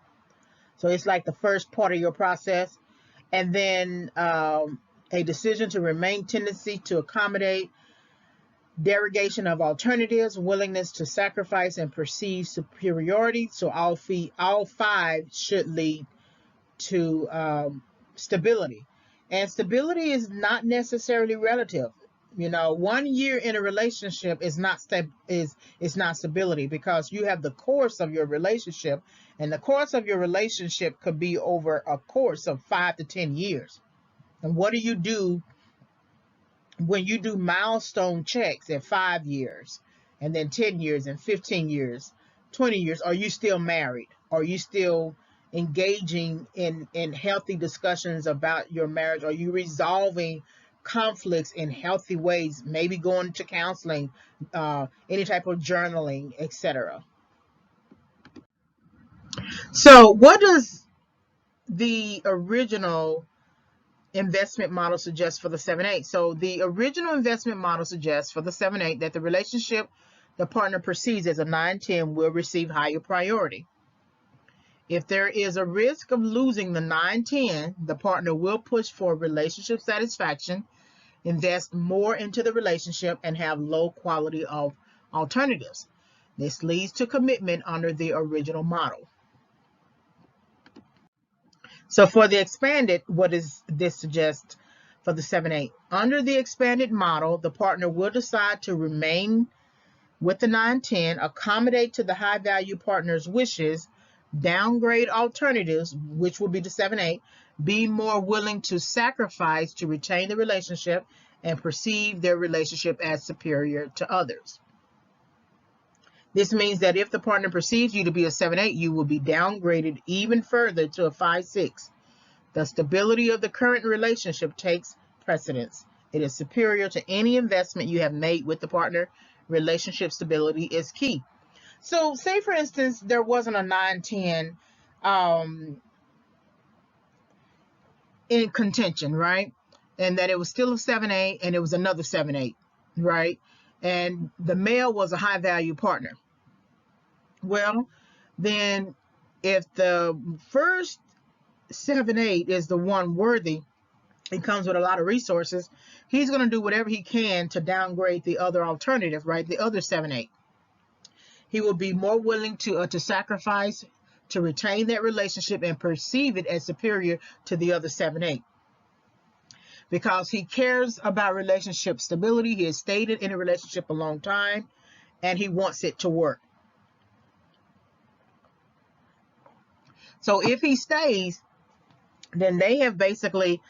So it's like the first part of your process. And then a decision to remain, tendency to accommodate, derogation of alternatives, willingness to sacrifice and perceive superiority. So all five should lead to stability. And stability is not necessarily relative. 1 year in a relationship is not stability, because you have the course of your relationship, and the course of your relationship could be over a course of 5 to 10 years. And what do you do when you do milestone checks at 5 years, and then 10 years, and 15 years, 20 years? Are you still married? Are you still engaging in healthy discussions about your marriage? Are you resolving conflicts in healthy ways? Maybe going to counseling, any type of journaling, etc. So what does the original investment model suggest for the 7-8? So the original investment model suggests for the 7-8 that the relationship the partner perceives as a 9-10 will receive higher priority. If there is a risk of losing the 9-10, the partner will push for relationship satisfaction, invest more into the relationship, and have low quality of alternatives. This leads to commitment under the original model. So for the expanded, what does this suggest for the 7-8? Under the expanded model, the partner will decide to remain with the 9-10, accommodate to the high value partner's wishes, downgrade alternatives, which will be the 7-8, be more willing to sacrifice to retain the relationship, and perceive their relationship as superior to others. This means that if the partner perceives you to be a 7-8, you will be downgraded even further to a 5-6. The stability of the current relationship takes precedence. It is superior to any investment you have made with the partner. Relationship stability is key. So say, for instance, there wasn't a 9-10 in contention, right? And that it was still a 7-8 and it was another 7-8, right? And the male was a high value partner. Well, then if the first 7-8 is the one worthy, it comes with a lot of resources, he's going to do whatever he can to downgrade the other alternative, right? The other 7-8. He will be more willing to sacrifice to retain that relationship and perceive it as superior to the other 7-8. Because he cares about relationship stability. He has stayed in a relationship a long time, and he wants it to work. So if he stays, then they have basically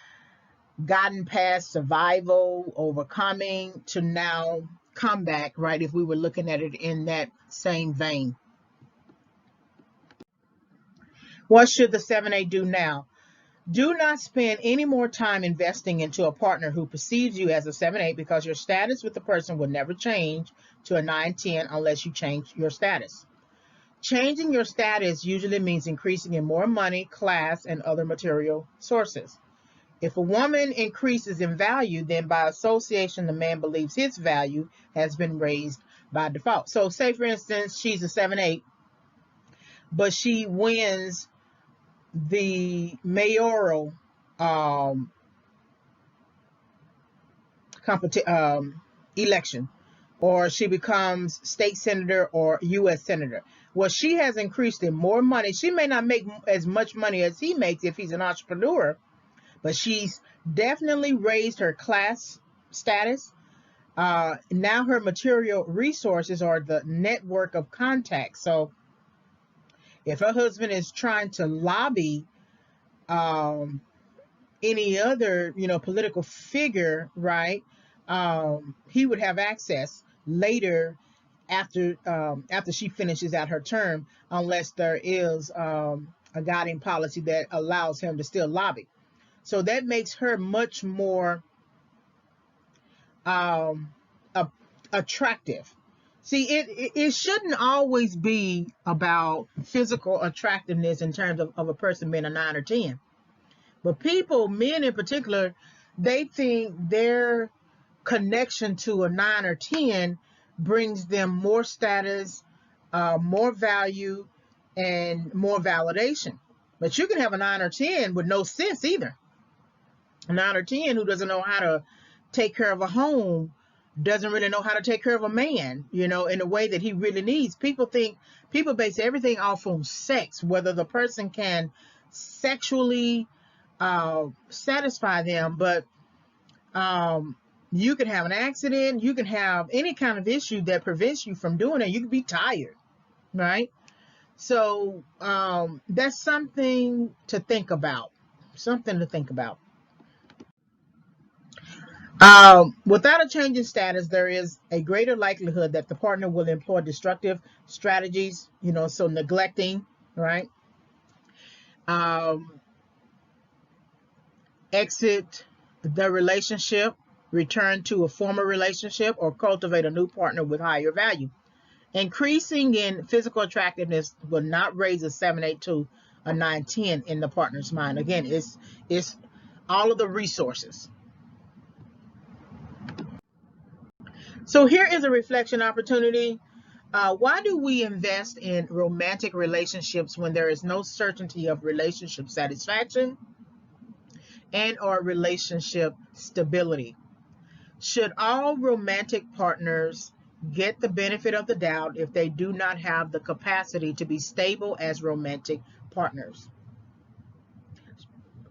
gotten past survival, overcoming, to now comeback, right? If we were looking at it in that same vein. What should the 7-8 do now? Do not spend any more time investing into a partner who perceives you as a 7-8, because your status with the person will never change to a 9-10 unless you change your status. Changing your status usually means increasing in more money, class, and other material sources. If a woman increases in value, then by association, the man believes his value has been raised by default. So say, for instance, she's a 7-8, but she wins the mayoral election, or she becomes state senator or U.S. senator. Well, she has increased in more money. She may not make as much money as he makes if he's an entrepreneur, but she's definitely raised her class status. Now her material resources are the network of contacts. So if her husband is trying to lobby any other, political figure, right, he would have access later after she finishes out her term, unless there is a guiding policy that allows him to still lobby. So that makes her much more attractive. See, it shouldn't always be about physical attractiveness in terms of a person being a 9 or 10. But people, men in particular, they think their connection to a 9 or 10 brings them more status, more value, and more validation. But you can have a 9 or 10 with no sense either. A 9 or 10 who doesn't know how to take care of a home, doesn't really know how to take care of a man, in a way that he really needs. People base everything off on sex, whether the person can sexually satisfy them. But you can have an accident, you can have any kind of issue that prevents you from doing it. You can be tired, right? So that's something to think about. Without a change in status, there is a greater likelihood that the partner will employ destructive strategies, so neglecting, right? Exit the relationship, return to a former relationship, or cultivate a new partner with higher value. Increasing in physical attractiveness will not raise a 7-8 to a 9-10 in the partner's mind. Again, it's all of the resources. So here is a reflection opportunity. Why do we invest in romantic relationships when there is no certainty of relationship satisfaction and/or relationship stability? Should all romantic partners get the benefit of the doubt if they do not have the capacity to be stable as romantic partners?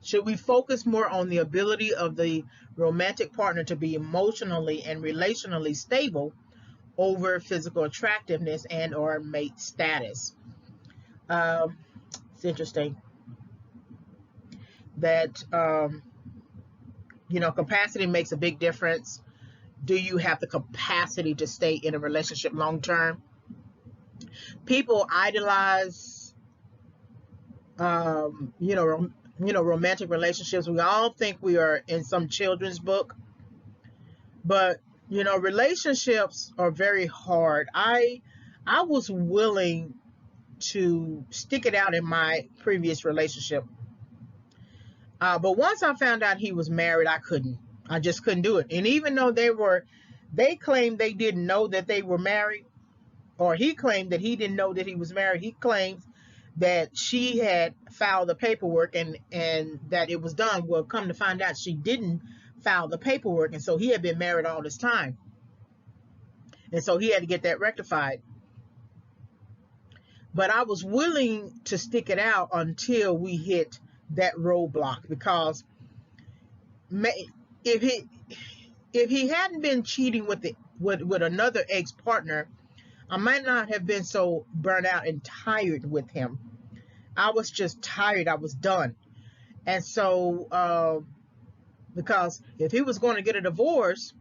Should we focus more on the ability of the romantic partner to be emotionally and relationally stable over physical attractiveness and/or mate status? It's interesting that capacity makes a big difference. Do you have the capacity to stay in a relationship long term? People idolize romantic relationships. We all think we are in some children's book, but relationships are very hard. I was willing to stick it out in my previous relationship, but once I found out he was married, I just couldn't do it. And even though they claimed they didn't know that they were married, or he claimed that he didn't know that he was married. He claims that she had filed the paperwork and that it was done. Well, come to find out, she didn't file the paperwork, and so he had been married all this time, and so he had to get that rectified. But I was willing to stick it out until we hit that roadblock, because if he hadn't been cheating with another ex-partner, I might not have been so burnt out and tired with him. I was just tired. I was done. And so, because if he was going to get a divorce,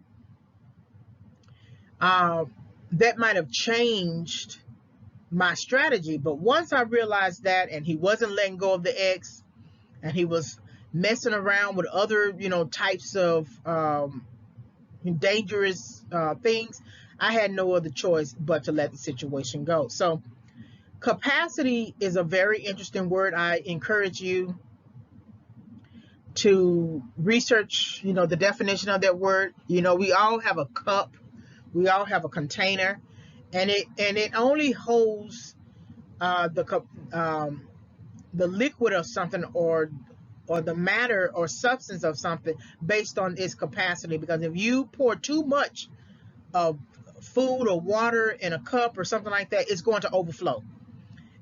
uh, that might have changed my strategy. But once I realized that, and he wasn't letting go of the ex, and he was messing around with other, types of dangerous things, I had no other choice but to let the situation go. So capacity is a very interesting word. I encourage you to research, the definition of that word. We all have a cup, we all have a container, and it only holds the liquid of something, or the matter or substance of something based on its capacity. Because if you pour too much of food or water in a cup or something like that, it's going to overflow.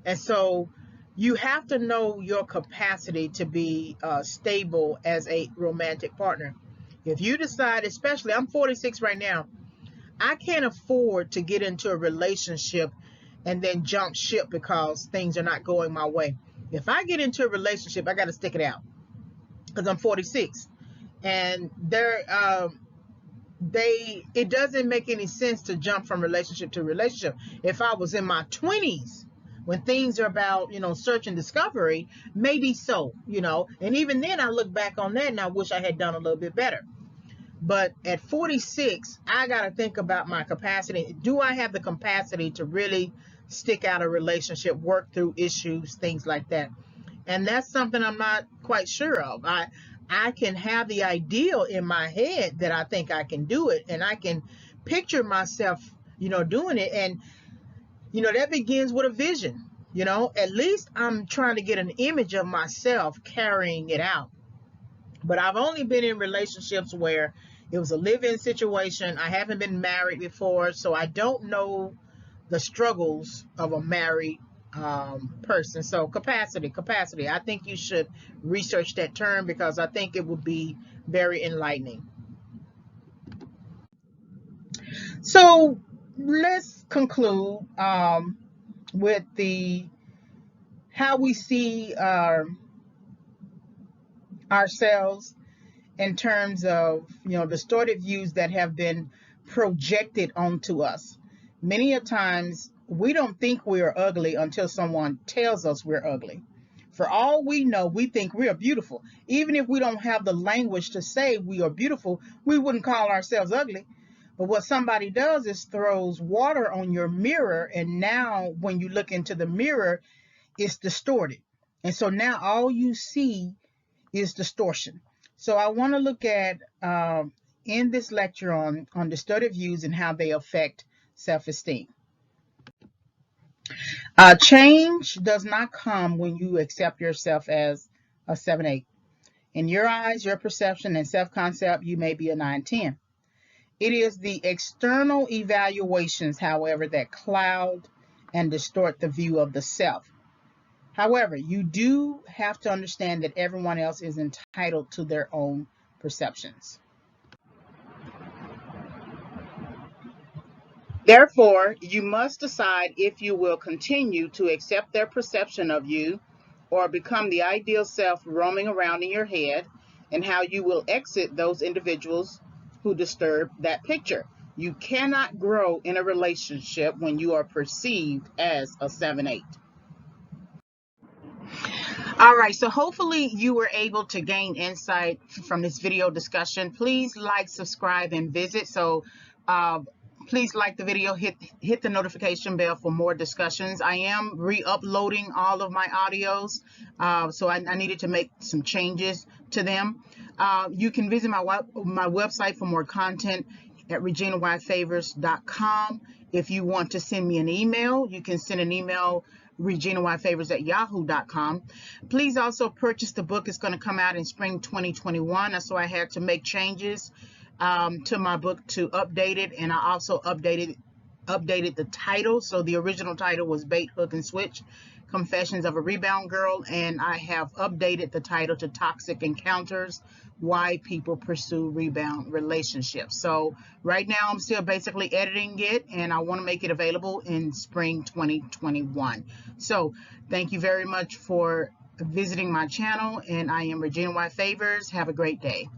And so you have to know your capacity to be stable as a romantic partner. If you decide, especially, I'm 46 right now, I can't afford to get into a relationship and then jump ship because things are not going my way. If I get into a relationship, I got to stick it out, because I'm 46, and it doesn't make any sense to jump from relationship to relationship. If I was in my 20s, when things are about, search and discovery, maybe so, and even then I look back on that and I wish I had done a little bit better. But at 46, I got to think about my capacity. Do I have the capacity to really stick out a relationship, work through issues, things like that? And that's something I'm not quite sure of. I can have the ideal in my head that I think I can do it, and I can picture myself, doing it. And, that begins with a vision. At least I'm trying to get an image of myself carrying it out. But I've only been in relationships where it was a live-in situation. I haven't been married before, so I don't know the struggles of a married person. So capacity. I think you should research that term, because I think it would be very enlightening. So let's conclude with how we see ourselves in terms of, distorted views that have been projected onto us. Many a times we don't think we are ugly until someone tells us we're ugly. For all we know, we think we are beautiful. Even if we don't have the language to say we are beautiful, we wouldn't call ourselves ugly. But what somebody does is throws water on your mirror, and now when you look into the mirror, it's distorted. And so now all you see is distortion. So I want to look at in this lecture on distorted views and how they affect self-esteem. Change does not come when you accept yourself as a 7-8. In your eyes, your perception and self-concept, you may be a 9-10. It is the external evaluations, however, that cloud and distort the view of the self. However, you do have to understand that everyone else is entitled to their own perceptions. Therefore, you must decide if you will continue to accept their perception of you, or become the ideal self roaming around in your head, and how you will exit those individuals who disturb that picture. You cannot grow in a relationship when you are perceived as a 7-8. All right, so hopefully you were able to gain insight from this video discussion. Please like, subscribe, and visit. So please like the video, hit the notification bell for more discussions. I am re-uploading all of my audios, so I needed to make some changes to them. You can visit my website for more content at reginayfavors.com. If you want to send me an email, you can send an email reginayfavors@yahoo.com. Please also purchase the book. It's going to come out in spring 2021. So I had to make changes to my book to update it, and I also updated updated the title. So the original title was Bait, Hook, and Switch, Confessions of a Rebound Girl, and I have updated the title to Toxic Encounters, Why People Pursue Rebound Relationships. So right now I'm still basically editing it, and I want to make it available in spring 2021. So thank you very much for visiting my channel, and I am Regina Y. Favors. Have a great day.